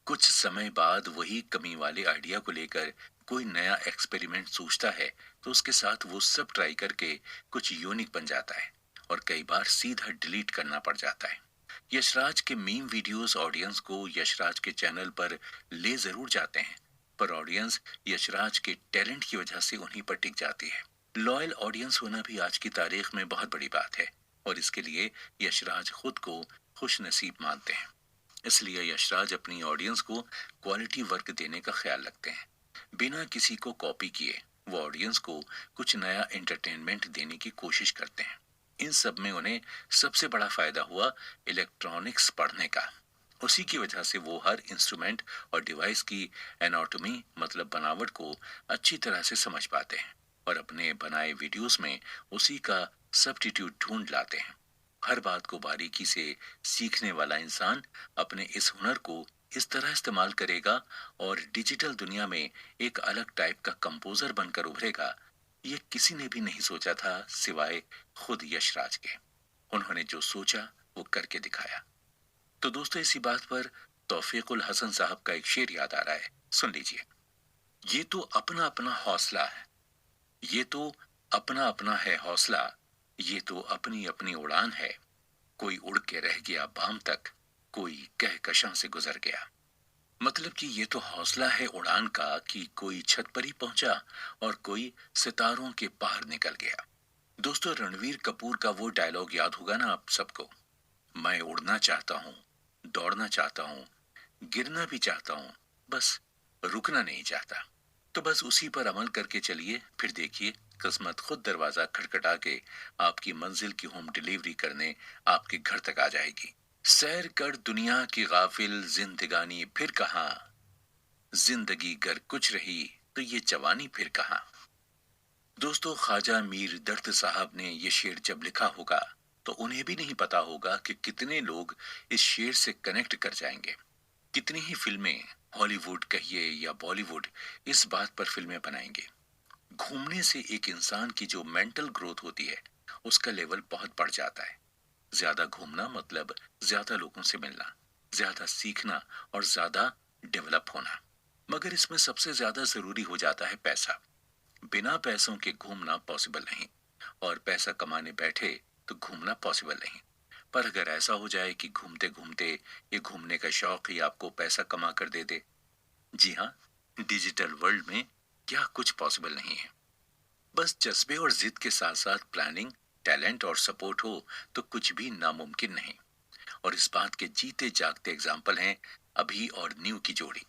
Speaker 1: कुछ समय बाद वही कमी वाले आइडिया को लेकर कोई नया एक्सपेरिमेंट सूझता है तो उसके साथ वो सब ट्राई करके कुछ यूनिक बन जाता है, और कई बार सीधा डिलीट करना पड़ जाता है। यशराज के मीम वीडियोस ऑडियंस को यशराज के चैनल पर ले जरूर जाते हैं, पर ऑडियंस यशराज के टैलेंट की वजह से उन्हीं पर टिक जाती है। लॉयल ऑडियंस होना भी आज की तारीख में बहुत बड़ी बात है, और इसके लिए यशराज खुद को खुश नसीब मानते हैं। इसलिए यशराज अपनी ऑडियंस को क्वालिटी वर्क देने का ख्याल रखते हैं। बिना किसी को कॉपी किए वो ऑडियंस को कुछ नया एंटरटेनमेंट देने की कोशिश करते हैं। इन सब में उन्हें सबसे बड़ा फायदा हुआ इलेक्ट्रॉनिक्स पढ़ने का। उसी की वजह से वो हर इंस्ट्रूमेंट और डिवाइस की एनाटॉमी मतलब बनावट को अच्छी तरह से समझ पाते हैं, और अपने बनाए वीडियोस में उसी का सब्स्टिट्यूट ढूंढ लाते हैं। हर बात को बारीकी से सीखने वाला इंसान अपने इस हुनर को इस तरह इस्तेमाल करेगा और डिजिटल दुनिया में एक अलग टाइप का कंपोजर बनकर उभरेगा। ये किसी ने भी नहीं सोचा था सिवाय खुद यशराज के। उन्होंने जो सोचा वो करके दिखाया। तो दोस्तों, इसी बात पर तौफीकुल हसन साहब का एक शेर याद आ रहा है, सुन लीजिए। ये तो अपना अपना हौसला है, ये तो अपना अपना है हौसला, ये तो अपनी अपनी उड़ान है। कोई उड़ के रह गया बाम तक, कोई कहकशां से गुजर गया। मतलब कि ये तो हौसला है उड़ान का कि कोई छत पर ही पहुंचा और कोई सितारों के पार निकल गया। दोस्तों, रणवीर कपूर का वो डायलॉग याद होगा ना आप सबको, मैं उड़ना चाहता हूँ, दौड़ना चाहता हूँ, गिरना भी चाहता हूँ, बस रुकना नहीं चाहता। तो बस उसी पर अमल करके चलिए, फिर देखिए किस्मत खुद दरवाजा खटखटा के आपकी मंजिल की होम डिलीवरी करने आपके घर तक आ जाएगी। सैर कर दुनिया की गाफिल जिंदगानी फिर कहाँ, जिंदगी गर कुछ रही तो ये जवानी फिर कहाँ। दोस्तों, ख्वाजा मीर दर्द साहब ने ये शेर जब लिखा होगा तो उन्हें भी नहीं पता होगा कि कितने लोग इस शेर से कनेक्ट कर जाएंगे। कितनी ही फिल्में, हॉलीवुड कहिए या बॉलीवुड, इस बात पर फिल्में बनाएंगे। घूमने से एक इंसान की जो मेंटल ग्रोथ होती है उसका लेवल बहुत बढ़ जाता है। ज्यादा घूमना मतलब ज्यादा लोगों से मिलना, ज्यादा सीखना और ज्यादा डेवलप होना। मगर इसमें सबसे ज्यादा जरूरी हो जाता है पैसा। बिना पैसों के घूमना पॉसिबल नहीं, और पैसा कमाने बैठे तो घूमना पॉसिबल नहीं। पर अगर ऐसा हो जाए कि घूमते घूमते ये घूमने का शौक ही आपको पैसा कमा कर दे दे, जी हाँ, डिजिटल वर्ल्ड में क्या कुछ पॉसिबल नहीं है। बस जज्बे और जिद के साथ साथ प्लानिंग, टैलेंट और सपोर्ट हो तो कुछ भी नामुमकिन नहीं। और इस बात के जीते जागते एग्जाम्पल हैं अभी और न्यू की जोड़ी।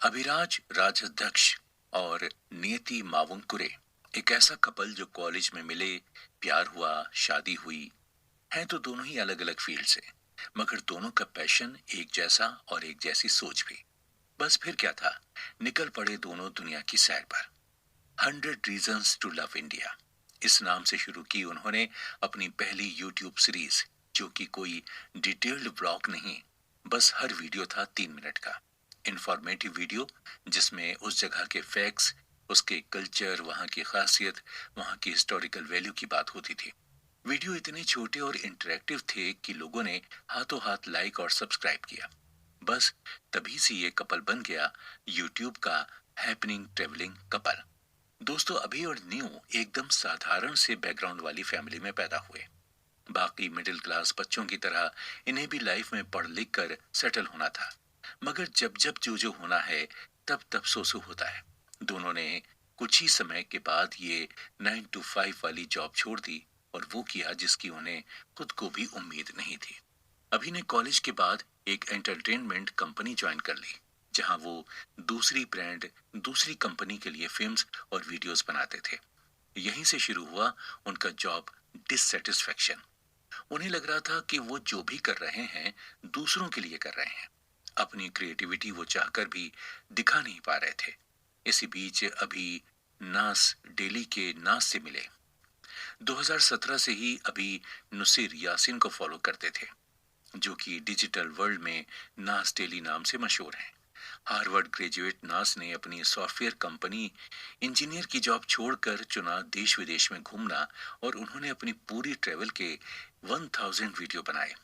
Speaker 1: अभिराज राजाध्यक्ष और नियति मावुंकुरे, एक ऐसा कपल जो कॉलेज में मिले, प्यार हुआ, शादी हुई। हैं तो दोनों ही अलग अलग फील्ड से, मगर दोनों का पैशन एक जैसा और एक जैसी सोच भी। बस फिर क्या था, निकल पड़े दोनों दुनिया की सैर पर। 100 रीजन्स टू लव इंडिया इस नाम से शुरू की उन्होंने अपनी पहली यूट्यूब सीरीज, जो कि कोई डिटेल्ड ब्लॉग नहीं, बस हर वीडियो था 3 मिनट का इंफॉर्मेटिव वीडियो, जिसमें उस जगह के फैक्ट्स, उसके कल्चर, वहाँ की खासियत, वहाँ की हिस्टोरिकल वैल्यू की बात होती थी। वीडियो इतने छोटे और इंटरेक्टिव थे कि लोगों ने हाथों हाथ लाइक और सब्सक्राइब किया। बस तभी से ये कपल बन गया यूट्यूब का हैपनिंग ट्रेवलिंग कपल। दोस्तों, अभी और न्यू एकदम साधारण से बैकग्राउंड वाली फैमिली में पैदा हुए। बाकी मिडिल क्लास बच्चों की तरह इन्हें भी लाइफ में पढ़ लिख कर सेटल होना था। मगर जब जब जो होना है, तब तब सो होता है। दोनों ने कुछ ही समय के बाद ये 9 to 5 वाली जॉब छोड़ दी और वो किया जिसकी उन्हें खुद को भी उम्मीद नहीं थी। अभी ने कॉलेज के बाद एक एंटरटेनमेंट कंपनी ज्वाइन कर ली, जहां वो दूसरी ब्रांड, दूसरी कंपनी के लिए फिल्म्स और वीडियोस बनाते थे। यहीं से शुरू हुआ उनका जॉब डिससेटिस्फेक्शन। उन्हें लग रहा था कि वो जो भी कर रहे हैं दूसरों के लिए कर रहे हैं। अपनी क्रिएटिविटी वो चाहकर भी दिखा नहीं पा रहे थे। इसी बीच अभी नास डेली के नास से मिले। 2017 से ही अभी नुसीर यासिन को फॉलो करते थे, जो कि डिजिटल वर्ल्ड में नास डेली नाम से मशहूर हैं। हार्वर्ड ग्रेजुएट नास ने अपनी सॉफ्टवेयर कंपनी इंजीनियर की जॉब छोड़कर चुना देश विदेश में घूमना, और उन्होंने अपनी पूरी ट्रेवल के 1000 वीडियो बनाए।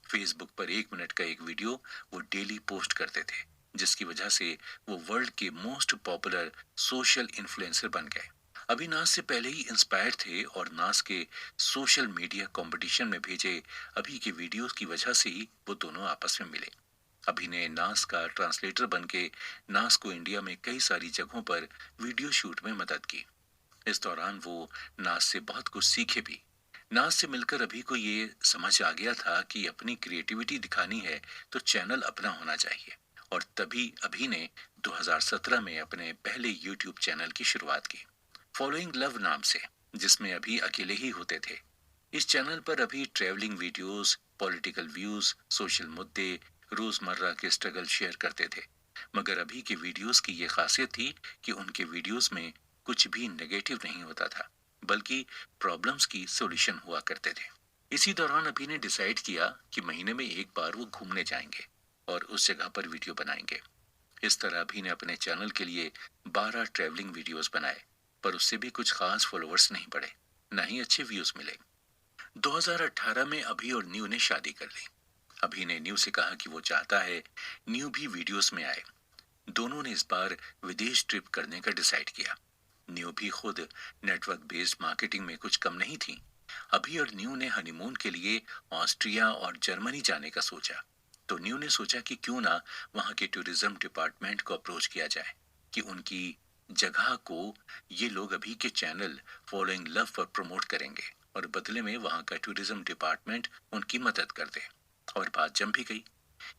Speaker 1: फेसबुक पर 1 मिनट का एक वीडियो वो डेली पोस्ट करते थे, जिसकी वजह से वो वर्ल्ड के मोस्ट पॉपुलर सोशल इन्फ्लुएंसर बन गए। अभी नास से पहले ही इंस्पायर थे और नास के सोशल मीडिया कंपटीशन में भेजे अभी के वीडियोस की वजह से ही वो दोनों आपस में मिले। अभी ने नास का ट्रांसलेटर बन के नास को इंडिया में कई सारी जगहों पर वीडियो शूट में मदद की। इस दौरान वो नास से बहुत कुछ सीखे भी। नास से मिलकर अभी को ये समझ आ गया था कि अपनी क्रिएटिविटी दिखानी है तो चैनल अपना होना चाहिए, और तभी अभी ने 2017 में अपने पहले यूट्यूब चैनल की शुरुआत की, फॉलोइंग लव नाम से, जिसमें अभी अकेले ही होते थे। इस चैनल पर अभी travelling videos, political views, social मुद्दे, रोजमर्रा के स्ट्रगल शेयर करते थे। मगर अभी के वीडियोस की ये खासियत थी कि उनके वीडियोस में कुछ भी नेगेटिव नहीं होता था, बल्कि प्रॉब्लम्स की सॉल्यूशन हुआ करते थे। इसी दौरान अभी ने डिसाइड किया कि महीने में एक बार वो घूमने जाएंगे और उस जगह पर वीडियो बनाएंगे। इस तरह अभी ने अपने चैनल के लिए 12 ट्रेवलिंग वीडियोस बनाए, पर उससे भी कुछ खास फॉलोअर्स नहीं बढ़े, न ही अच्छे व्यूज मिले। 2018 में अभी और न्यू ने शादी कर ली। अभी ने न्यू से कहा कि वो चाहता है न्यू भी वीडियोस में आए। दोनों ने इस बार विदेश ट्रिप करने का डिसाइड किया। न्यू भी खुद नेटवर्क बेस्ड मार्केटिंग में कुछ कम नहीं थी। अभी और न्यू ने हनीमून के लिए ऑस्ट्रिया और जर्मनी जाने का सोचा। तो न्यू ने सोचा कि क्यों ना वहां के टूरिज्म डिपार्टमेंट को अप्रोच किया जाए कि उनकी जगह को ये लोग अभी के चैनल फॉलोइंग लव पर प्रमोट करेंगे, और बदले में वहां का टूरिज्म डिपार्टमेंट उनकी मदद कर दे। और बात जम भी गई।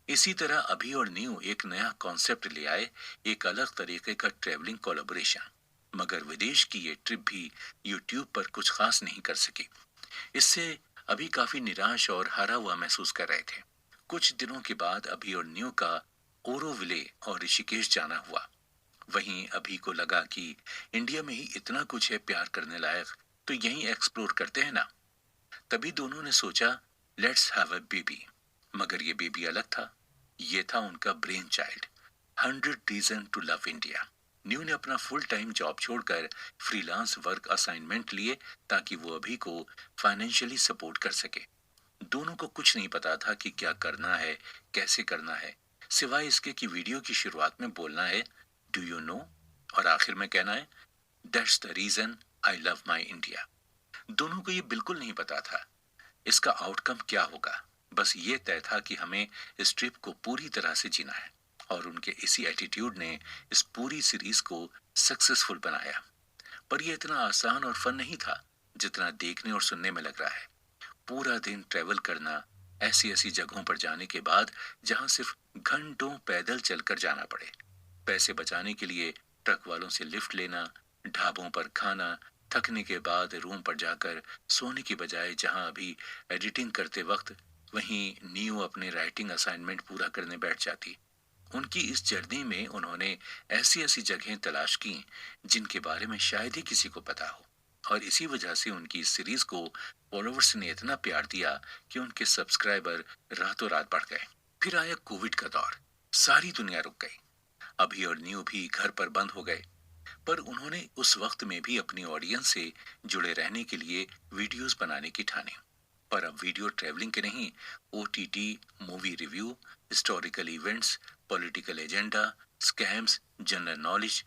Speaker 1: इसी तरह अभी और न्यू एक नया कॉन्सेप्ट ले आए, एक अलग तरीके का ट्रेवलिंग कोलैबोरेशन। मगर विदेश की ये ट्रिप भी यूट्यूब पर कुछ खास नहीं कर सकी। इससे अभी काफी निराश और हारा हुआ महसूस कर रहे थे। कुछ दिनों के बाद अभी और न्यू का ओरोविले और ऋषिकेश जाना हुआ। वहीं अभी को लगा कि इंडिया में ही इतना कुछ है प्यार करने लायक, तो यहीं एक्सप्लोर करते हैं ना। तभी दोनों ने सोचा लेट्स हैव अ बेबी। मगर ये बेबी अलग था। ये था उनका brainchild, 100 reason to love India. न्यू ने अपना फुल टाइम जॉब छोड़कर फ्रीलांस वर्क असाइनमेंट लिए ताकि वो अभी को फाइनेंशियली सपोर्ट कर सके। दोनों को कुछ नहीं पता था कि क्या करना है, कैसे करना है, सिवाय इसके कि वीडियो की शुरुआत में बोलना है डू यू नो, और आखिर में कहना है that's the reason I love my India. दोनों को ये बिल्कुल नहीं पता था इसका आउटकम क्या होगा। बस ये तय था कि हमें इस ट्रिप को पूरी तरह से जीना है और उनके इसी एटीट्यूड ने इस पूरी सीरीज को सक्सेसफुल बनाया। पर यह इतना आसान और फन नहीं था जितना देखने और सुनने में लग रहा है। पूरा दिन ट्रेवल करना, ऐसी ऐसी जगहों पर जाने के बाद जहां सिर्फ घंटों पैदल चलकर जाना पड़े, पैसे बचाने के लिए ट्रक वालों से लिफ्ट लेना, ढाबों पर खाना, थकने के बाद रूम पर जाकर सोने की बजाय जहां अभी एडिटिंग करते वक्त वहीं नीयू अपने राइटिंग असाइनमेंट पूरा करने बैठ जाती। उनकी इस जर्नी में उन्होंने ऐसी ऐसी जगहें तलाश की जिनके बारे में शायद ही किसी को पता हो, और इसी वजह से उनकी इस सीरीज को फॉलोअर्स ने इतना प्यार दिया कि उनके सब्सक्राइबर रातों रात बढ़ गए। फिर आया कोविड का दौर, सारी दुनिया रुक गई। अभी और न्यू भी घर पर बंद हो गए, पर उन्होंने उस वक्त में भी अपनी ऑडियंस से जुड़े रहने के लिए वीडियोस बनाने की ठानी। पर अब वीडियो ट्रैवलिंग के नहीं, OTT, movie review, historical events, political agenda, scams, general knowledge,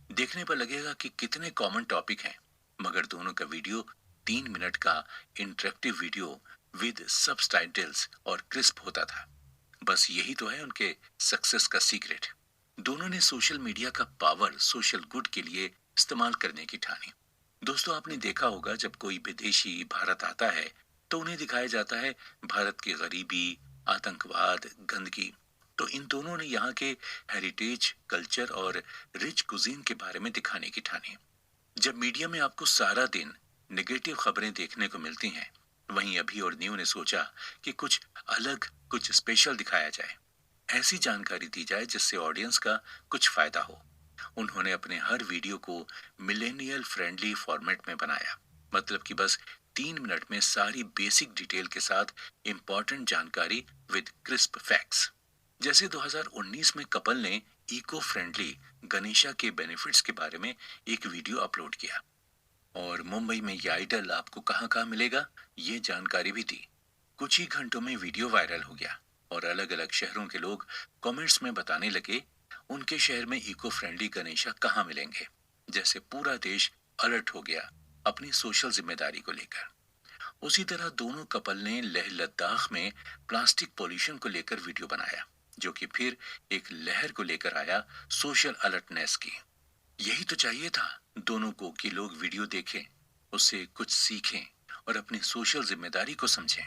Speaker 1: देखने पर लगेगा कि कितने कॉमन टॉपिक हैं। मगर दोनों का वीडियो 3 मिनट का इंटरेक्टिव वीडियो विद सबटाइटल्स और क्रिस्प होता था। बस यही तो है उनके सक्सेस का सीक्रेट। दोनों ने सोशल मीडिया का पावर सोशल गुड के लिए इस्तेमाल करने की ठानी। दोस्तों, आपने देखा होगा जब कोई विदेशी भारत आता है तो उन्हें दिखाया जाता है भारत की गरीबी, आतंकवाद, गंदगी। तो इन दोनों ने यहाँ के हेरिटेज, कल्चर और रिच कुजीन के बारे में दिखाने की ठानी। जब मीडिया में आपको सारा दिन नेगेटिव खबरें देखने को मिलती हैं, वहीं अभी और न्यू ने सोचा कि कुछ अलग, कुछ स्पेशल दिखाया जाए। ऐसी जानकारी दी जाए जिससे ऑडियंस का कुछ फायदा हो। उन्होंने अपने हर वीडियो को मिलेनियल फ्रेंडली फॉर्मेट में बनाया, मतलब कि बस 3 मिनट में सारी बेसिक डिटेल के साथ इंपॉर्टेंट जानकारी विद क्रिस्प फैक्ट्स। जैसे 2019 में कपल ने इको फ्रेंडली गणेशा के बेनिफिट्स के बारे में एक वीडियो अपलोड किया, और मुंबई में ये आइडल आपको कहाँ कहाँ मिलेगा ये जानकारी भी दी। कुछ ही घंटों में वीडियो वायरल हो गया और अलग अलग शहरों के लोग कमेंट्स में बताने लगे उनके शहर में इको फ्रेंडली गणेशा कहाँ मिलेंगे। जैसे पूरा देश अलर्ट हो गया अपनी सोशल जिम्मेदारी को लेकर। उसी तरह दोनों कपल ने लेह लद्दाख में प्लास्टिक पोल्यूशन को लेकर वीडियो बनाया, जो कि फिर एक लहर को लेकर आया सोशल अलर्टनेस की। यही तो चाहिए था दोनों को कि लोग वीडियो देखें, उससे कुछ सीखें और अपनी सोशल जिम्मेदारी को समझें।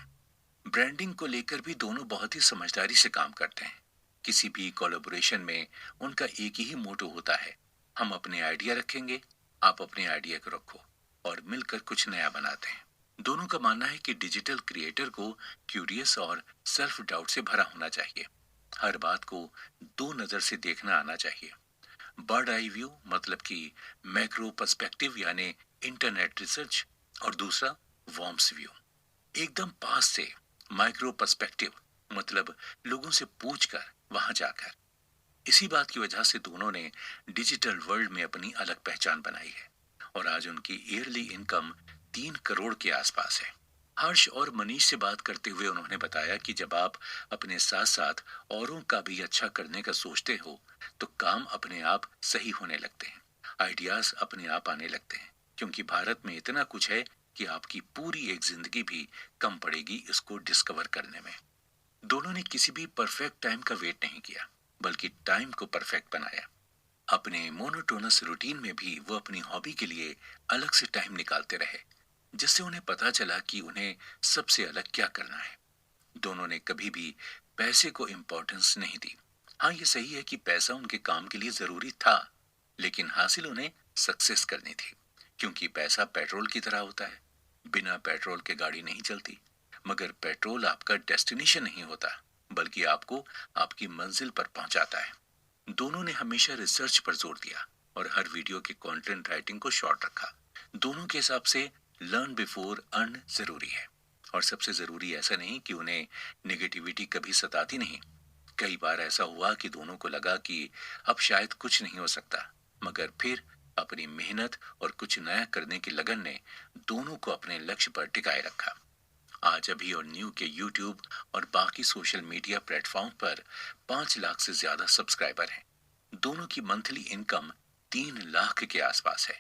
Speaker 1: ब्रांडिंग को लेकर भी दोनों बहुत ही समझदारी से काम करते हैं। किसी भी कोलैबोरेशन में उनका एक ही मोटो होता है, हम अपने आइडिया रखेंगे, आप अपने आइडिया को रखो और मिलकर कुछ नया बनाते हैं। दोनों का मानना है कि डिजिटल क्रिएटर को क्यूरियस और सेल्फ डाउट से भरा होना चाहिए। हर बात को दो नजर से देखना आना चाहिए। बर्ड आई व्यू मतलब कि मैक्रो पर्सपेक्टिव यानी इंटरनेट रिसर्च, और दूसरा वॉर्म्स व्यू एकदम पास से माइक्रो पर्सपेक्टिव मतलब लोगों से पूछकर वहां जाकर। इसी बात की वजह से दोनों ने डिजिटल वर्ल्ड में अपनी अलग पहचान बनाई है और आज उनकी ईयरली इनकम 3 करोड़ के आसपास है। हर्ष और मनीष से बात करते हुए उन्होंने बताया कि जब आप अपने साथ साथ औरों का भी अच्छा करने का सोचते हो तो काम अपने आप सही होने लगते हैं, आइडियाज अपने आप आने लगते हैं, क्योंकि भारत में इतना कुछ है कि आपकी पूरी एक जिंदगी भी कम पड़ेगी इसको डिस्कवर करने में। दोनों ने किसी भी परफेक्ट टाइम का वेट नहीं किया, बल्कि टाइम को परफेक्ट बनाया। अपने मोनोटोनस रूटीन में भी वो अपनी हॉबी के लिए अलग से टाइम निकालते रहे, जिससे उन्हें पता चला कि उन्हें सबसे अलग क्या करना है। दोनों ने कभी भी पैसे को इम्पोर्टेंस नहीं दी। हाँ, ये सही है कि पैसा उनके काम के लिए जरूरी था, लेकिन हासिल उन्हें सक्सेस करनी थी, क्योंकि पैसा पेट्रोल की तरह होता है। बिना पेट्रोल के गाड़ी नहीं चलती। मगर पेट्रोल आपका डेस्टिनेशन नहीं होता, बल्कि आपको आपकी मंजिल पर पहुंचाता है। दोनों ने हमेशा रिसर्च पर जोर दिया और हर वीडियो के कंटेंट राइटिंग को शॉर्ट रखा। दोनों के हिसाब से लर्न बिफोर अर्न जरूरी है, और सबसे जरूरी ऐसा नहीं कि उन्हें नेगेटिविटी कभी सताती नहीं। कई बार ऐसा हुआ कि दोनों को लगा कि अब शायद कुछ नहीं हो सकता, मगर फिर अपनी मेहनत और कुछ नया करने की लगन ने दोनों को अपने लक्ष्य पर टिकाए रखा। आज अभी और न्यू के यूट्यूब और बाकी सोशल मीडिया प्लेटफॉर्म पर 5 लाख से ज्यादा सब्सक्राइबर हैं। दोनों की मंथली इनकम 3 लाख के आसपास है।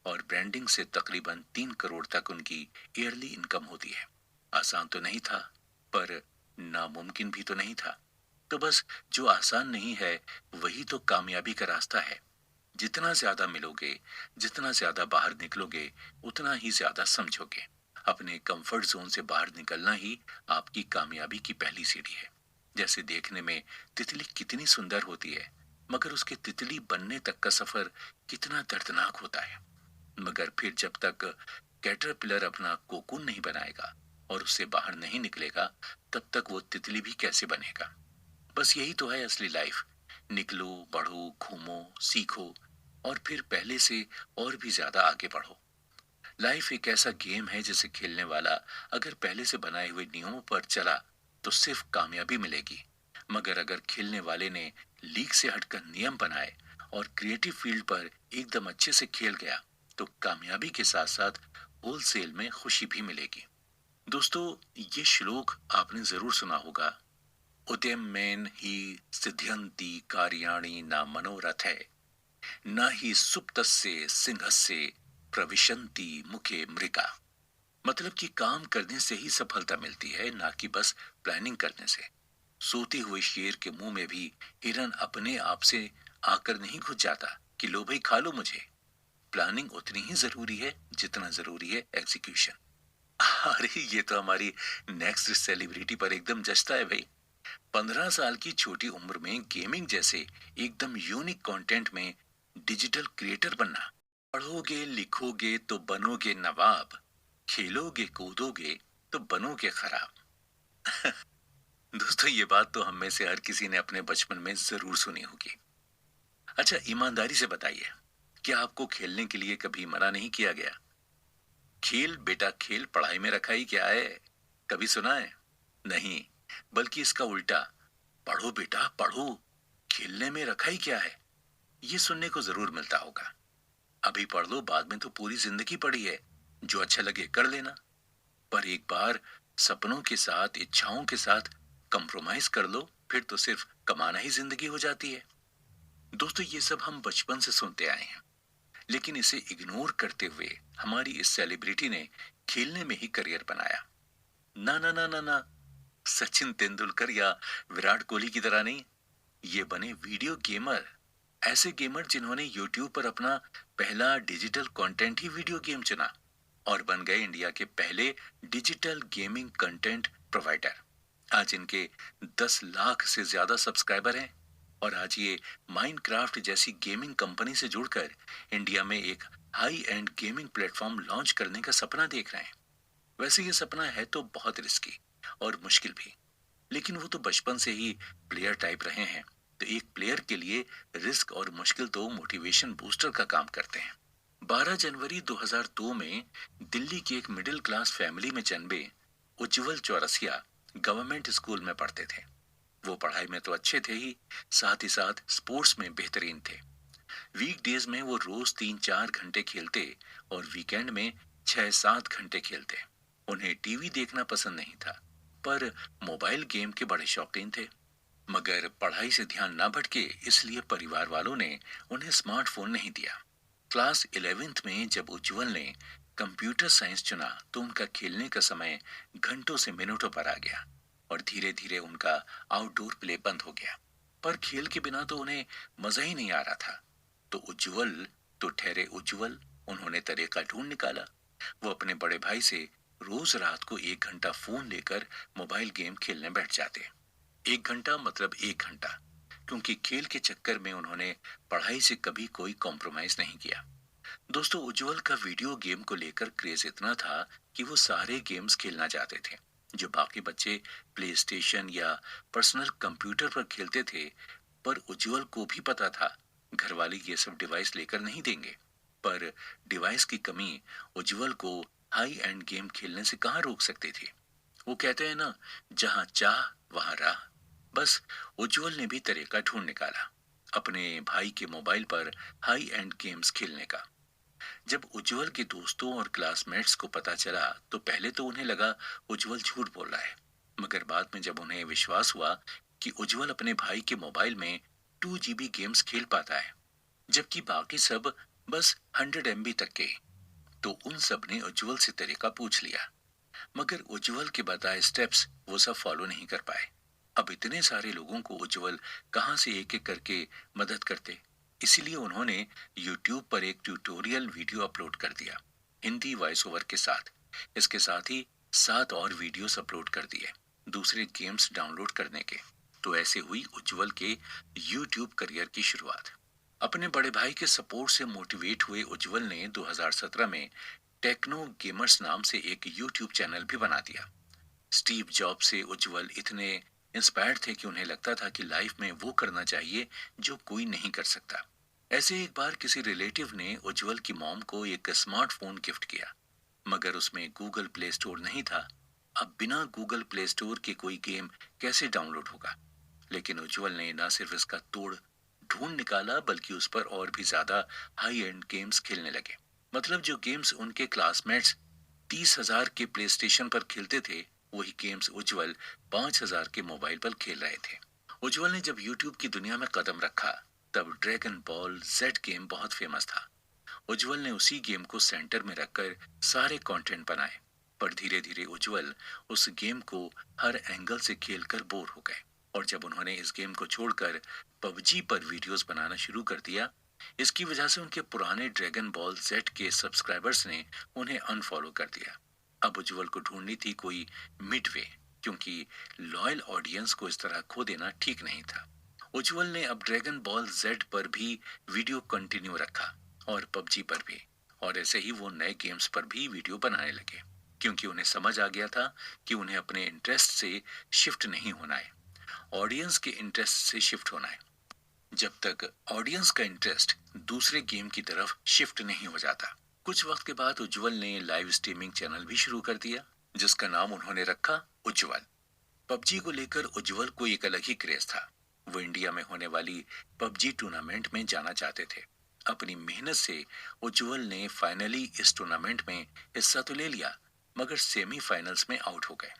Speaker 1: और ब्रांडिंग से तकरीबन 3 करोड़ तक उनकी ईयरली इनकम होती है। आसान तो नहीं था, पर नामुमकिन भी तो नहीं था। तो बस जो आसान नहीं है वही तो कामयाबी का रास्ता है। जितना ज्यादा मिलोगे, जितना ज्यादा बाहर निकलोगे, उतना ही ज्यादा समझोगे। अपने कंफर्ट जोन से बाहर निकलना ही आपकी कामयाबी की पहली सीढ़ी है। जैसे देखने में तितली कितनी सुंदर होती है, मगर उसके तितली बनने तक का सफर कितना दर्दनाक होता है। मगर फिर जब तक कैटरपिलर अपना कोकून नहीं बनाएगा और उससे बाहर नहीं निकलेगा, तब तक वो तितली भी कैसे बनेगा। बस यही तो है असली लाइफ। निकलो, बढ़ो, घूमो, सीखो और फिर पहले से और भी ज्यादा आगे बढ़ो। लाइफ एक ऐसा गेम है जिसे खेलने वाला अगर पहले से बनाए हुए नियमों पर चला तो सिर्फ कामयाबी मिलेगी। मगर अगर खेलने वाले ने लीग से हटकर नियम बनाए और क्रिएटिव फील्ड पर एकदम अच्छे से खेल गया, तो कामयाबी के साथ साथ होलसेल में खुशी भी मिलेगी। दोस्तों, ये श्लोक आपने जरूर सुना होगा। उद्यमेन ही सिद्ध्यन्ति कार्याणि न मनोरथे, न ही सुप्तस्य सिंहस्य प्रविशन्ति मुखे मृगा। मतलब कि काम करने से ही सफलता मिलती है, ना कि बस प्लानिंग करने से। सोते हुए शेर के मुंह में भी हिरन अपने आप से आकर नहीं घुस जाता कि लो भाई खा लो मुझे। प्लानिंग उतनी ही जरूरी है जितना जरूरी है एग्जीक्यूशन। अरे ये तो हमारी नेक्स्ट सेलिब्रिटी पर एकदम जचता है भाई। 15 साल की छोटी उम्र में गेमिंग जैसे एकदम यूनिक कंटेंट में डिजिटल क्रिएटर बनना। पढ़ोगे लिखोगे तो बनोगे नवाब, खेलोगे कूदोगे तो बनोगे खराब। दोस्तों, ये बात तो हम में से हर किसी ने अपने बचपन में जरूर सुनी होगी। अच्छा, ईमानदारी से बताइए, क्या आपको खेलने के लिए कभी मना नहीं किया गया? खेल बेटा खेल, पढ़ाई में रखा ही क्या है, कभी सुना है? नहीं, बल्कि इसका उल्टा, पढ़ो बेटा पढ़ो, खेलने में रखा ही क्या है, ये सुनने को जरूर मिलता होगा। अभी पढ़ लो, बाद में तो पूरी जिंदगी पड़ी है, जो अच्छा लगे कर लेना। पर एक बार सपनों के साथ, इच्छाओं के साथ कंप्रोमाइज कर लो, फिर तो सिर्फ कमाना ही जिंदगी हो जाती है। दोस्तों, ये सब हम बचपन से सुनते आए हैं, लेकिन इसे इग्नोर करते हुए हमारी इस सेलिब्रिटी ने खेलने में ही करियर बनाया। ना ना ना ना ना, सचिन तेंदुलकर या विराट कोहली की तरह नहीं, ये बने वीडियो गेमर। ऐसे गेमर जिन्होंने यूट्यूब पर अपना पहला डिजिटल कंटेंट ही वीडियो गेम चुना और बन गए इंडिया के पहले डिजिटल गेमिंग कंटेंट प्रोवाइडर। आज इनके 10 लाख से ज्यादा सब्सक्राइबर हैं और आज ये माइनक्राफ्ट जैसी गेमिंग कंपनी से जुड़कर इंडिया में एक high and gaming platform launch करने का सपना देख रहे हैं। वैसे ये सपना है तो बहुत रिस्की और मुश्किल भी, लेकिन वो तो बचपन से ही प्लेयर टाइप रहे हैं, तो एक प्लेयर के लिए रिस्क और मुश्किल तो मोटिवेशन बूस्टर का काम करते हैं। 12 जनवरी 2002 में दिल्ली की एक मिडिल क्लास फैमिली में जन्मे उज्जवल चौरसिया गवर्नमेंट स्कूल में पढ़ते थे। वो पढ़ाई में तो अच्छे थे ही साथ स्पोर्ट्स में बेहतरीन थे। वीकडेज में वो रोज 3-4 घंटे खेलते और वीकेंड में 6-7 घंटे खेलते। उन्हें टीवी देखना पसंद नहीं था, पर मोबाइल गेम के बड़े शौकीन थे। मगर पढ़ाई से ध्यान ना भटके, इसलिए परिवार वालों ने उन्हें स्मार्टफोन नहीं दिया। क्लास 11th में जब उज्जवल ने कंप्यूटर साइंस चुना तो उनका खेलने का समय घंटों से मिनटों पर आ गया और धीरे धीरे उनका आउटडोर प्ले बंद हो गया। पर खेल के बिना तो उन्हें मजा ही नहीं आ रहा था। तो उज्जवल तो ठहरे उज्जवल, उन्होंने तरीका ढूंढ निकाला। वो अपने बड़े भाई से रोज रात को 1 घंटा फोन लेकर मोबाइल गेम खेलने बैठ जाते। 1 घंटा मतलब 1 घंटा, क्योंकि खेल के चक्कर में उन्होंने पढ़ाई से कभी कोई कॉम्प्रोमाइज नहीं किया। दोस्तों, उज्जवल का वीडियो गेम को लेकर क्रेज इतना था कि वो सारे गेम्स खेलना चाहते थे जो बाकी बच्चे प्ले स्टेशन या पर्सनल कंप्यूटर पर खेलते थे। पर उज्जवल को भी पता था घर वाले ये सब डिवाइस लेकर नहीं देंगे। पर डिवाइस की कमी उज्जवल को हाई एंड गेम खेलने से कहाँ रोक सकती थी। वो कहते हैं ना, जहां चाह वहां राह। बस उज्जवल ने भी तरीका ढूंढ निकाला अपने भाई के मोबाइल पर हाई एंड गेम्स खेलने का। जब उज्जवल के दोस्तों और क्लासमेट्स को पता चला तो पहले तो उन्हें लगा उज्जवल झूठ बोल रहा है। मगर बाद में जब उन्हें विश्वास हुआ कि उज्जवल अपने भाई के मोबाइल में 2 GB गेम्स खेल पाता है, जबकि बाकी सब बस 100 MB तक के। तो उन सब ने उज्जवल से तरीका पूछ लिया, मगर उज्जवल के बताए स्टेप्स वो सब फॉलो नहीं कर पाए। अब इतने सारे लोगों को उज्जवल कहाँ से एक एक करके मदद करते। इसीलिए उन्होंने YouTube पर एक ट्यूटोरियल वीडियो अपलोड कर दिया, हिंदी वॉइस ओवर के साथ। इसके साथ ही 7 और वीडियोस अपलोड कर दिए दूसरे गेम्स डाउनलोड करने के। तो ऐसे हुई उज्जवल के YouTube करियर की शुरुआत। अपने बड़े भाई के सपोर्ट से मोटिवेट हुए उज्जवल ने 2017 में टेक्नो गेमर्स नाम से एक YouTube चैनल भी बना दिया। स्टीव जॉब से उज्जवल इतने इंस्पायर्ड थे कि उन्हें लगता था कि लाइफ में वो करना चाहिए जो कोई नहीं कर सकता। ऐसे एक बार किसी रिलेटिव ने उज्जवल की मॉम को एक स्मार्टफोन गिफ्ट किया, मगर उसमें गूगल प्ले स्टोर नहीं था। अब बिना गूगल प्ले स्टोर के कोई गेम कैसे डाउनलोड होगा। लेकिन उज्जवल ने न सिर्फ इसका तोड़ ढूंढ निकाला, बल्कि उस पर और भी ज्यादा हाई एंड गेम्स खेलने लगे। मतलब जो गेम्स उनके क्लासमेट्स 30,000 के प्ले स्टेशन पर खेलते थे, वही गेम्स उज्जवल 5,000 के मोबाइल पर खेल रहे थे। उज्जवल ने जब यूट्यूब की दुनिया में कदम रखा, तब ड्रैगन बॉल जेड गेम बहुत फेमस था। उज्जवल ने उसी गेम को सेंटर में रखकर सारे कंटेंट बनाए। पर धीरे धीरे उज्जवल उस गेम को हर एंगल से खेलकर बोर हो गए, और जब उन्होंने इस गेम को छोड़कर पबजी पर वीडियोस बनाना शुरू कर दिया, इसकी वजह से उनके पुराने ड्रैगन बॉल जेड के सब्सक्राइबर्स ने उन्हें अनफॉलो कर दिया। अब उज्जवल को ढूंढनी थी कोई मिड वे, क्योंकि लॉयल ऑडियंस को इस तरह खो देना ठीक नहीं था। उज्जवल ने अब ड्रैगन बॉल जेड पर भी वीडियो कंटिन्यू रखा, और पबजी पर भी। और ऐसे ही वो नए गेम्स पर भी वीडियो बनाने लगे, क्योंकि उन्हें समझ आ गया था कि उन्हें अपने इंटरेस्ट से शिफ्ट नहीं होना है, ऑडियंस के इंटरेस्ट से शिफ्ट होना है। जब तक ऑडियंस का इंटरेस्ट दूसरे गेम की तरफ शिफ्ट नहीं हो जाता। कुछ वक्त के बाद उज्जवल ने लाइव स्ट्रीमिंग चैनल भी शुरू कर दिया, जिसका नाम उन्होंने रखा उज्जवल। पबजी को लेकर उज्जवल को एक अलग ही क्रेज था। वो इंडिया में होने वाली पबजी टूर्नामेंट में जाना चाहते थे। अपनी मेहनत से उज्जवल ने फाइनली इस टूर्नामेंट में हिस्सा तो ले लिया, मगर सेमीफाइनल्स में आउट हो गए।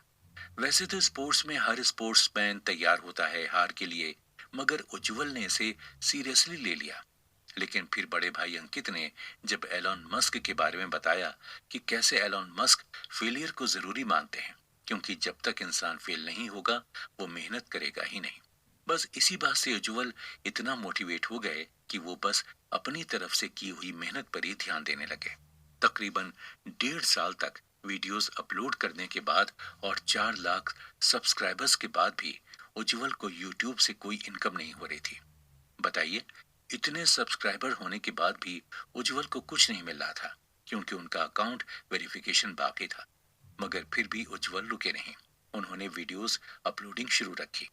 Speaker 1: वैसे तो स्पोर्ट्स में हर स्पोर्ट्समैन तैयार होता है हार के लिए, मगर उज्जवल ने इसे सीरियसली ले लिया। लेकिन फिर बड़े भाई अंकित ने जब एलॉन मस्क के बारे में बताया कि कैसे एलॉन मस्क फेलियर को जरूरी मानते हैं, क्योंकि जब तक इंसान फेल नहीं होगा वो मेहनत करेगा ही नहीं। बस इसी बात से उज्जवल इतना मोटिवेट हो गए कि वो बस अपनी तरफ से की हुई मेहनत पर ही ध्यान देने लगे। तकरीबन 1.5 साल तक वीडियोस अपलोड करने के बाद और 4 लाख सब्सक्राइबर्स के बाद भी उज्जवल को यूट्यूब से कोई इनकम नहीं हो रही थी। बताइए, इतने सब्सक्राइबर होने के बाद भी उज्जवल को कुछ नहीं मिल रहा था, क्योंकि उनका अकाउंट वेरिफिकेशन बाकी था। मगर फिर भी उज्जवल रुके नहीं, उन्होंने वीडियोस अपलोडिंग शुरू रखी।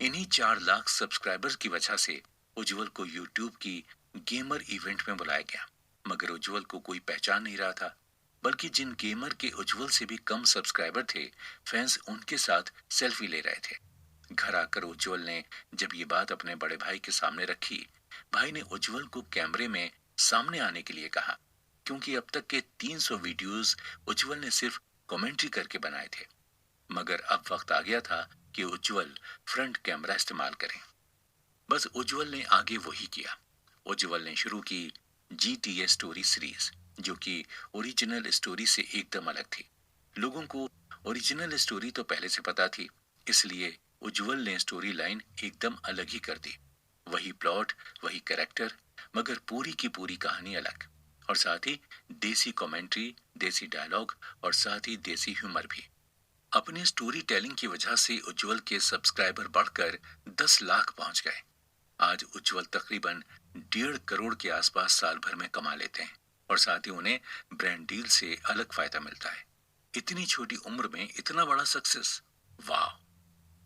Speaker 1: इन्हीं 4 लाख सब्सक्राइबर्स की वजह से उज्जवल को यूट्यूब की गेमर इवेंट में बुलाया गया। मगर उज्जवल को कोई पहचान नहीं रहा था, बल्कि जिन गेमर के उज्जवल से भी कम सब्सक्राइबर थे, फैंस उनके साथ सेल्फी ले रहे थे। घर आकर उज्जवल ने जब ये बात अपने बड़े भाई के सामने रखी, भाई ने उज्जवल को कैमरे में सामने आने के लिए कहा, क्योंकि अब तक के 300 वीडियोस उज्जवल ने सिर्फ कमेंट्री करके बनाए थे। मगर अब वक्त आ गया था कि उज्जवल फ्रंट कैमरा इस्तेमाल करें। बस उज्जवल ने आगे वही किया। उज्जवल ने शुरू की GTA स्टोरी सीरीज, जो कि ओरिजिनल स्टोरी से एकदम अलग थी। लोगों को ओरिजिनल स्टोरी तो पहले से पता थी, इसलिए उज्जवल ने स्टोरी लाइन एकदम अलग ही कर दी। वही प्लॉट, वही कैरेक्टर, मगर पूरी की पूरी कहानी अलग। और साथ ही देसी कमेंट्री, देसी डायलॉग और साथ ही देसी ह्यूमर भी। अपनी स्टोरी टेलिंग की वजह से उज्जवल के सब्सक्राइबर बढ़कर 10 लाख पहुंच गए। आज उज्जवल तकरीबन 1.5 करोड़ के आसपास साल भर में कमा लेते हैं, और साथ ही उन्हें ब्रांड डील से अलग फायदा मिलता है। इतनी छोटी उम्र में इतना बड़ा सक्सेस, वाह।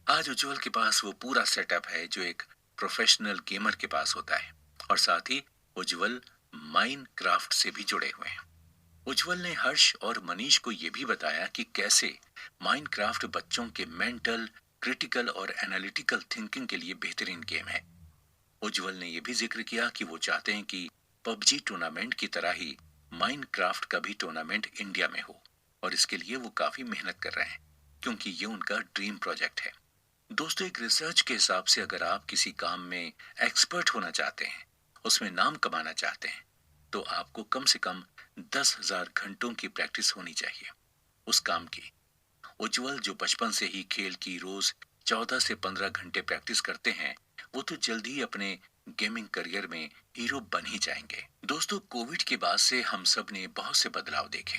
Speaker 1: आज उज्जवल के पास वो पूरा सेटअप है जो एक प्रोफेशनल गेमर के पास होता है। और साथ ही उज्जवल माइनक्राफ्ट से भी जुड़े हुए हैं। उज्जवल ने हर्ष और मनीष को यह भी बताया कि कैसे माइनक्राफ्ट बच्चों के मेंटल, क्रिटिकल और एनालिटिकल थिंकिंग के लिए बेहतरीन गेम है। उज्जवल ने यह भी जिक्र किया कि वो चाहते हैं कि पबजी टूर्नामेंट की तरह ही माइनक्राफ्ट का भी टूर्नामेंट इंडिया में हो, और इसके लिए वो काफी मेहनत कर रहे हैं, क्योंकि ये उनका ड्रीम प्रोजेक्ट है। दोस्तों, एक रिसर्च के हिसाब से अगर आप किसी काम में एक्सपर्ट होना चाहते हैं, उसमें नाम कमाना चाहते हैं, तो आपको कम से कम 10,000 घंटों की प्रैक्टिस होनी चाहिए उस काम की। उज्जवल जो बचपन से ही खेल की रोज 14 से 15 घंटे प्रैक्टिस करते हैं, वो तो जल्द ही अपने गेमिंग करियर में हीरो बन ही जाएंगे। दोस्तों, कोविड के बाद से हम सब ने बहुत से बदलाव देखे,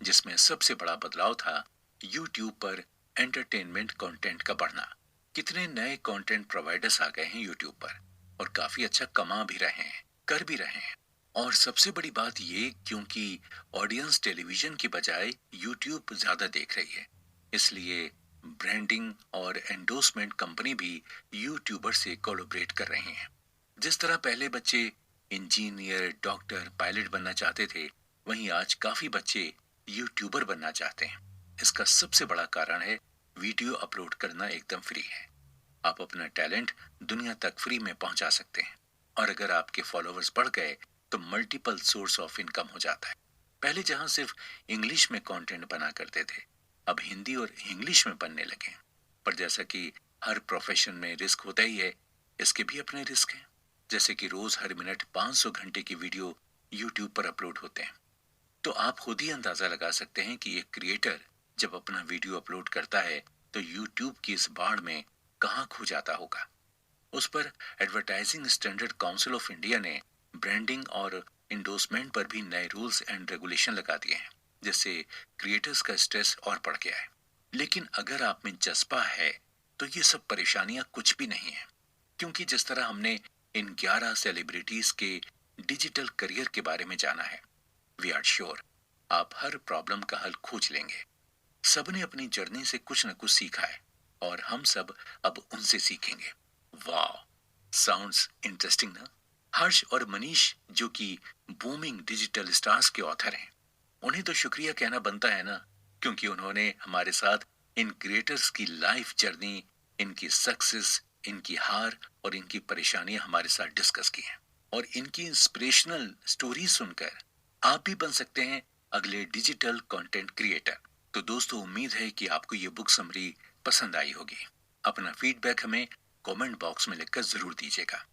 Speaker 1: जिसमें सबसे बड़ा बदलाव था यूट्यूब पर एंटरटेनमेंट कंटेंट का बढ़ना। कितने नए कंटेंट प्रोवाइडर्स आ गए हैं यूट्यूब पर, और काफी अच्छा कमा भी रहे हैं, कर भी रहे हैं। और सबसे बड़ी बात ये, क्योंकि ऑडियंस टेलीविजन की बजाय यूट्यूब ज्यादा देख रही है, इसलिए ब्रांडिंग और एंडोर्समेंट कंपनी भी यूट्यूबर से कोलैबोरेट कर रहे हैं। जिस तरह पहले बच्चे इंजीनियर, डॉक्टर, पायलट बनना चाहते थे, वहीं आज काफी बच्चे यूट्यूबर बनना चाहते हैं। इसका सबसे बड़ा कारण है वीडियो अपलोड करना एकदम फ्री है। आप अपना टैलेंट दुनिया तक फ्री में पहुंचा सकते हैं, और अगर आपके फॉलोअर्स बढ़ गए तो मल्टीपल सोर्स ऑफ इनकम हो जाता है। पहले जहां सिर्फ इंग्लिश में कंटेंट बना करते थे, अब हिंदी और इंग्लिश में बनने लगे। पर जैसा कि हर प्रोफेशन में रिस्क होता ही है, इसके भी अपने रिस्क हैं। जैसे कि रोज हर मिनट 500 घंटे की वीडियो यूट्यूब पर अपलोड होते हैं। तो आप खुद ही अंदाजा लगा सकते हैं कि एक क्रिएटर जब अपना वीडियो अपलोड करता है तो यूट्यूब की इस बाढ़ में कहां खो जाता होगा। उस पर advertising standard council of India ने ब्रांडिंग और इंडोर्समेंट पर भी नए रूल्स एंड रेगुलेशन लगा दिए हैं, जिससे क्रिएटर्स का स्ट्रेस और बढ़ गया है। लेकिन अगर आप में जज्बा है तो ये सब परेशानियां कुछ भी नहीं है, क्योंकि जिस तरह हमने इन 11 सेलिब्रिटीज के डिजिटल करियर के बारे में जाना है, वी आर श्योर आप हर प्रॉब्लम का हल खोज लेंगे। सबने अपनी जर्नी से कुछ न कुछ सीखा है, और हम सब अब उनसे सीखेंगे। वाह, साउंड्स इंटरेस्टिंग ना? हर्ष और मनीष, जो कि बूमिंग डिजिटल स्टार्स के ऑथर हैं, उन्हें तो शुक्रिया कहना बनता है ना, क्योंकि उन्होंने हमारे साथ इन क्रिएटर्स की लाइफ जर्नी, इनकी सक्सेस, इनकी हार और इनकी परेशानियां हमारे साथ डिस्कस की हैं। और इनकी इंस्पिरेशनल स्टोरी सुनकर आप भी बन सकते हैं अगले डिजिटल कंटेंट क्रिएटर। तो दोस्तों, उम्मीद है कि आपको ये बुक समरी पसंद आई होगी। अपना फीडबैक हमें कमेंट बॉक्स में लिखकर जरूर दीजिएगा।